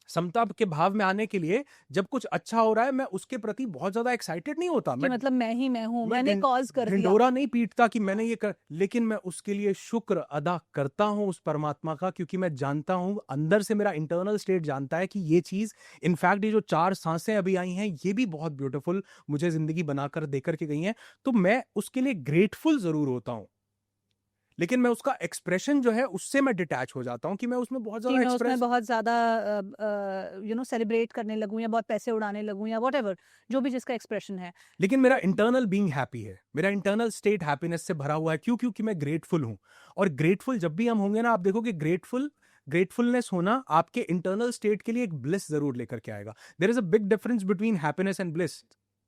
[SPEAKER 2] समता के भाव में आने के लिए जब कुछ अच्छा हो रहा है, मैं उसके प्रति बहुत ज्यादा एक्साइटेड नहीं होता।
[SPEAKER 1] कि मतलब मैं ही मैं हूँ,
[SPEAKER 2] मैं
[SPEAKER 1] मैंने कॉज़ कर दिया।
[SPEAKER 2] ढिंढोरा नहीं पीटता कि मैंने ये कर, लेकिन मैं उसके लिए शुक्र अदा करता हूं उस परमात्मा का, क्योंकि मैं जानता हूं, अंदर से मेरा इंटरनल स्टेट जानता है कि ये चीज, इनफैक्ट ये जो 4 सांसें अभी आई हैं ये भी बहुत ब्यूटीफुल मुझे जिंदगी बनाकर देकर के गई हैं। तो मैं उसके लिए ग्रेटफुल जरूर होता हूं, लेकिन मैं उसका एक्सप्रेशन जो है उससे मैं डिटैच हो जाता हूं कि मैं उसमें बहुत
[SPEAKER 1] कि
[SPEAKER 2] ज्यादा
[SPEAKER 1] मैं उसमें
[SPEAKER 2] एक्सप्रेस,
[SPEAKER 1] बहुत ज़्यादा सेलिब्रेट करने लगूँ या बहुत पैसे उड़ाने लगूँ या व्हाटएवर, जो भी जिसका एक्सप्रेशन है।
[SPEAKER 2] लेकिन मेरा इंटरनल बीइंग हैप्पी है, मेरा इंटरनल स्टेट हैप्पीनेस से भरा हुआ है। क्यों? क्योंकि मैं ग्रेटफुल हूं। और ग्रेटफुल जब भी हम होंगे ना, आप देखोगे ग्रेटफुलनेस होना आपके इंटरनल स्टेट के लिए एक ब्लिस जरूर लेकर के आएगा। There is a big difference between happiness and bliss.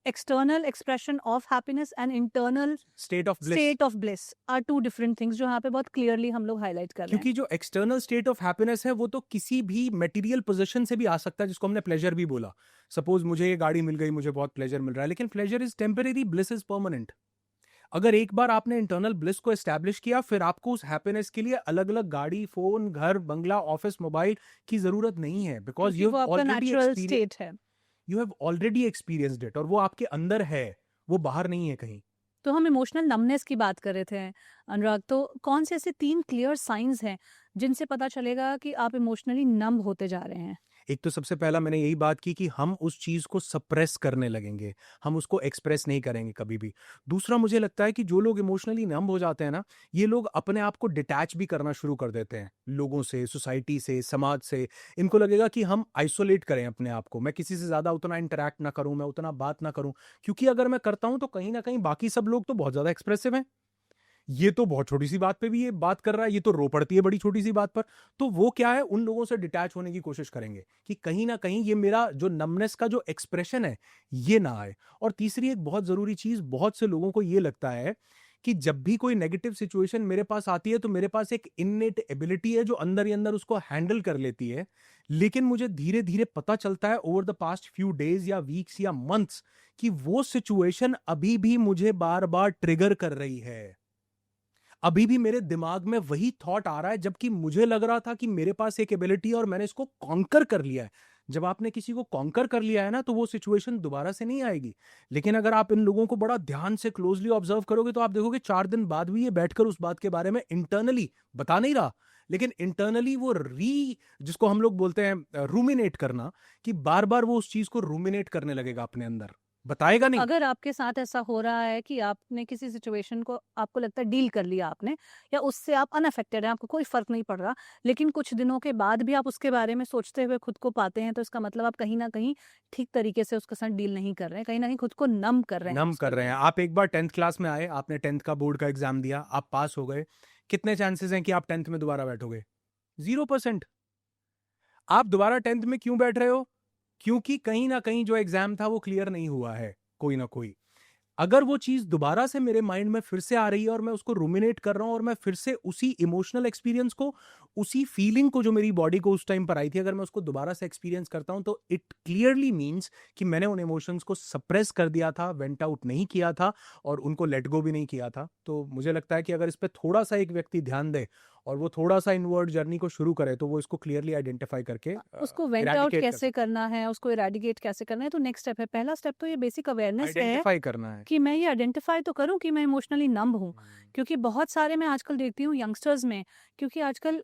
[SPEAKER 1] External expression of happiness and internal
[SPEAKER 2] state of bliss.
[SPEAKER 1] State of bliss are 2 different things, जो यहाँ पे बहुत क्लियरली हम लोग हाइलाइट कर रहे हैं।
[SPEAKER 2] क्योंकि जो एक्सटर्नल स्टेट ऑफ हैप्पीनेस है वो तो किसी भी मटेरियल पोजीशन से भी आ सकता है, जिसको हमने प्लेजर भी बोला। सपोज मुझे ये गाड़ी मिल गई, मुझे बहुत प्लेजर मिल रहा है, लेकिन pleasure is temporary, bliss is permanent. अगर एक बार आपने इंटरनल ब्लिस को एस्टैब्लिश किया, फिर आपको उस हैप्पीनेस के लिए अलग अलग गाड़ी, फोन, घर, बंगला, ऑफिस, मोबाइल की जरूरत नहीं है, बिकॉज
[SPEAKER 1] क्योंकि वो आपका नेचुरल स्टेट है।
[SPEAKER 2] You have already experienced it, और वो आपके अंदर है, वो बाहर नहीं है कहीं।
[SPEAKER 1] तो हम इमोशनल नमनेस की बात कर रहे थे अनुराग, तो कौन से ऐसे 3 क्लियर साइंस हैं जिनसे पता चलेगा कि आप इमोशनली नम होते जा रहे हैं?
[SPEAKER 2] एक तो सबसे पहला मैंने यही बात की कि हम उस चीज को सप्रेस करने लगेंगे, हम उसको एक्सप्रेस नहीं करेंगे कभी भी। दूसरा, मुझे लगता है कि जो लोग इमोशनली नम हो जाते हैं ना, ये लोग अपने आप को डिटैच भी करना शुरू कर देते हैं लोगों से, सोसाइटी से, समाज से। इनको लगेगा कि हम आइसोलेट करें अपने आप को, मैं किसी से ज्यादा उतना इंटरेक्ट ना करूं, मैं उतना बात ना करूं, क्योंकि अगर मैं करता हूं तो कहीं ना कहीं बाकी सब लोग तो बहुत ज्यादा एक्सप्रेसिव हैं, ये तो बहुत छोटी सी बात पे भी ये बात कर रहा है, ये तो रो पड़ती है बड़ी छोटी सी बात पर। तो वो क्या है, उन लोगों से डिटैच होने की कोशिश करेंगे कि कहीं ना कहीं ये मेरा जो नमनेस का जो एक्सप्रेशन है ये ना आए। और तीसरी एक बहुत जरूरी चीज, बहुत से लोगों को ये लगता है कि जब भी कोई नेगेटिव सिचुएशन मेरे पास आती है तो मेरे पास एक इननेट एबिलिटी है जो अंदर ही अंदर उसको हैंडल कर लेती है। लेकिन मुझे धीरे धीरे पता चलता है over the past few days या वीक्स या मंथ्स कि वो सिचुएशन अभी भी मुझे बार बार ट्रिगर कर रही है। अभी भी मेरे दिमाग में वही थॉट आ रहा है, जबकि मुझे लग रहा था कि मेरे पास एक एबिलिटी है और मैंने इसको कॉन्कर कर लिया है। जब आपने किसी को कॉन्कर कर लिया है ना, तो वो सिचुएशन दोबारा से नहीं आएगी। लेकिन अगर आप इन लोगों को बड़ा ध्यान से क्लोजली ऑब्जर्व करोगे तो आप देखोगे 4 दिन बाद भी ये बैठकर उस बात के बारे में इंटरनली बता नहीं रहा, लेकिन इंटरनली वो जिसको हम लोग बोलते हैं रूमिनेट करना, कि बार बार वो उस चीज को रूमिनेट करने लगेगा अपने अंदर, बताएगा नहीं।
[SPEAKER 1] अगर आपके साथ ऐसा हो रहा है कि आपने किसी सिचुएशन को, आपको लगता है डील कर लिया आपने, या उससे आप अनअफेक्टेड हैं, आपको कोई फर्क नहीं पड़ रहा, लेकिन कुछ दिनों के बाद भी आप उसके बारे में सोचते हुए खुद को पाते हैं, तो इसका मतलब आप कहीं ना कहीं ठीक तरीके से उसके साथ डील नहीं कर रहे हैं, कहीं ना कहीं खुद को नम कर रहे हैं
[SPEAKER 2] नम
[SPEAKER 1] उसके
[SPEAKER 2] कर रहे हैं।
[SPEAKER 1] लिए।
[SPEAKER 2] आप एक बार 10th क्लास में आए, आपने 10th का बोर्ड का एग्जाम दिया, आप पास हो गए, कितने चांसेस हैं कि आप 10th में दोबारा बैठोगे? 0%। आप दोबारा 10th में क्यों बैठ रहे हो? क्योंकि कहीं ना कहीं जो एग्जाम था वो क्लियर नहीं हुआ है, कोई ना कोई। अगर वो चीज दोबारा से मेरे माइंड में फिर से आ रही है और मैं उसको रूमिनेट कर रहा हूं और मैं फिर से उसी इमोशनल एक्सपीरियंस को, उसी फीलिंग को जो मेरी बॉडी को उस टाइम पर आई थी, अगर मैं उसको दोबारा से एक्सपीरियंस करता हूं, तो इट क्लियरली मीन्स कि मैंने उन इमोशंस को सप्रेस कर दिया था, वेंट आउट नहीं किया था और उनको लेट गो भी नहीं किया था। तो मुझे लगता है कि अगर इस पर थोड़ा सा एक व्यक्ति ध्यान दे और वो थोड़ा सा इनवर्ड जर्नी को शुरू करे, तो वो इसको क्लियरली आइडेंटिफाई करके
[SPEAKER 1] उसको वेंट आउट
[SPEAKER 2] इरेडिकेट कर
[SPEAKER 1] कैसे करना है, उसको इरेडिकेट कैसे करना है, तो नेक्स्ट स्टेप है। पहला स्टेप तो ये बेसिक अवेयरनेस है
[SPEAKER 2] आइडेंटिफाई करना है।
[SPEAKER 1] कि मैं ये आइडेंटिफाई तो करूं कि मैं इमोशनली नंब हूं।
[SPEAKER 2] हम्म।
[SPEAKER 1] क्योंकि बहुत सारे मैं आजकल देखती हूँ यंगस्टर्स में, क्योंकि आजकल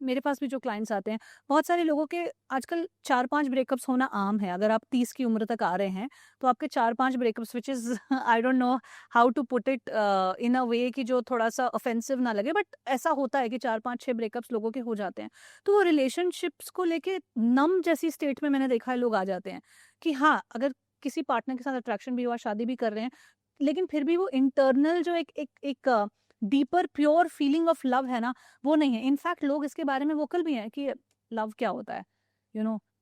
[SPEAKER 1] मेरे पास भी जो क्लाइंट्स आते हैं, बहुत सारे लोगों के आजकल 4-5 ब्रेकअप्स होना आम है। अगर आप 30 की उम्र तक आ रहे हैं तो आपके 4-5 breakups, which is I don't know how to put it in a way कि जो थोड़ा सा ऑफेंसिव ना लगे, बट ऐसा होता है कि 4-5-6 ब्रेकअप्स लोगों के हो जाते हैं। तो वो रिलेशनशिप्स को लेके नम जैसी स्टेट में मैंने देखा है लोग आ जाते हैं कि हाँ, अगर किसी पार्टनर के साथ अट्रैक्शन भी हुआ, शादी भी कर रहे हैं, लेकिन फिर भी वो इंटरनल जो एक deeper pure feeling of love है ना, वो नहीं है। इनफैक्ट लोग इसके बारे में वोकल भी हैं कि लव क्या होता है,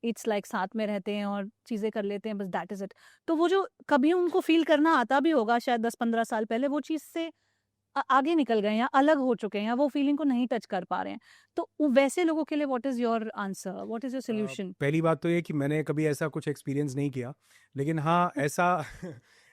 [SPEAKER 1] इट्स लाइक साथ में रहते हैं और चीजें कर लेते हैं, बस दैट इज इट। तो वो जो कभी उनको फील करना आता भी होगा शायद 10-15 साल पहले, वो चीज से आगे निकल गए हैं या अलग हो चुके हैं या वो फीलिंग को नहीं टच कर पा रहे हैं। तो वैसे लोगों के लिए what is your answer, what is your solution?
[SPEAKER 2] पहली बात तो ये कि मैंने कभी ऐसा कुछ एक्सपीरियंस नहीं किया, लेकिन हाँ ऐसा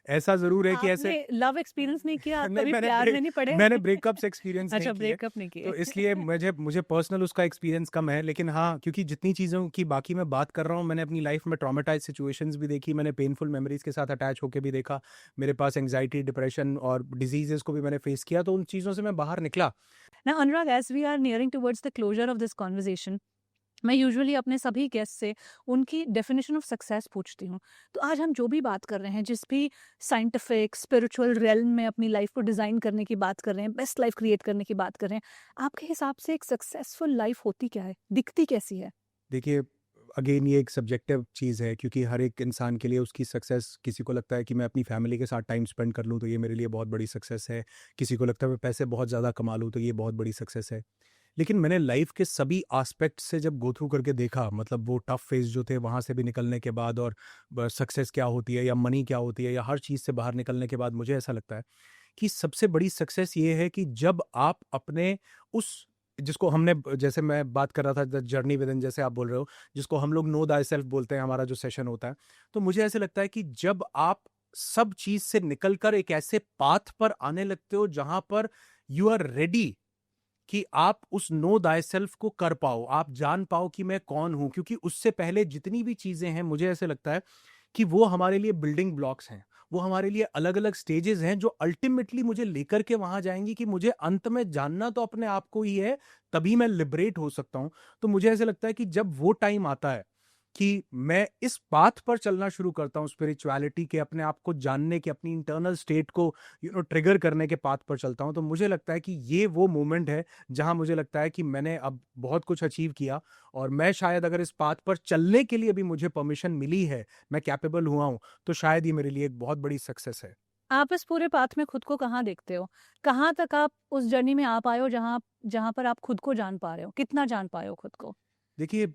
[SPEAKER 2] ऐसा जरूर है कि ऐसे
[SPEAKER 1] आपने लव एक्सपीरियंस नहीं किया, आप
[SPEAKER 2] नहीं,
[SPEAKER 1] कभी प्यार में नहीं पड़े?
[SPEAKER 2] मैंने ब्रेकअप्स एक्सपीरियंस
[SPEAKER 1] अच्छा,
[SPEAKER 2] नहीं किए,
[SPEAKER 1] ब्रेकअप नहीं किए।
[SPEAKER 2] तो इसलिए मुझे मुझे पर्सनल उसका एक्सपीरियंस कम है। लेकिन हाँ, क्योंकि जितनी चीज़ों की बाकी मैं बात कर रहा हूँ, मैंने अपनी लाइफ में ट्रॉमेटाइज सिचुएशंस भी देखी, मैंने पेनफुल मेमोरीज के साथ अटैच होकर भी देखा, मेरे पास एंग्जाइटी, डिप्रेशन और डिजीजेस को भी मैंने फेस किया, तो उन चीज़ों से मैं बाहर निकला।
[SPEAKER 1] Now, Anurag, as we are nearing towards the closure of this conversation, मैं यूजुअली अपने सभी गेस्ट से उनकी डेफिनेशन ऑफ सक्सेस पूछती हूँ। तो आज हम जो भी बात कर रहे हैं, जिस भी साइंटिफिक स्पिरिचुअल रेल्म में अपनी लाइफ को डिज़ाइन करने की बात कर रहे हैं, बेस्ट लाइफ क्रिएट करने की बात कर रहे हैं, आपके हिसाब से एक सक्सेसफुल लाइफ होती क्या है, दिखती कैसी है?
[SPEAKER 2] देखिए, अगेन ये एक सब्जेक्टिव चीज़ है, क्योंकि हर एक इंसान के लिए उसकी सक्सेस, किसी को लगता है कि मैं अपनी फैमिली के साथ टाइम स्पेंड कर लूँ तो ये मेरे लिए बहुत बड़ी सक्सेस है, किसी को लगता है मैं पैसे बहुत ज़्यादा कमा लूँ तो ये बहुत बड़ी सक्सेस है। लेकिन मैंने लाइफ के सभी एस्पेक्ट से जब गो थ्रू करके देखा, मतलब वो टफ फेज जो थे वहाँ से भी निकलने के बाद, और सक्सेस क्या होती है या मनी क्या होती है या हर चीज़ से बाहर निकलने के बाद, मुझे ऐसा लगता है कि सबसे बड़ी सक्सेस ये है कि जब आप अपने उस, जिसको हमने, जैसे मैं बात कर रहा था द जर्नी विद इन, जैसे आप बोल रहे हो, जिसको हम लोग नो दाई सेल्फ बोलते हैं, हमारा जो सेशन होता है, तो मुझे ऐसे लगता है कि जब आप सब चीज से निकलकर एक ऐसे पाथ पर आने लगते हो जहां पर यू आर रेडी कि आप उस नो दाई सेल्फ को कर पाओ, आप जान पाओ कि मैं कौन हूं, क्योंकि उससे पहले जितनी भी चीजें हैं, मुझे ऐसे लगता है कि वो हमारे लिए बिल्डिंग ब्लॉक्स हैं, वो हमारे लिए अलग अलग स्टेजेस हैं जो अल्टीमेटली मुझे लेकर के वहां जाएंगी कि मुझे अंत में जानना तो अपने आप को ही है, तभी मैं लिबरेट हो सकता हूं। तो मुझे ऐसे लगता है कि जब वो टाइम आता है कि मैं इस पाथ पर चलना शुरू करता हूँ, स्पिरिचुअलिटी के, अपने आप को जानने के, अपनी इंटरनल स्टेट को ट्रिगर करने के पाथ पर चलता हूँ, तो मुझे लगता है कि ये वो मोमेंट है जहां मुझे लगता है कि मैंने अब बहुत कुछ अचीव किया, और मैं शायद अगर इस पाथ पर चलने के लिए भी मुझे परमिशन मिली है, मैं कैपेबल हुआ हूँ, तो शायद ये मेरे लिए एक बहुत बड़ी सक्सेस है।
[SPEAKER 1] आप इस पूरे पाथ में खुद को कहाँ देखते हो? कहाँ तक आप उस जर्नी में आ पाए हो जहाँ जहाँ पर आप खुद को जान पा रहे हो? कितना जान पाए हो खुद को?
[SPEAKER 2] देखिए,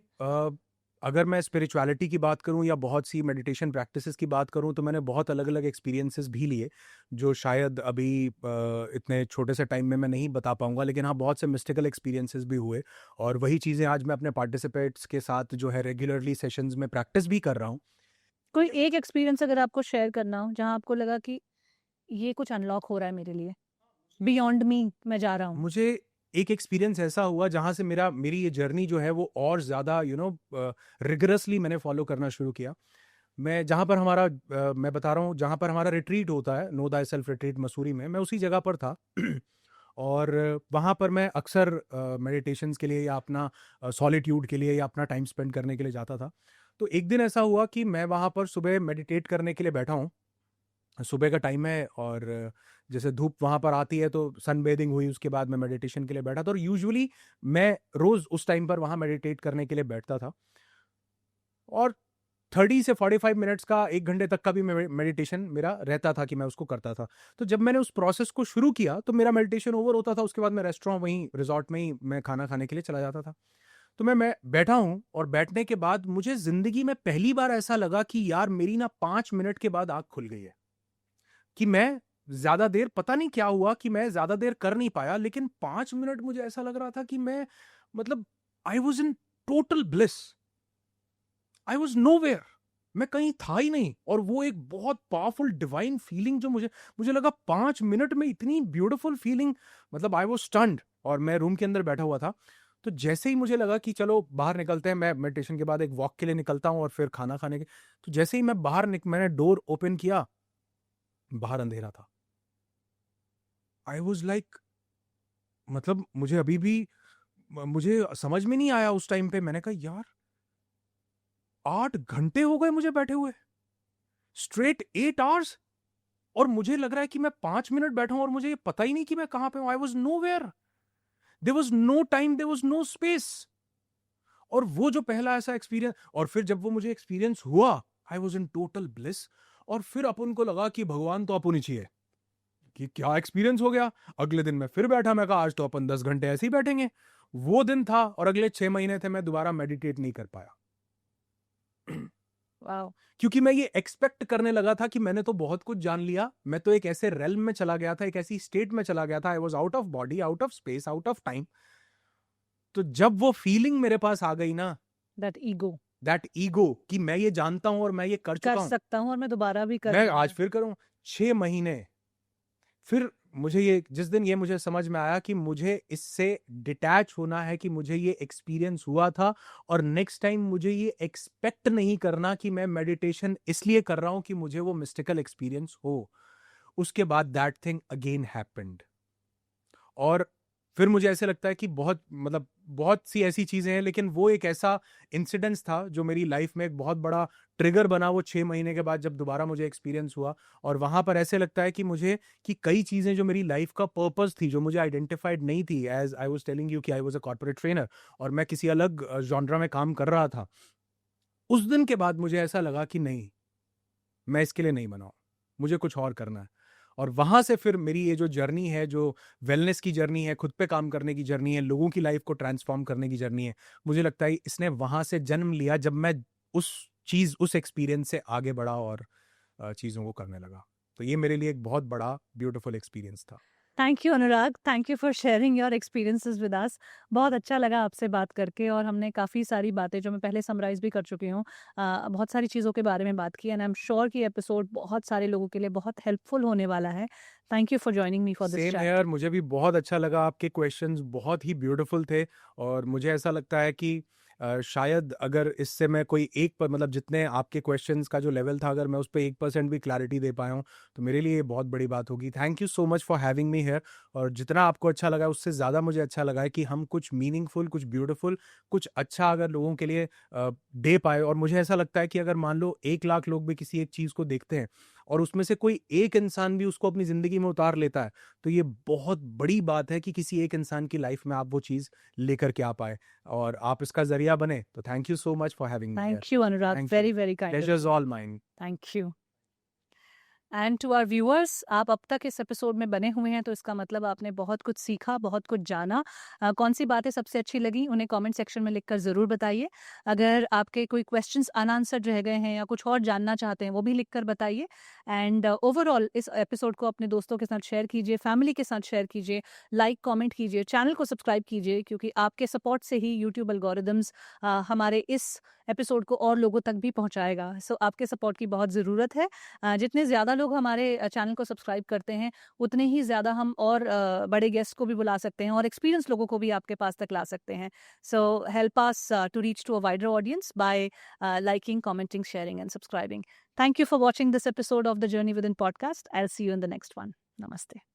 [SPEAKER 2] अगर मैं स्पिरिचुअलिटी की बात करूं या बहुत सी मेडिटेशन प्रैक्टिसेस की बात करूं, तो मैंने बहुत अलग अलग एक्सपीरियंसेस भी लिए, जो शायद अभी इतने छोटे से टाइम में मैं नहीं बता पाऊंगा, लेकिन हाँ, बहुत से मिस्टिकल एक्सपीरियंसेस भी हुए, और वही चीज़ें आज मैं अपने पार्टिसिपेट्स के साथ जो है रेगुलरली सेशंस में प्रैक्टिस भी कर रहा हूँ।
[SPEAKER 1] कोई एक एक्सपीरियंस अगर आपको शेयर करना हो जहाँ आपको लगा कि ये कुछ अनलॉक हो रहा है मेरे लिए, बियॉन्ड मी मैं जा रहा हूँ।
[SPEAKER 2] मुझे एक एक्सपीरियंस ऐसा हुआ जहां से मेरी ये जर्नी जो है वो और ज़्यादा रिगरसली मैंने फॉलो करना शुरू किया। मैं जहाँ पर हमारा मैं बता रहा हूँ, जहाँ पर हमारा रिट्रीट होता है, no thy self retreat Mussoorie में, मैं उसी जगह पर था और वहाँ पर मैं अक्सर मेडिटेशंस के लिए या अपना सॉलिट्यूड के लिए या अपना टाइम स्पेंड करने के लिए जाता था। तो एक दिन ऐसा हुआ कि मैं वहाँ पर सुबह मेडिटेट करने के लिए बैठा हूँ, सुबह का टाइम है, और जैसे धूप वहाँ पर आती है तो सन बेदिंग हुई, उसके बाद मैं मेडिटेशन के लिए बैठा था, और यूजुअली मैं रोज़ उस टाइम पर वहाँ मेडिटेट करने के लिए बैठता था, और 30 से 45 मिनट्स का, 1 घंटे तक का भी मेडिटेशन मेरा रहता था कि मैं उसको करता था। तो जब मैंने उस प्रोसेस को शुरू किया तो मेरा मेडिटेशन ओवर होता था, उसके बाद मैं रेस्टोरेंट, वहीं रिजॉर्ट में ही मैं खाना खाने के लिए चला जाता था। तो मैं बैठा हूँ और बैठने के बाद मुझे जिंदगी में पहली बार ऐसा लगा कि यार मेरी ना 5 मिनट के बाद आँख खुल गई है। कि मैं ज़्यादा देर पता नहीं क्या हुआ कि मैं ज़्यादा देर कर नहीं पाया, लेकिन 5 मिनट मुझे ऐसा लग रहा था कि मैं मतलब I was in total bliss. I was nowhere. मैं कहीं था ही नहीं और वो एक बहुत पावरफुल डिवाइन फीलिंग जो मुझे लगा 5 मिनट में इतनी ब्यूटीफुल फीलिंग, मतलब आई वाज़ स्टन्ड। और मैं रूम के अंदर बैठा हुआ था। तो जैसे ही मुझे लगा कि चलो बाहर निकलते हैं, मैं मेडिटेशन के बाद एक वॉक के लिए निकलता हूँ और फिर खाना खाने के, तो जैसे ही मैं मैंने डोर ओपन किया, बाहर अंधेरा था। आई वाज़ लाइक, मतलब मुझे अभी भी मुझे समझ में नहीं आया उस टाइम पे। मैंने कहा यार 8 घंटे हो गए मुझे बैठे हुए, स्ट्रेट 8 आवर्स, और मुझे लग रहा है कि मैं 5 मिनट बैठा हूं और मुझे ये पता ही नहीं कि मैं कहां पे हूं। I was nowhere, there was no time, there was no space. और वो जो पहला ऐसा एक्सपीरियंस, और फिर जब वो मुझे एक्सपीरियंस हुआ, I was in total bliss. और फिर अपन को लगा कि भगवान तो अपन ही चाहिए कि क्या एक्सपीरियंस हो गया। अगले दिन मैं फिर बैठा, मैं कहा आज तो अपन 10 घंटे ऐसे ही बैठेंगे। वो दिन था और अगले 6 महीने थे मैं दोबारा मेडिटेट नहीं कर पाया।
[SPEAKER 1] वाओ!
[SPEAKER 2] क्योंकि मैं ये एक्सपेक्ट करने लगा था कि मैंने तो बहुत कुछ जान लिया। मैं तो एक ऐसे रेल्म में चला गया था, एक ऐसी स्टेट में चला गया था। I was out of body, out of space, out of time. तो जब वो फीलिंग मेरे पास आ गई ना,
[SPEAKER 1] दैट ईगो,
[SPEAKER 2] दैट ईगो, कि मैं ये जानता हूं और मैं ये कर
[SPEAKER 1] कर
[SPEAKER 2] चुका हूं,
[SPEAKER 1] सकता हूँ और मैं दोबारा भी कर
[SPEAKER 2] मैं आज
[SPEAKER 1] लूँगा।
[SPEAKER 2] फिर करूं। 6 महीने फिर मुझे ये, जिस दिन ये मुझे समझ में आया कि मुझे इससे डिटैच होना है, कि मुझे ये एक्सपीरियंस हुआ था और नेक्स्ट टाइम मुझे ये एक्सपेक्ट नहीं करना कि मैं मेडिटेशन इसलिए कर रहा हूं कि मुझे वो मिस्टिकल एक्सपीरियंस हो। उसके बाद दैट थिंग अगेन हैपेंड। और फिर मुझे ऐसे लगता है कि बहुत, मतलब बहुत सी ऐसी चीजें हैं, लेकिन वो एक ऐसा इंसिडेंस था जो मेरी लाइफ में एक बहुत बड़ा ट्रिगर बना वो 6 महीने के बाद, जब दोबारा मुझे एक्सपीरियंस हुआ। और वहां पर ऐसे लगता है कि मुझे, कि कई चीजें जो मेरी लाइफ का पर्पस थी, जो मुझे आइडेंटिफाइड नहीं थी, as I was telling you कि I was a corporate trainer और मैं किसी अलग जॉनरा में काम कर रहा था। उस दिन के बाद मुझे ऐसा लगा कि नहीं, मैं इसके लिए नहीं बना हूं, मुझे कुछ और करना है। और वहां से फिर मेरी ये जो जर्नी है, जो वेलनेस की जर्नी है, खुद पे काम करने की जर्नी है, लोगों की लाइफ को ट्रांसफॉर्म करने की जर्नी है, मुझे लगता है इसने वहां से जन्म लिया जब मैं उस एक्सपीरियंस से आगे बढ़ा और चीज़ों को करने लगा। तो ये मेरे लिए एक बहुत बड़ा ब्यूटीफुल एक्सपीरियंस था।
[SPEAKER 1] Thank you Anurag, thank you for sharing your experiences with us. बहुत अच्छा लगा आपसे बात करके और हमने काफ़ी सारी बातें जो मैं पहले समराइज़ भी कर चुकी हूँ, बहुत सारी चीज़ों के बारे में बात की एंड आई एम श्योर कि एपिसोड बहुत सारे लोगों के लिए बहुत हेल्पफुल होने वाला है। Thank you for joining me for this
[SPEAKER 2] same
[SPEAKER 1] chat.
[SPEAKER 2] हेयर, मुझे भी बहुत अच्छा लगा। आपके क्वेश्चंस बहुत ही ब्यूटीफुल थे और मुझे ऐसा लगता है कि शायद अगर इससे मैं कोई एक पर, मतलब जितने आपके क्वेश्चंस का जो लेवल था, अगर मैं उस पर 1% भी क्लैरिटी दे पाया हूँ तो मेरे लिए ये बहुत बड़ी बात होगी। Thank you so much for having me here. और जितना आपको अच्छा लगा उससे ज़्यादा मुझे अच्छा लगा है कि हम कुछ मीनिंगफुल, कुछ ब्यूटीफुल, कुछ अच्छा अगर लोगों के लिए दे पाए। और मुझे ऐसा लगता है कि अगर मान लो 1 लाख लोग भी किसी एक चीज़ को देखते हैं और उसमें से कोई एक इंसान भी उसको अपनी ज़िंदगी में उतार लेता है, तो ये बहुत बड़ी बात है कि किसी एक इंसान की लाइफ में आप वो चीज़ लेकर के आ पाए और आप इसका ज़रिया बने। तो thank you so much for having me here.
[SPEAKER 1] Thank you Anurag,
[SPEAKER 2] thank you.
[SPEAKER 1] Very very kind of
[SPEAKER 2] pleasure is
[SPEAKER 1] you.
[SPEAKER 2] All mine.
[SPEAKER 1] Thank you. And to our viewers, आप अब तक इस एपिसोड में बने हुए हैं तो इसका मतलब आपने बहुत कुछ सीखा, बहुत कुछ जाना। कौन सी बातें सबसे अच्छी लगी उन्हें कमेंट सेक्शन में लिखकर ज़रूर बताइए। अगर आपके कोई क्वेश्चंस अनआंसर्ड रह गए हैं या कुछ और जानना चाहते हैं वो भी लिखकर बताइए। एंड ओवरऑल इस एपिसोड को अपने दोस्तों के साथ शेयर कीजिए, फैमिली के साथ शेयर कीजिए, लाइक कमेंट कीजिए, चैनल को सब्सक्राइब कीजिए, क्योंकि आपके सपोर्ट से ही यूट्यूब एल्गोरिदम्स हमारे इस एपिसोड को और लोगों तक भी पहुंचाएगा। सो आपके सपोर्ट की बहुत ज़रूरत है। जितने ज़्यादा लोग हमारे चैनल को सब्सक्राइब करते हैं उतने ही ज़्यादा हम और बड़े गेस्ट को भी बुला सकते हैं और एक्सपीरियंस लोगों को भी आपके पास तक ला सकते हैं। So help us to reach to a wider audience by liking, commenting, sharing and subscribing. Thank you for watching this episode of the Journey Within podcast. I'll see you in the next one. Namaste.